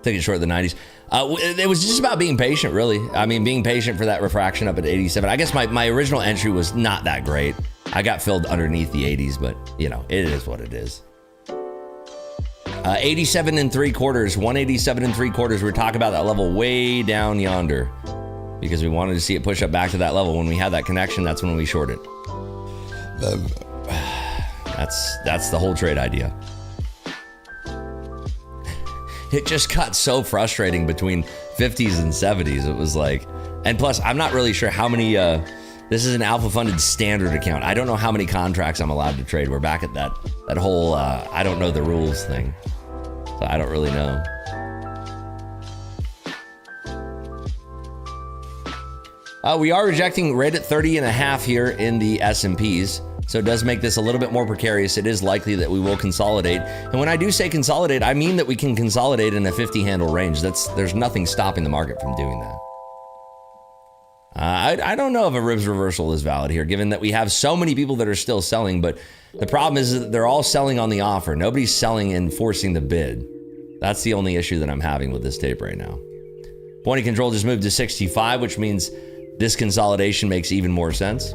Take it short of the 90s. It was just about being patient, really. I mean, being patient for that refraction up at 87. I guess my original entry was not that great. I got filled underneath the 80s, but, you know, it is what it is. 87 3/4, 187 3/4. We're talking about that level way down yonder because we wanted to see it push up back to that level. When we had that connection, that's when we shorted. That's the whole trade idea. It just got so frustrating between 50s and 70s. It was like, and plus, I'm not really sure how many, this is an alpha funded standard account. I don't know how many contracts I'm allowed to trade. We're back at that whole, I don't know the rules thing. So I don't really know. We are rejecting right at 30.5 here in the S&Ps. So it does make this a little bit more precarious. It is likely that we will consolidate. And when I do say consolidate, I mean that we can consolidate in a 50 handle range. There's nothing stopping the market from doing that. I don't know if a ribs reversal is valid here, given that we have so many people that are still selling, but the problem is that they're all selling on the offer. Nobody's selling and forcing the bid. That's the only issue that I'm having with this tape right now. Point of control just moved to 65, which means this consolidation makes even more sense.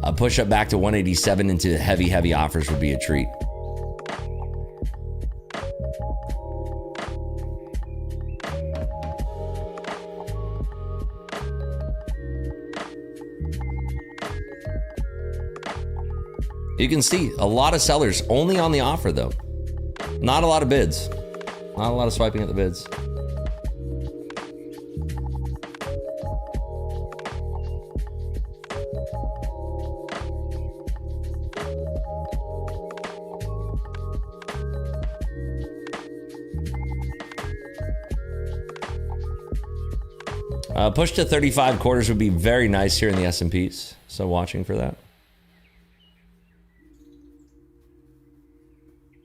A push up back to 187 into heavy offers would be a treat. You can see a lot of sellers only on the offer though. Not a lot of bids. Not a lot of swiping at the bids. Push to 35 quarters would be very nice here in the S&Ps. So watching for that.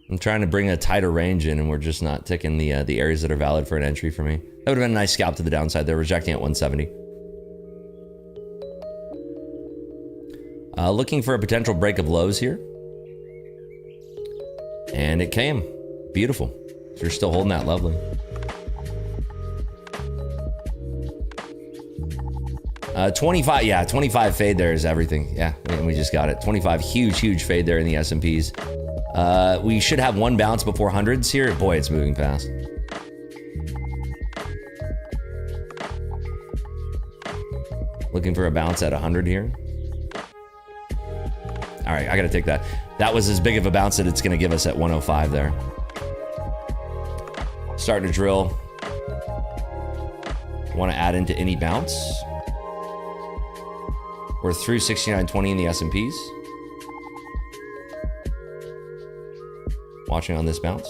I'm trying to bring a tighter range in and we're just not ticking the areas that are valid for an entry for me. That would have been a nice scalp to the downside. They're rejecting at 170.
Looking for a potential break of lows here. And it came. Beautiful. So you're still holding that, lovely. 25, yeah, 25 fade there is everything. Yeah, we just got it. 25, huge fade there in the S&Ps. We should have one bounce before hundreds here. Boy, it's moving fast. Looking for a bounce at 100 here. All right, I gotta take that. That was as big of a bounce that it's gonna give us at 105 there. Starting to drill. Want to add into any bounce? We're through 69.20 in the S&Ps. Watching on this bounce.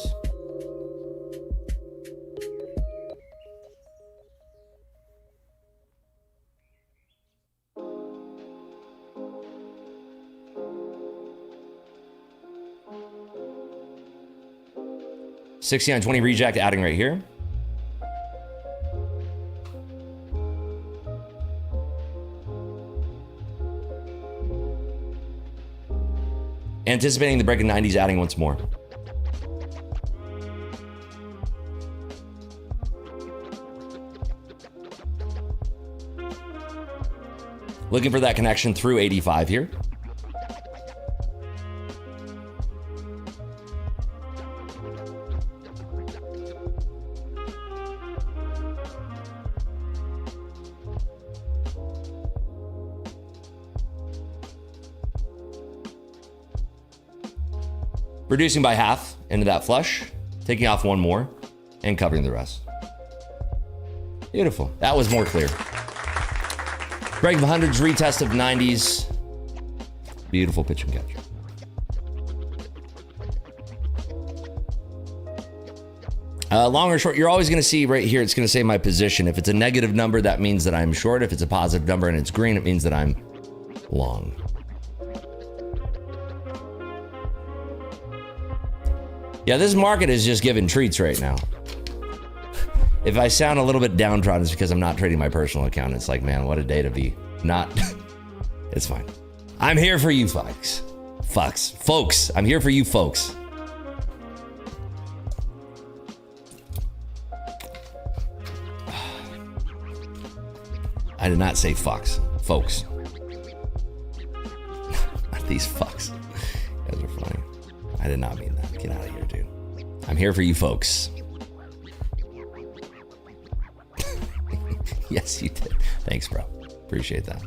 $69.20 reject, adding right here. Anticipating the break of 90s, adding once more. Looking for that connection through 85 here. Reducing by half into that flush, taking off one more, and covering the rest. Beautiful. That was more clear. Break of hundreds, retest of 90s. Beautiful pitch and catch. Long or short, you're always going to see right here, it's going to say my position. If it's a negative number, that means that I'm short. If it's a positive number and it's green, it means that I'm long. Yeah, this market is just giving treats right now. If I sound a little bit downtrodden, it's because I'm not trading my personal account. It's like, man, what a day to be not. It's fine. I'm here for you, folks. Folks, I'm here for you, folks. I did not say fucks. Folks. These fucks. You guys are funny. I did not mean that. Get out of here, dude. I'm here for you folks. Yes, you did. Thanks, bro. Appreciate that.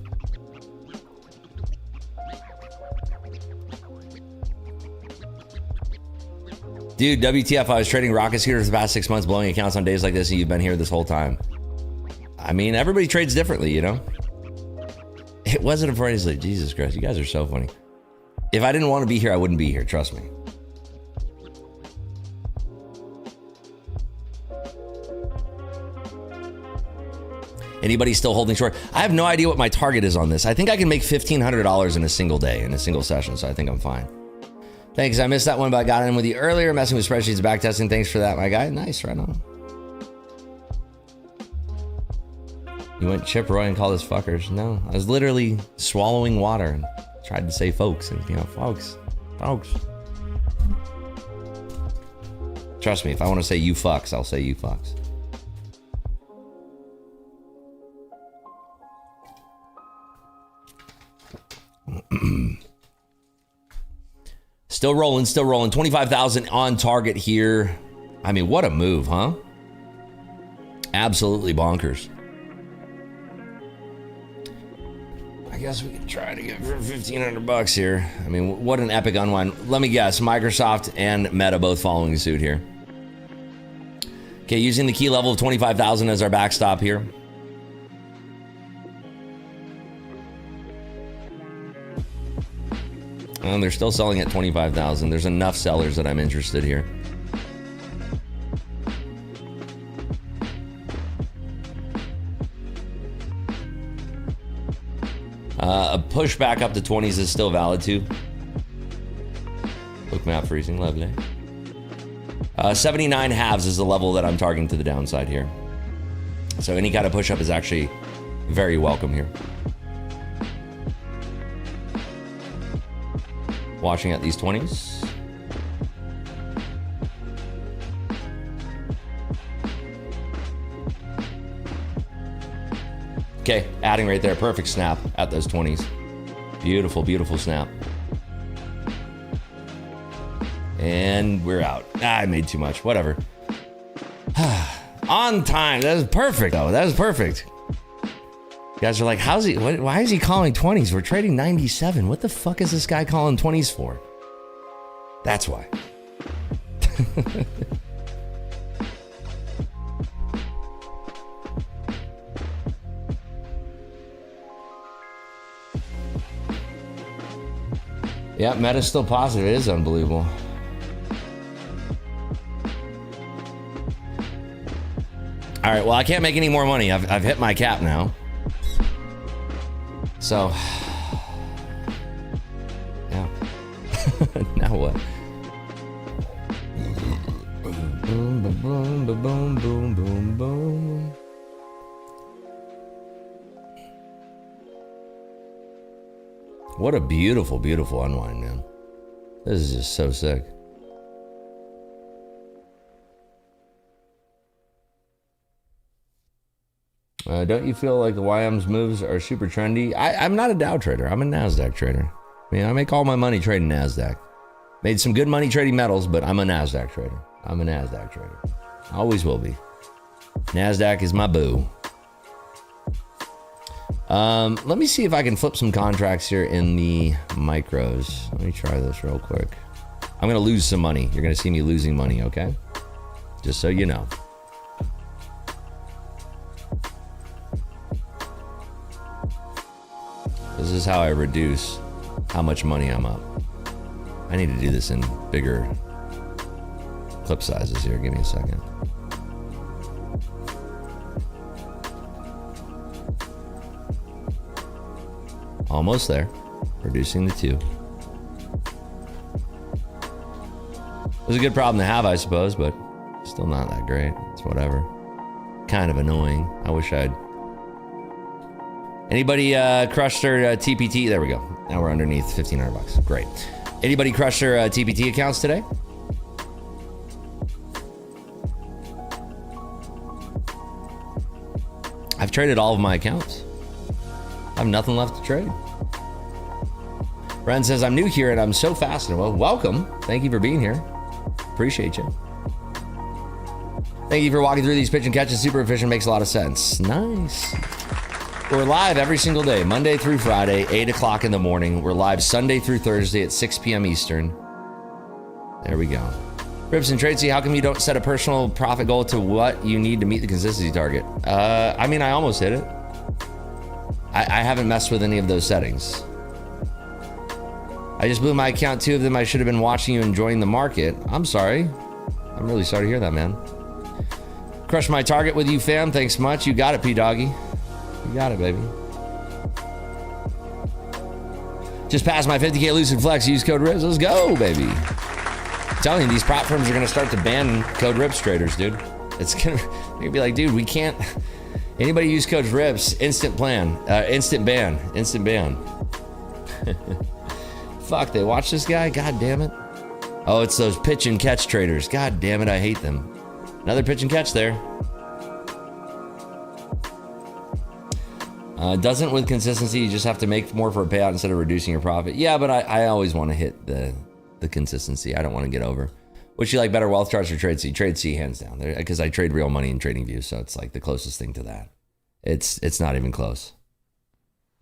Dude, WTF, I was trading rocket scooters for the past 6 months, blowing accounts on days like this, and you've been here this whole time. I mean, everybody trades differently, you know? It wasn't a phrase like, Jesus Christ, you guys are so funny. If I didn't want to be here, I wouldn't be here, trust me. Anybody still holding short? I have no idea what my target is on this. I think I can make $1,500 in a single day, in a single session, so I think I'm fine. Thanks, I missed that one, but I got in with you earlier, messing with spreadsheets, back testing. Thanks for that, my guy. Nice, right on. You went Chip Roy and called us fuckers. No, I was literally swallowing water and tried to say folks, and you know, folks. Trust me, if I want to say you fucks, I'll say you fucks. Still rolling. 25,000 on target here. I mean, what a move, huh? Absolutely bonkers. I guess we can try to get for $1,500 here. I mean, what an epic unwind. Let me guess, Microsoft and Meta both following suit here. Okay, using the key level of 25,000 as our backstop here. And they're still selling at 25,000. There's enough sellers that I'm interested here. A push back up to 20s is still valid too. Book map freezing, lovely. 79 halves is the level that I'm targeting to the downside here. So any kind of push up is actually very welcome here. Watching at these 20s. Okay, adding right there. Perfect snap at those 20s. Beautiful, beautiful snap. And we're out. I made too much. Whatever. On time. That was perfect, though. That was perfect. You guys are like, how's he? Why is he calling 20s? We're trading 97. What the fuck is this guy calling 20s for? That's why. Yeah, Meta's still positive. It is unbelievable. All right, well, I can't make any more money. I've hit my cap now. So, yeah. Now what? Boom, boom, boom, boom, boom, boom, boom. What a beautiful, beautiful unwind, man. This is just so sick. Don't you feel like the YM's moves are super trendy? I'm not a Dow trader. I'm a NASDAQ trader. I mean, I make all my money trading NASDAQ. Made some good money trading metals, but I'm a NASDAQ trader. I'm a NASDAQ trader. Always will be. NASDAQ is my boo. Let me see if I can flip some contracts here in the micros. Let me try this real quick. I'm going to lose some money. You're going to see me losing money, okay? Just so you know. This is how I reduce how much money I'm up. I need to do this in bigger clip sizes here. Give me a second. Almost there. Reducing the 2. It was a good problem to have, I suppose, but still not that great. It's whatever. Kind of annoying. I wish I'd... Anybody crushed their TPT? There we go. Now we're underneath $1,500. Great. Anybody crushed their TPT accounts today? I've traded all of my accounts. I have nothing left to trade. Ren says, I'm new here and I'm so fascinated. Well, welcome. Thank you for being here. Appreciate you. Thank you for walking through these pitch and catches. Super efficient. Makes a lot of sense. Nice. We're live every single day, Monday through Friday, 8 o'clock in the morning. We're live Sunday through Thursday at 6 p.m. Eastern. There we go. Rips and Tradesy, how come you don't set a personal profit goal to what you need to meet the consistency target? I mean, I almost hit it. I haven't messed with any of those settings. I just blew my account, 2 of them. I should have been watching you enjoying the market. I'm sorry. I'm really sorry to hear that, man. Crush my target with you, fam. Thanks much. You got it, P-Doggy. You got it, baby. Just passed my 50K Lucid Flex. Use code RIPS. Let's go, baby. I'm telling you, these prop firms are going to start to ban code RIPS traders, dude. It's going to be like, dude, we can't... Anybody use code RIPS, instant ban. Instant ban. Fuck, they watch this guy? God damn it. Oh, it's those pitch and catch traders. God damn it, I hate them. Another pitch and catch there. Doesn't with consistency, you just have to make more for a payout instead of reducing your profit. Yeah, but I always want to hit the consistency. I don't want to get over. Would you like better wealth charts or trade C? Trade C, hands down. Because I trade real money in TradingView, so it's like the closest thing to that. It's not even close.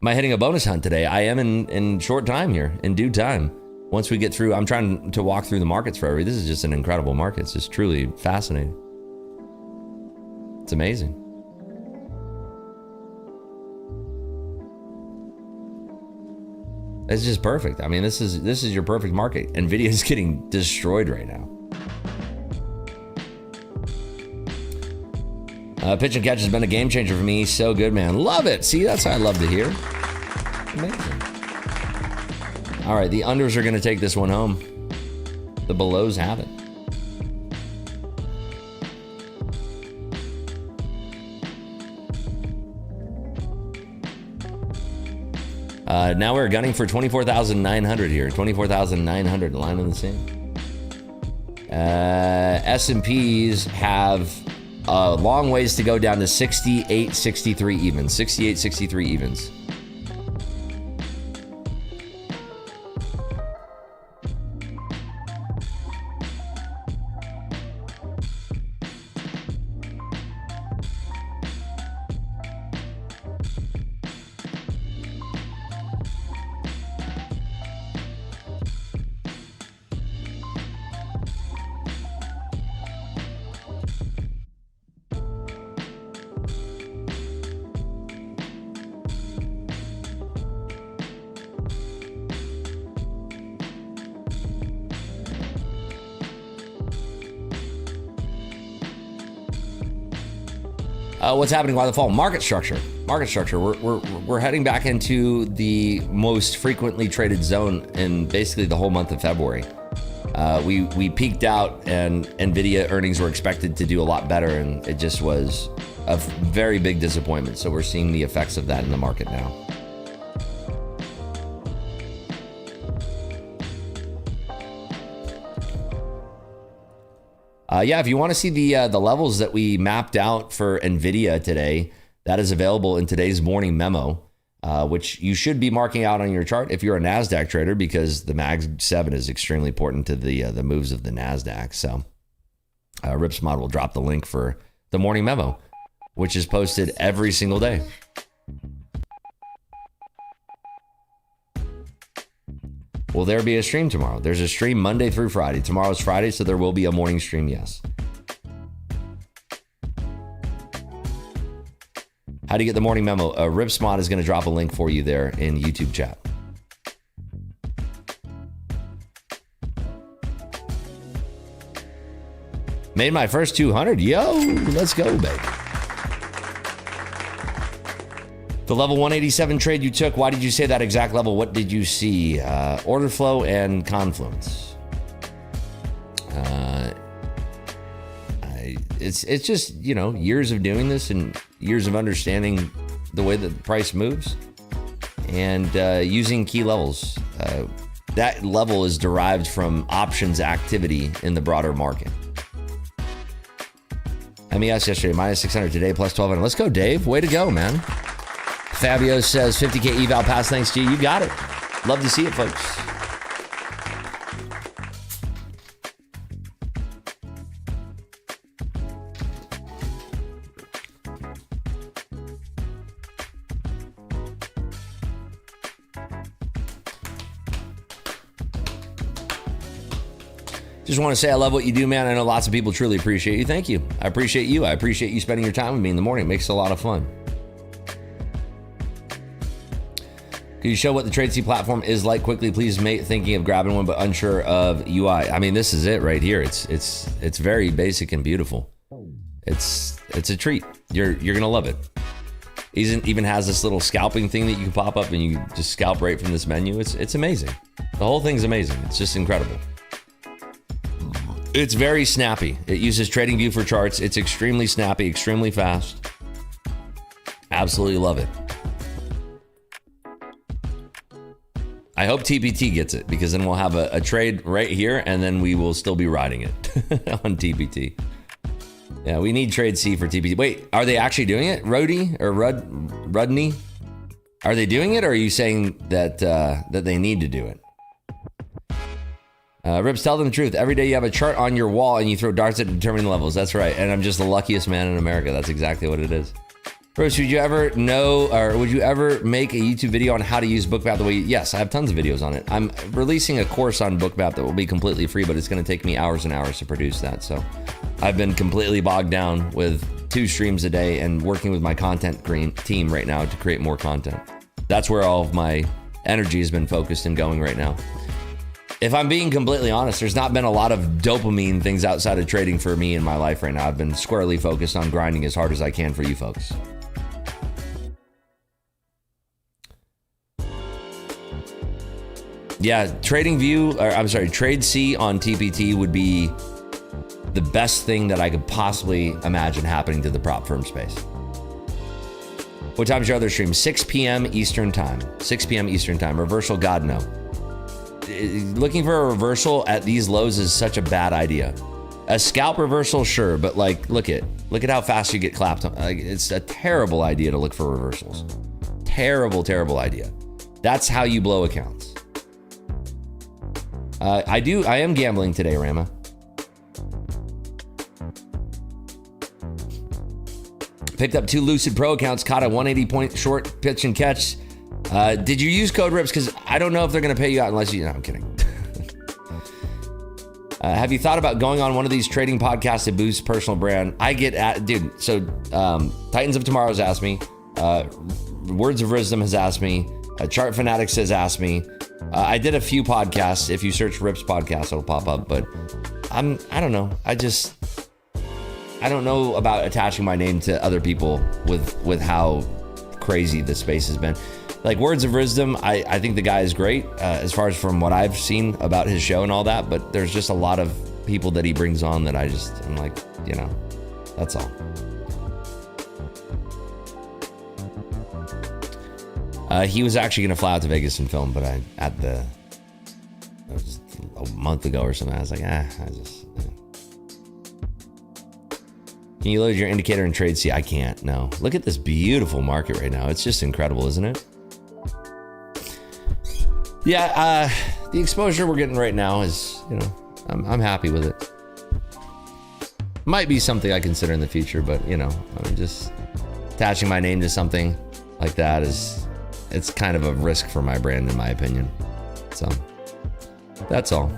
Am I hitting a bonus hunt today? I am in short time here, in due time. Once we get through, I'm trying to walk through the markets for everybody. This is just an incredible market. It's just truly fascinating. It's amazing. It's just perfect. I mean, this is your perfect market. Nvidia is getting destroyed right now. Pitch and catch has been a game changer for me. So good, man. Love it. See, that's what I love to hear. Amazing. All right, the unders are going to take this one home. The belows have it. Now we're gunning for 24,900 here. 24,900, line in the sand. S&Ps have a long ways to go down to 68, 63 evens. 68, 63 evens. What's happening by the fall? Market structure. Market structure. We're heading back into the most frequently traded zone in basically the whole month of February. We peaked out, and Nvidia earnings were expected to do a lot better, and it just was a very big disappointment. So we're seeing the effects of that in the market now. Yeah, if you want to see the levels that we mapped out for Nvidia today, that is available in today's morning memo, which you should be marking out on your chart if you're a NASDAQ trader, because the Mag 7 is extremely important to the moves of the NASDAQ. So Ripsmod will drop the link for the morning memo, which is posted every single day. Will there be a stream tomorrow? There's a stream Monday through Friday. Tomorrow's Friday, so there will be a morning stream, yes. How do you get the morning memo? Ripsmod is going to drop a link for you there in YouTube chat. Made my first 200. Yo, let's go, baby. The level 187 trade you took, why did you say that exact level? What did you see? Order flow and confluence. It's just, you know, years of doing this and years of understanding the way that the price moves and using key levels. That level is derived from options activity in the broader market. MES yesterday, minus 600 today, plus 1200. Let's go, Dave. Way to go, man. Fabio says 50K eval pass. Thanks, G. You got it. Love to see it, folks. Just want to say I love what you do, man. I know lots of people truly appreciate you. Thank you. I appreciate you. I appreciate you spending your time with me in the morning. It makes it a lot of fun. Can you show what the TradeC platform is like quickly, please, mate? Thinking of grabbing one, but unsure of UI. I mean, this is it right here. It's very basic and beautiful. It's a treat. You're gonna love it. Even has this little scalping thing that you can pop up and you just scalp right from this menu. It's amazing. The whole thing's amazing. It's just incredible. It's very snappy. It uses TradingView for charts. It's extremely snappy, extremely fast. Absolutely love it. I hope TPT gets it, because then we'll have a trade right here and then we will still be riding it on TPT. Yeah, we need trade C for TPT. Wait, are they actually doing it? Rody or Rudney? Are they doing it, or are you saying that that they need to do it? Rips, tell them the truth. Every day you have a chart on your wall and you throw darts at determining levels. That's right. And I'm just the luckiest man in America. That's exactly what it is. Bruce, would you ever know, or would you ever make a YouTube video on how to use Bookmap the way yes, I have tons of videos on it. I'm releasing a course on Bookmap that will be completely free, but it's going to take me hours and hours to produce that. So I've been completely bogged down with 2 streams a day and working with my content team right now to create more content. That's where all of my energy has been focused and going right now. If I'm being completely honest, there's not been a lot of dopamine things outside of trading for me in my life right now. I've been squarely focused on grinding as hard as I can for you folks. Yeah, TradeC on TPT would be the best thing that I could possibly imagine happening to the prop firm space.
What time's your other stream? 6 p.m. Eastern time. 6 p.m. Eastern time. Reversal, God, no. Looking for a reversal at these lows is such a bad idea. A scalp reversal, sure, but like, look at how fast you get clapped. Like, it's a terrible idea to look for reversals. Terrible idea. That's how you blow accounts. I am gambling today, Rama. Picked up 2 Lucid Pro accounts, caught a 180-point short pitch and catch. Did you use code RIPS? Because I don't know if they're going to pay you out unless you... No, I'm kidding. Have you thought about going on one of these trading podcasts to boost personal brand? I get at... Dude, so Titans of Tomorrow has asked me. Words of Wisdom has asked me. Chart Fanatics has asked me. I did a few podcasts. If you search RIPS podcast, it'll pop up. But I don't know. I don't know about attaching my name to other people with how crazy the space has been. Like Words of Wisdom, I think the guy is great as far as from what I've seen about his show and all that, but there's just a lot of people that he brings on that I'm like, that's all. He was actually going to fly out to Vegas and film, but that was a month ago or something. I was like, Can you load your indicator and trade? See, I can't, no. Look at this beautiful market right now. It's just incredible, isn't it? Yeah, the exposure we're getting right now is, I'm happy with it. Might be something I consider in the future, but, I'm just attaching my name to something like that it's kind of a risk for my brand, in my opinion. So, that's all.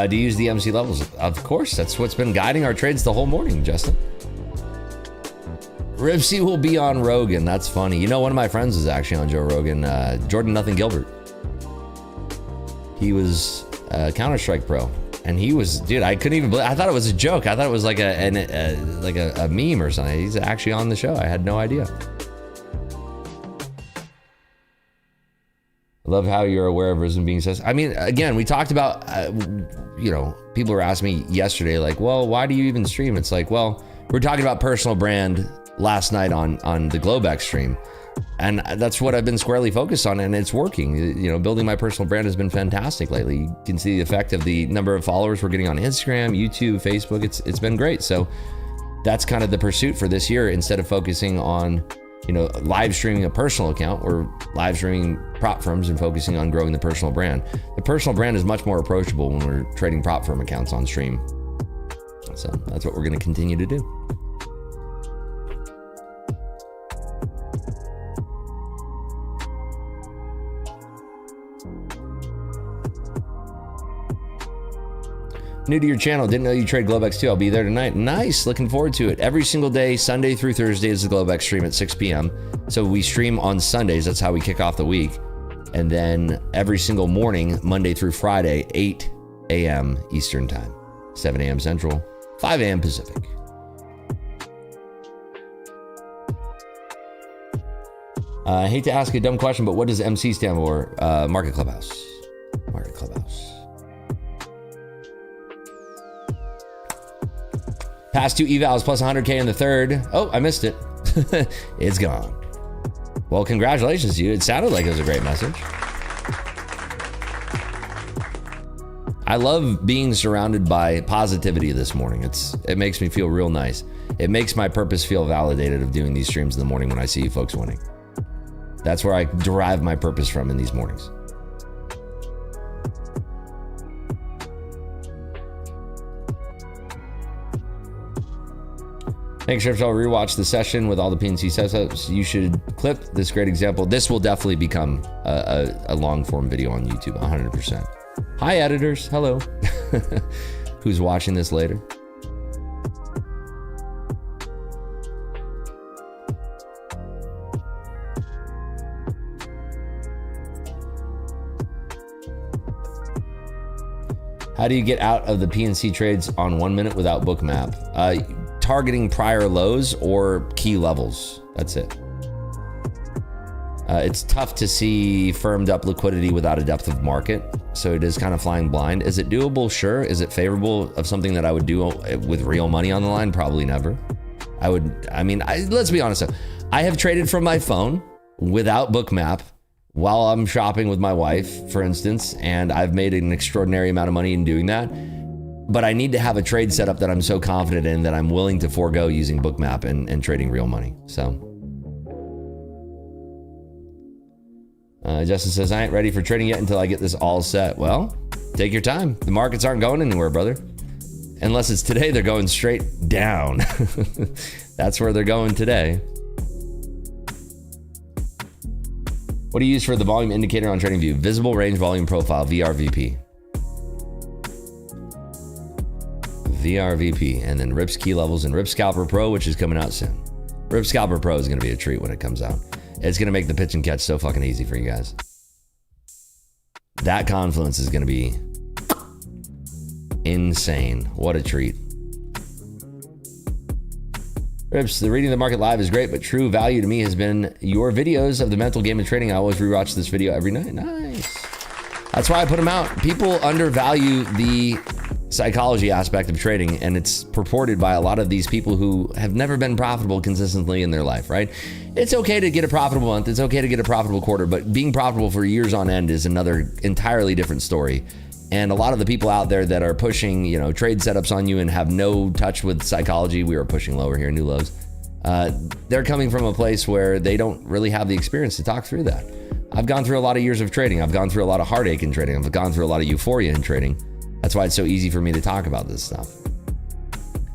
Do you use the MC levels? Of course, that's what's been guiding our trades the whole morning, Justin. Ripsy will be on Rogan. That's funny. One of my friends was actually on Joe Rogan. Jordan Nothing Gilbert. He was a Counter-Strike pro, and he was, dude. I couldn't even believe. I thought it was a joke. I thought it was like a meme or something. He's actually on the show. I had no idea. Love how you're aware of Risen being says. I mean, again, we talked about, people were asking me yesterday, like, well, why do you even stream? It's like, well, we're talking about personal brand last night on the Globex stream. And that's what I've been squarely focused on, and it's working. Building my personal brand has been fantastic lately. You can see the effect of the number of followers we're getting on Instagram, YouTube, Facebook. It's been great. So that's kind of the pursuit for this year. Instead of focusing on live streaming a personal account, or live streaming prop firms and focusing on growing the personal brand. The personal brand is much more approachable when we're trading prop firm accounts on stream. So that's what we're going to continue to do. New to your channel, didn't know you trade Globex too. I'll be there tonight. Nice, looking forward to it. Every single day, Sunday through Thursday is the Globex stream at 6 p.m. So we stream on Sundays, that's how we kick off the week. And then every single morning, Monday through Friday, 8 a.m. Eastern time, 7 a.m. Central, 5 a.m. Pacific. I hate to ask a dumb question, but what does MC stand for? Market Clubhouse. Market Clubhouse. Past 2 evals plus 100K in the third. Oh, I missed it. It's gone. Well, congratulations to you. It sounded like it was a great message. I love being surrounded by positivity this morning. It makes me feel real nice. It makes my purpose feel validated of doing these streams in the morning when I see you folks winning. That's where I derive my purpose from in these mornings. Make sure to rewatch the session with all the PNC setups. You should clip this great example. This will definitely become a long form video on YouTube, 100%. Hi, editors. Hello. Who's watching this later?
How do you get out of the PNC trades on 1 minute without bookmap? Targeting prior lows or key levels. That's it. It's tough to see firmed up liquidity without a depth of market. So it is kind of flying blind. Is it doable? Sure. Is it favorable of something that I would do with real money on the line? Probably never. Let's be honest. I have traded from my phone without bookmap while I'm shopping with my wife, for instance, and I've made an extraordinary amount of money in doing that. But I need to have a trade setup that I'm so confident in that I'm willing to forego using bookmap and trading real money. So Justin says, I ain't ready for trading yet until I get this all set. Well, take your time. The markets aren't going anywhere, brother. Unless it's today, they're going straight down. That's where they're going today. What do you use for the volume indicator on TradingView? Visible range volume profile, VRVP. VRVP, and then Rip's key levels and Rip Scalper Pro, which is coming out soon. Rip Scalper Pro is going to be a treat when it comes out. It's going to make the pitch and catch so fucking easy for you guys. That confluence is going to be insane. What a treat. Rips, the reading of the market live is great, but true value to me has been your videos of the mental game of trading. I always rewatch this video every night. Nice. That's why I put them out. People undervalue the psychology aspect of trading, and it's purported by a lot of these people who have never been profitable consistently in their life, right? It's okay to get a profitable month. It's okay to get a profitable quarter, but being profitable for years on end is another entirely different story. And a lot of the people out there that are pushing, trade setups on you and have no touch with psychology, we are pushing lower here, new lows. They're coming from a place where they don't really have the experience to talk through that. I've gone through a lot of years of trading. I've gone through a lot of heartache in trading. I've gone through a lot of euphoria in trading. That's why it's so easy for me to talk about this stuff.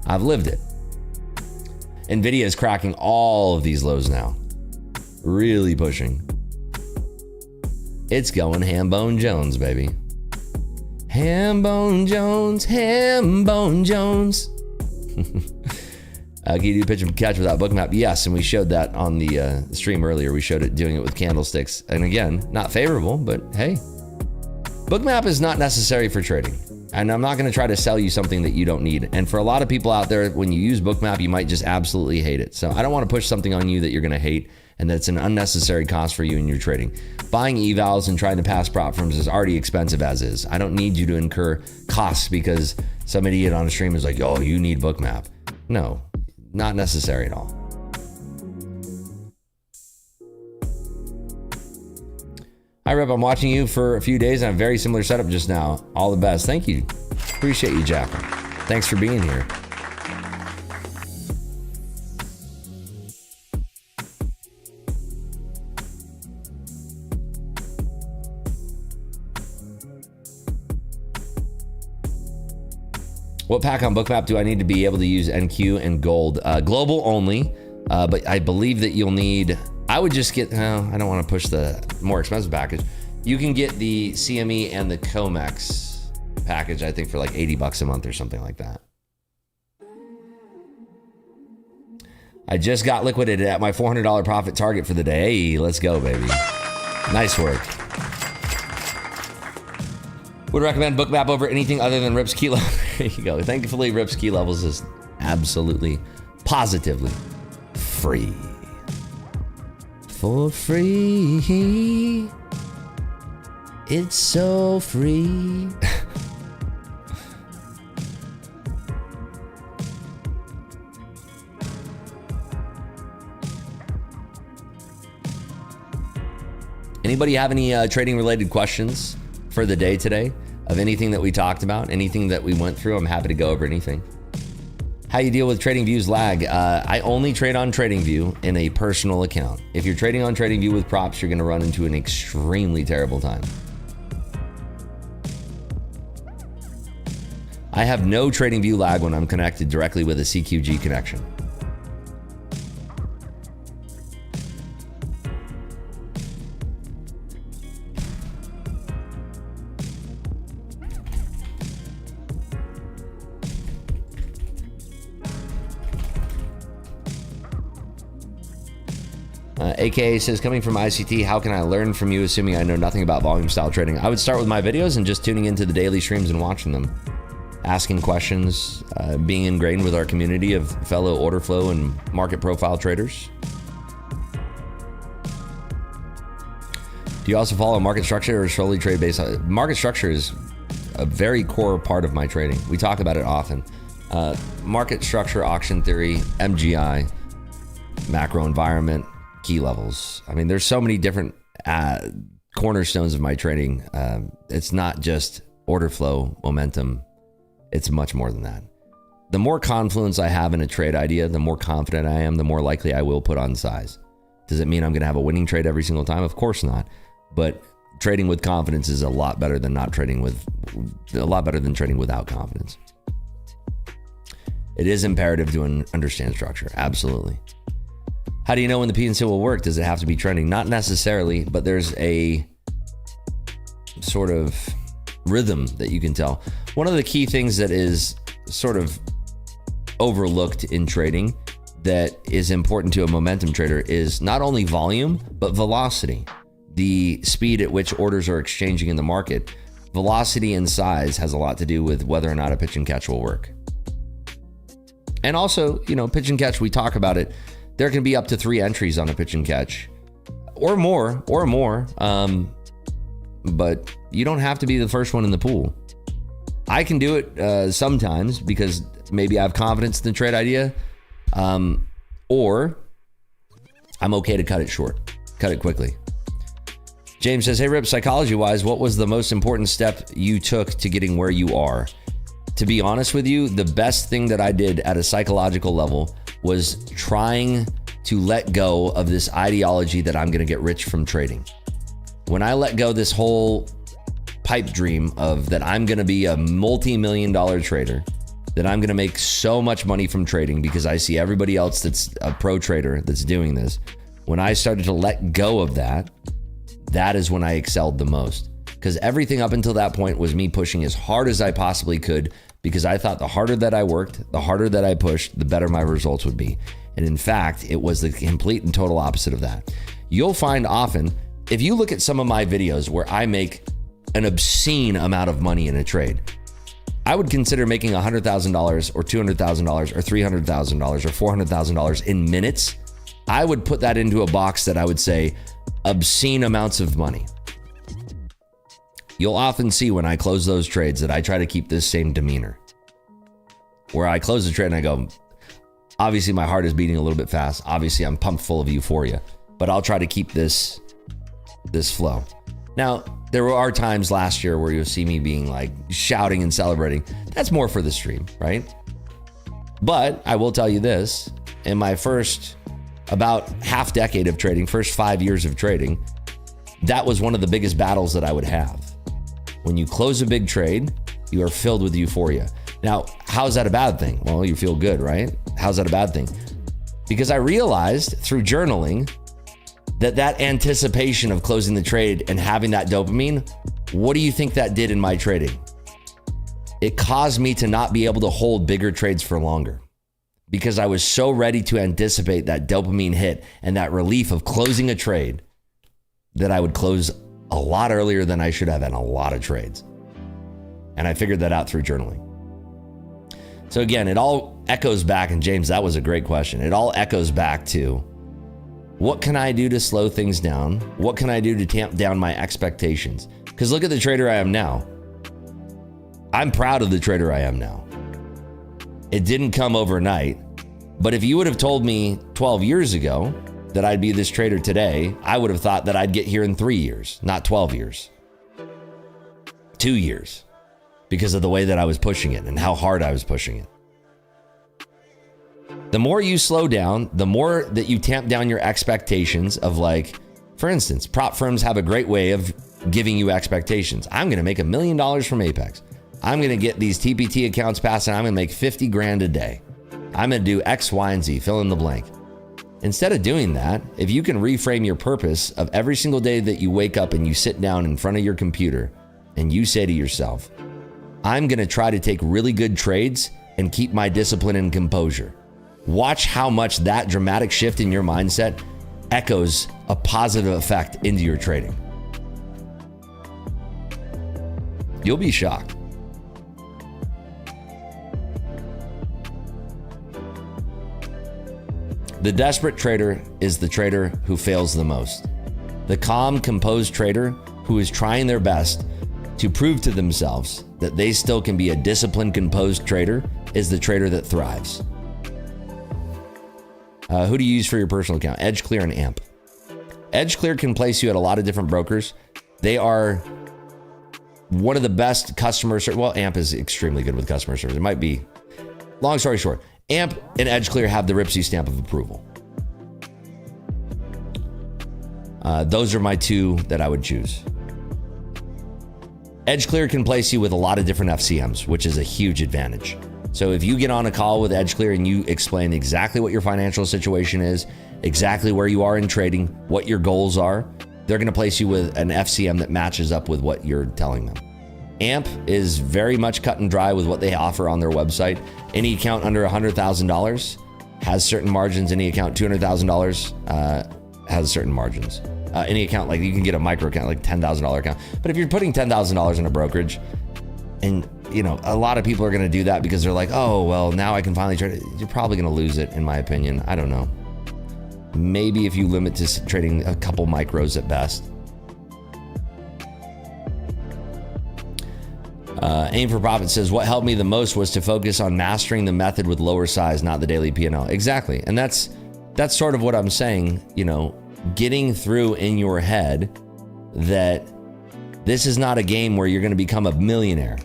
I've lived it. Nvidia is cracking all of these lows now. Really pushing. It's going Hambone Jones, baby. Hambone Jones, Hambone Jones. Can you do pitch and catch without bookmap? Yes, and we showed that on the stream earlier. We showed it doing it with candlesticks. And again, not favorable, but hey. Bookmap is not necessary for trading. And I'm not going to try to sell you something that you don't need. And for a lot of people out there, when you use bookmap, you might just absolutely hate it. So I don't want to push something on you that you're going to hate and that's an unnecessary cost for you in your trading. Buying evals and trying to pass prop firms is already expensive as is. I don't need you to incur costs because some idiot on a stream is like, oh, you need bookmap. No, not necessary at all. Hi, Rip. I'm watching you for a few days and I have a very similar setup just now. All the best. Thank you. Appreciate you, Jacqueline. Thanks for being here. What pack on bookmap do I need to be able to use NQ and gold? Global only, but I believe that you'll need... I would just get, I don't want to push the more expensive package. You can get the CME and the COMEX package, I think for like $80 a month or something like that. I just got liquidated at my $400 profit target for the day. Hey, let's go, baby. Nice work. Would recommend bookmap over anything other than Rip's key level. There you go. Thankfully, Rip's key levels is absolutely, positively free. For free. It's so free. Anybody have any trading related questions for the day today of anything that we talked about, anything that we went through? I'm happy to go over anything. How you deal with TradingView's lag? I only trade on TradingView in a personal account. If you're trading on TradingView with props, you're gonna run into an extremely terrible time. I have no TradingView lag when I'm connected directly with a CQG connection. AKA says, coming from ICT, how can I learn from you assuming I know nothing about volume style trading? I would start with my videos and just tuning into the daily streams and watching them. Asking questions, being ingrained with our community of fellow order flow and market profile traders. Do you also follow market structure or solely trade based on... Market structure is a very core part of my trading. We talk about it often. Market structure, auction theory, MGI, macro environment, key levels. I mean, there's so many different cornerstones of my trading. It's not just order flow, momentum. It's much more than that. The more confluence I have in a trade idea, the more confident I am, the more likely I will put on size. Does it mean I'm going to have a winning trade every single time? Of course not. But trading with confidence is a lot better than trading without confidence. It is imperative to understand structure. Absolutely. How do you know when the PNC will work? Does it have to be trending? Not necessarily, but there's a sort of rhythm that you can tell. One of the key things that is sort of overlooked in trading that is important to a momentum trader is not only volume, but velocity. The speed at which orders are exchanging in the market. Velocity and size has a lot to do with whether or not a pitch and catch will work. And also, pitch and catch, we talk about it. There can be up to 3 entries on a pitch and catch or more. But you don't have to be the first one in the pool. I can do it sometimes because maybe I have confidence in the trade idea, or I'm okay to cut it short, cut it quickly. James says, hey Rip, psychology-wise, what was the most important step you took to getting where you are? To be honest with you, the best thing that I did at a psychological level was trying to let go of this ideology that I'm going to get rich from trading. When I let go this whole pipe dream of that I'm going to be a multi-million-dollar trader, that I'm going to make so much money from trading because I see everybody else that's a pro trader that's doing this. When I started to let go of that, that is when I excelled the most. Because everything up until that point was me pushing as hard as I possibly could because I thought the harder that I worked, the harder that I pushed, the better my results would be. And in fact, it was the complete and total opposite of that. You'll find often, if you look at some of my videos where I make an obscene amount of money in a trade, I would consider making $100,000 or $200,000 or $300,000 or $400,000 in minutes. I would put that into a box that I would say obscene amounts of money. You'll often see when I close those trades that I try to keep this same demeanor. Where I close the trade and I go, obviously my heart is beating a little bit fast. Obviously I'm pumped full of euphoria, but I'll try to keep this flow. Now, there are times last year where you'll see me being like shouting and celebrating. That's more for the stream, right? But I will tell you this, in my first about half decade of trading, first 5 years of trading, that was one of the biggest battles that I would have. When you close a big trade, you are filled with euphoria. Now, how's that a bad thing? Well, you feel good, right? How's that a bad thing? Because I realized through journaling that anticipation of closing the trade and having that dopamine, what do you think that did in my trading? It caused me to not be able to hold bigger trades for longer because I was so ready to anticipate that dopamine hit and that relief of closing a trade that I would close a lot earlier than I should have in a lot of trades. And I figured that out through journaling. So again, it all echoes back, and James, that was a great question. It all echoes back to what can I do to slow things down? What can I do to tamp down my expectations? Because look at the trader I am now. I'm proud of the trader I am now. It didn't come overnight, but if you would have told me 12 years ago that I'd be this trader today, I would have thought that I'd get here in 3 years, not 12 years. 2 years, because of the way that I was pushing it and how hard I was pushing it. The more you slow down, the more that you tamp down your expectations of, like, for instance, prop firms have a great way of giving you expectations. I'm going to make $1 million from Apex. I'm going to get these TPT accounts passed and I'm going to make 50 grand a day. I'm going to do X, Y, and Z, fill in the blank. Instead of doing that, if you can reframe your purpose of every single day that you wake up and you sit down in front of your computer and you say to yourself, I'm going to try to take really good trades and keep my discipline and composure. Watch how much that dramatic shift in your mindset
echoes a positive effect into your trading. You'll be shocked. The desperate trader is the trader who fails the most. The calm, composed trader who is trying their best to prove to themselves that they still can be a disciplined, composed trader is the trader that thrives. Who do you use for your personal account? EdgeClear and AMP. EdgeClear can place you at a lot of different brokers. They are one of the best customer service. Well, AMP is extremely good with customer service. It might be. Long story short, AMP and EdgeClear have the Ripsy stamp of approval. Those are my two that I would choose. EdgeClear can place you with a lot of different FCMs, which is a huge advantage. So if you get on a call with EdgeClear and you explain exactly what your financial situation is, exactly where you are in trading, what your goals are, they're going to place you with an FCM that matches up with what you're telling them. AMP is very much cut and dry with what they offer on their website. Any account under $100,000 has certain margins. Any account $200,000 has certain margins. Any account, like you can get a micro account, like $10,000 account. But if you're putting $10,000 in a brokerage, and you know, a lot of people are going to do that because they're like, oh, well, now I can finally trade it. You're probably going to lose it, in my opinion. I don't know. Maybe if you limit to trading a couple micros at best. Aim for Profit says, what helped me the most was to focus on mastering the method with lower size, not the daily P&L. Exactly. And that's sort of what I'm saying, you know, getting through in your head that this is not a game where you're going to become a millionaire.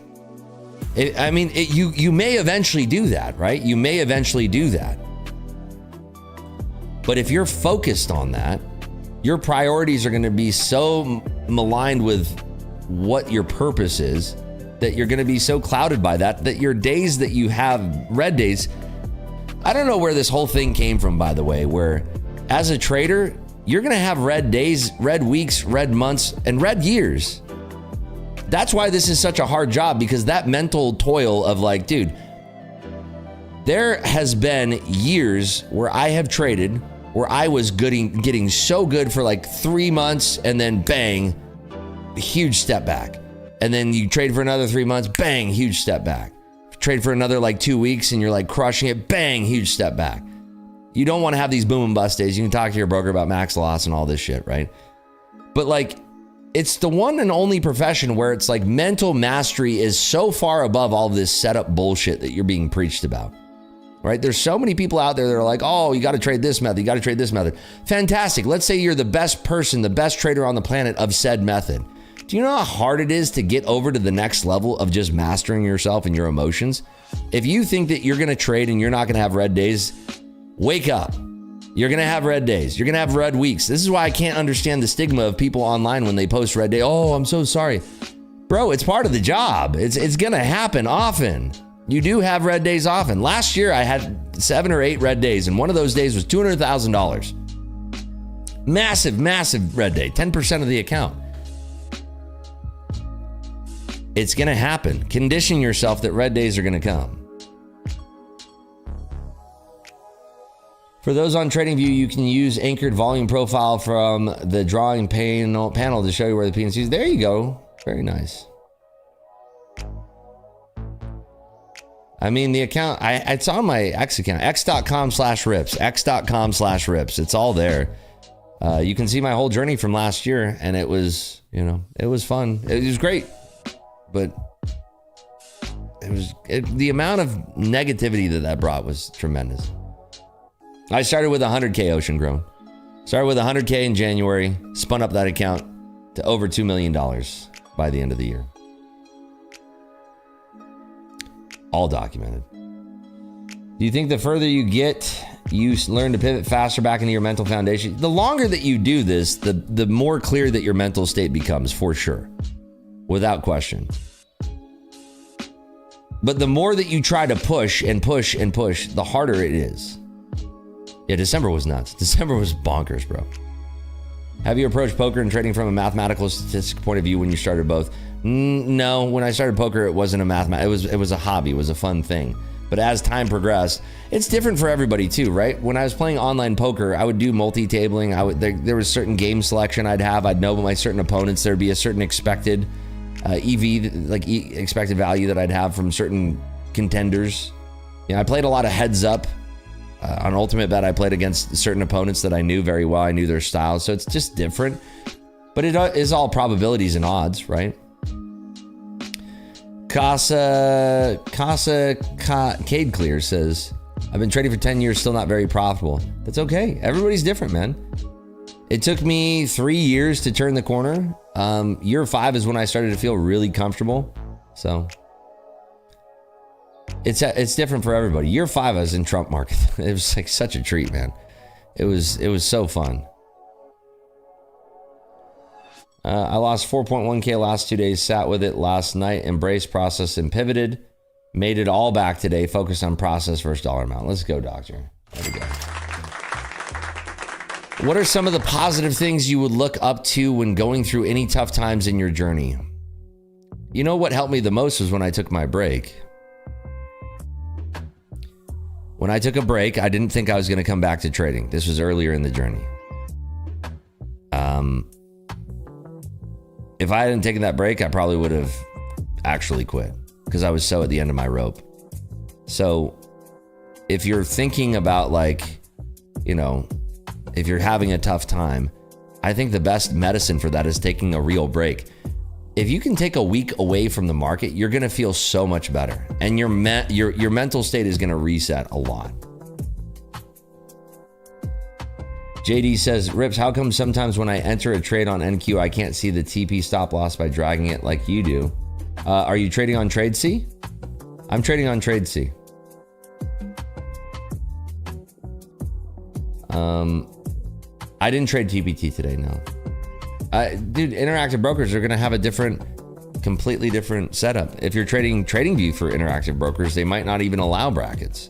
You may eventually do that, right? You may eventually do that. But if you're focused on that, your priorities are going to be so maligned with what your purpose is that you're going to be so clouded by that your days that you have red days. I don't know where this whole thing came from, by the way, where as a trader, you're going to have red days, red weeks, red months, and red years. That's why this is such a hard job, because that mental toil of like, dude, there has been years where I have traded where I was getting so good for like 3 months and then bang, huge step back. And then you trade for another 3 months, bang, huge step back. Trade for another like 2 weeks and you're like crushing it, bang, huge step back. You don't want to have these boom and bust days. You can talk to your broker about max loss and all this shit, right? But like, it's the one and only profession where it's like mental mastery is so far above all this setup bullshit that you're being preached about, right? There's so many people out there that are like, oh, you got to trade this method. You got to trade this method. Fantastic. Let's say you're the best person, the best trader on the planet of said method. Do you know how hard it is to get over to the next level of just mastering yourself and your emotions? If you think that you're going to trade and you're not going to have red days, wake up. You're going to have red days. You're going to have red weeks. This is why I can't understand the stigma of people online when they post red day. Oh, I'm so sorry. Bro, it's part of the job. It's going to happen often. You do have red days often. Last year, I had 7 or 8 red days, and one of those days was $200,000. Massive, massive red day. 10% of the account. It's going to happen. Condition yourself that red days are going to come. For those on TradingView, you can use anchored volume profile from the drawing panel to show you where the PNC is. There you go. Very nice. I mean, the account, it's on my X account, x.com/rips, x.com/rips. It's all there. You can see my whole journey from last year, and it was, you know, it was fun. It was great. But the amount of negativity that brought was tremendous. I started with 100K Ocean Grown. Started with 100K in January, spun up that account to over $2 million by the end of the year. All documented. Do you think the further you get, you learn to pivot faster back into your mental foundation? The longer that you do this, the more clear that your mental state becomes, for sure. Without question. But the more that you try to push and push and push, the harder it is. Yeah, December was nuts. December was bonkers, bro. Have you approached poker and trading from a mathematical statistic point of view when you started both? No, when I started poker, it wasn't a it was a hobby. It was a fun thing.
But as time progressed, it's different for everybody too, right? When I was playing online poker, I would do multi-tabling. There was certain game selection I'd have. I'd know my certain opponents. There'd be a certain expected expected value that I'd have from certain contenders. I played a lot of heads up. On Ultimate Bet, I played against certain opponents that I knew very well. I knew their style, so it's just different. But it is all probabilities and odds, right? Cade Clear says, I've been trading for 10 years, still not very profitable. That's okay. Everybody's different, man. It took me 3 years to turn the corner. Year 5 is when I started to feel really comfortable. So it's different for everybody. Year 5, I was in Trump market. It was like such a treat, man. It was so fun. I lost 4.1K last 2 days, sat with it last night, embraced process and pivoted. Made it all back today, focused on process versus dollar amount. Let's go, doctor. There we go. What are some of the positive things you would look up to when going through any tough times in your journey? You know what helped me the most was when I took my break. When I took a break, I didn't think I was going to come back to trading. This was earlier in the journey. If I hadn't taken that break, I probably would have actually quit because I was so at the end of my rope. So if you're thinking about if you're having a tough time, I think the best medicine for that is taking a real break. If you can take a week away from the market, you're going to feel so much better. And your mental state is going to reset a lot. JD says, Rips, how come sometimes when I enter a trade on NQ, I can't see the TP stop loss by dragging it like you do? Are you trading on TradeC? I'm trading on TradeC. I didn't trade TPT today, no. Dude, interactive brokers are going to have a completely different setup. If you're trading TradingView for interactive brokers, they might not even allow brackets.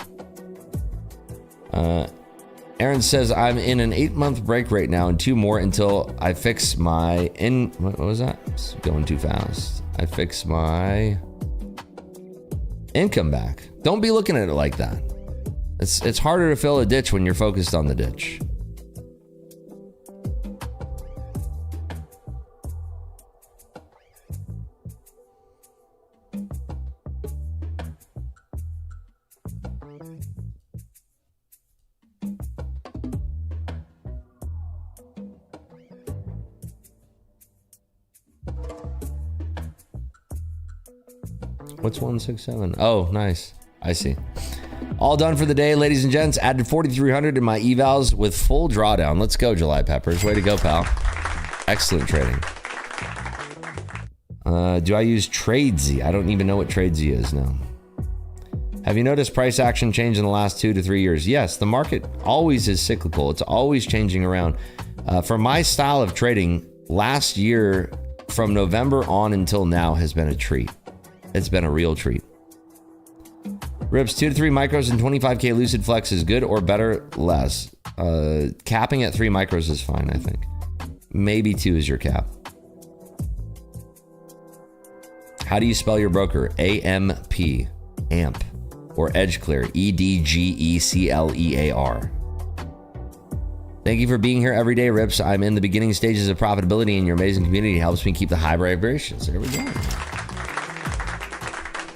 Aaron says, I'm in an 8-month break right now and 2 more until I fix my what was that? It's going too fast. I fix my income back. Don't be looking at it like that. It's harder to fill a ditch when you're focused on the ditch. What's 167? Oh, nice. I see. All done for the day, ladies and gents. Added 4,300 in my evals with full drawdown. Let's go, July Peppers. Way to go, pal. Excellent trading. Do I use TradeZ? I don't even know what TradeZ is now. Have you noticed price action change in the last 2 to 3 years? Yes, the market always is cyclical. It's always changing around. For my style of trading, last year from November on until now has been a treat. It's been a real treat. Rips, 2 to 3 micros and 25K Lucid Flex is good or better, less? Capping at 3 micros is fine, I think. Maybe 2 is your cap. How do you spell your broker? AMP, AMP, or EdgeClear, EDGECLEAR. Thank you for being here every day, Rips. I'm in the beginning stages of profitability, and your amazing community helps me keep the high vibrations. There we go.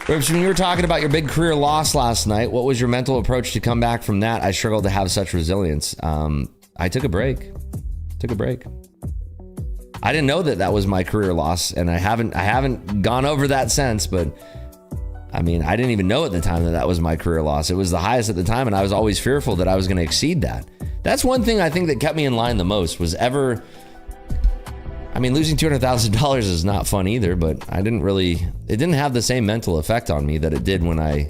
Rips, when you were talking about your big career loss last night, what was your mental approach to come back from that? I struggled to have such resilience. I took a break. I didn't know that was my career loss, and I haven't gone over that since, but I mean, I didn't even know at the time that was my career loss. It was the highest at the time, and I was always fearful that I was going to exceed that. That's one thing I think that kept me in line the most was losing $200,000 is not fun either, but it didn't have the same mental effect on me that it did when I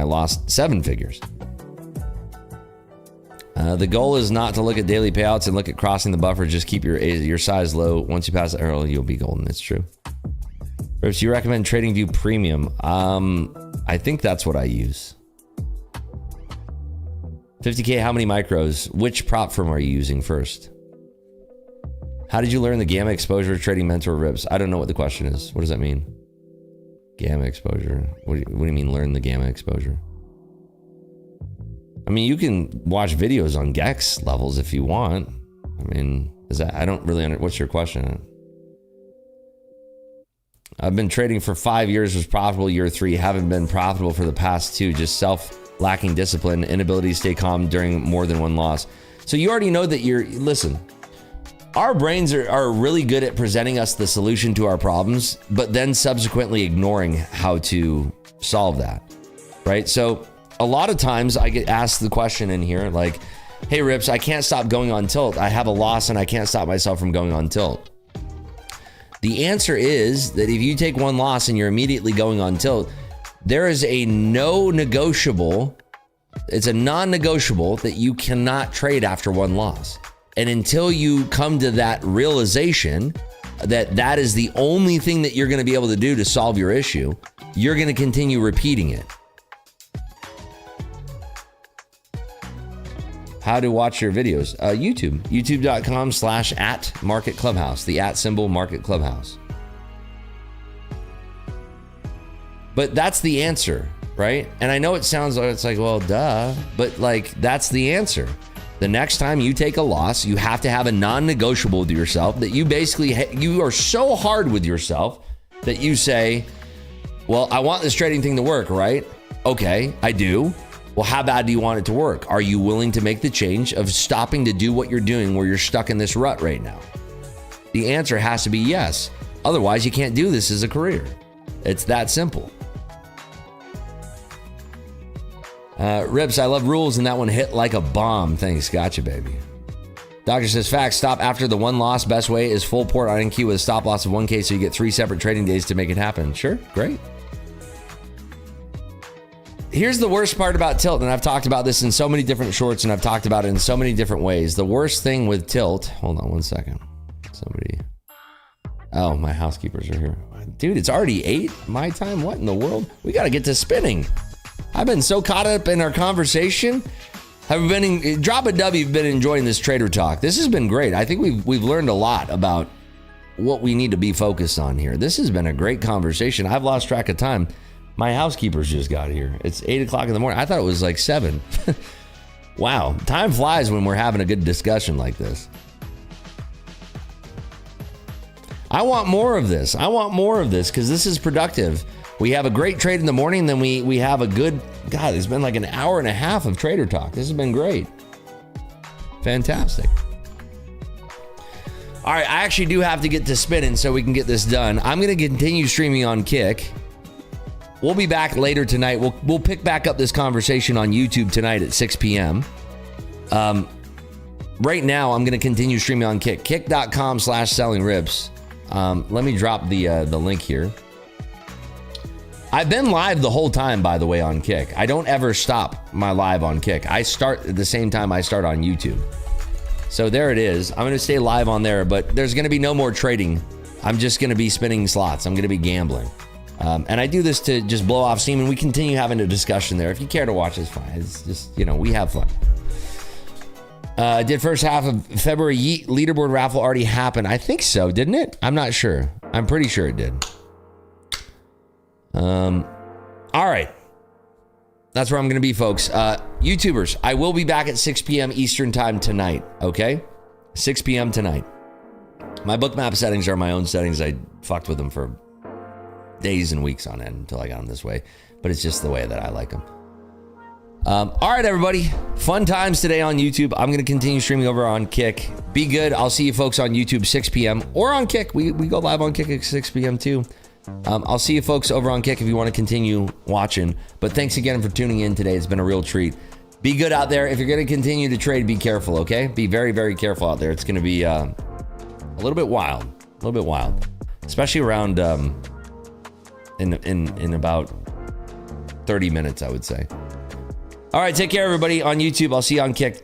lost 7 figures. The goal is not to look at daily payouts and look at crossing the buffer. Just keep your size low. Once you pass the early, you'll be golden. It's true. Rips, you recommend TradingView Premium? I think that's what I use. 50K, how many micros? Which prop firm are you using first? How did you learn the gamma exposure trading mentor, Rips? I don't know what the question is. What does that mean? Gamma exposure. What do you mean learn the gamma exposure? I mean, you can watch videos on GEX levels if you want. I mean, I don't really what's your question? I've been trading for 5 years, was profitable year 3, haven't been profitable for the past 2, just lacking discipline, inability to stay calm during more than one loss. So you already know that listen, our brains are really good at presenting us the solution to our problems, but then subsequently ignoring how to solve that, right? So a lot of times I get asked the question in here like, hey Rips, I can't stop going on tilt. I have a loss and I can't stop myself from going on tilt. The answer is that if you take one loss and you're immediately going on tilt, there is a non-negotiable that you cannot trade after one loss. And until you come to that realization that that is the only thing that you're going to be able to do to solve your issue, you're going to continue repeating it. How to watch your videos? YouTube. YouTube.com/@MarketClubhouse. The @ symbol Market Clubhouse. But that's the answer, right? And I know it sounds like it's like, well, duh. But like, that's the answer. The next time you take a loss, you have to have a non-negotiable with yourself that you basically, you are so hard with yourself that you say, well, I want this trading thing to work, right? Okay, I do. Well, how bad do you want it to work? Are you willing to make the change of stopping to do what you're doing where you're stuck in this rut right now? The answer has to be yes. Otherwise, you can't do this as a career. It's that simple. Rips, I love rules, and that one hit like a bomb. Thanks. Gotcha, baby. Doctor says, facts, stop after the one loss. Best way is full port on NQ with a stop loss of 1K so you get 3 separate trading days to make it happen. Sure, great. Here's the worst part about tilt, and I've talked about this in so many different shorts, and I've talked about it in so many different ways. The worst thing with tilt, hold on one second. Oh, my housekeepers are here. Dude, it's already 8 my time. What in the world? We got to get to spinning. I've been so caught up in our conversation. Drop a W, you've been enjoying this trader talk. This has been great. I think we've learned a lot about what we need to be focused on here. This has been a great conversation. I've lost track of time. My housekeepers just got here. It's 8 o'clock in the morning. I thought it was like 7. Wow. Time flies when we're having a good discussion like this. I want more of this. Because this is productive. We have a great trade in the morning. Then we have a good, God, it's been like an hour and a half of trader talk. This has been great. Fantastic. All right. I actually do have to get to spinning so we can get this done. I'm going to continue streaming on Kick. We'll be back later tonight. We'll pick back up this conversation on YouTube tonight at 6 p.m. Right now, I'm going to continue streaming on Kick. Kick.com/sellingrips. Let me drop the link here. I've been live the whole time, by the way, on Kick. I don't ever stop my live on Kick. I start at the same time I start on YouTube. So there it is. I'm going to stay live on there, but there's going to be no more trading. I'm just going to be spinning slots. I'm going to be gambling. And I do this to just blow off steam, and we continue having a discussion there. If you care to watch, it's fine. It's just, we have fun. Did first half of February Yeet leaderboard raffle already happen? I think so, didn't it? I'm not sure. I'm pretty sure it did. All right. That's where I'm going to be, folks. YouTubers, I will be back at 6 p.m. Eastern time tonight, okay? 6 p.m. tonight. My bookmap settings are my own settings. I fucked with them for days and weeks on end until I got them this way, but it's just the way that I like them. All right, everybody. Fun times today on YouTube. I'm going to continue streaming over on Kick. Be good. I'll see you folks on YouTube 6 p.m. or on Kick. We go live on Kick at 6 p.m. too. I'll see you folks over on Kick if you want to continue watching. But thanks again for tuning in today. It's been a real treat. Be good out there. If you're going to continue to trade, be careful, okay? Be very, very careful out there. It's going to be a little bit wild. Especially around in about 30 minutes, I would say. All right, take care, everybody on YouTube. I'll see you on Kick.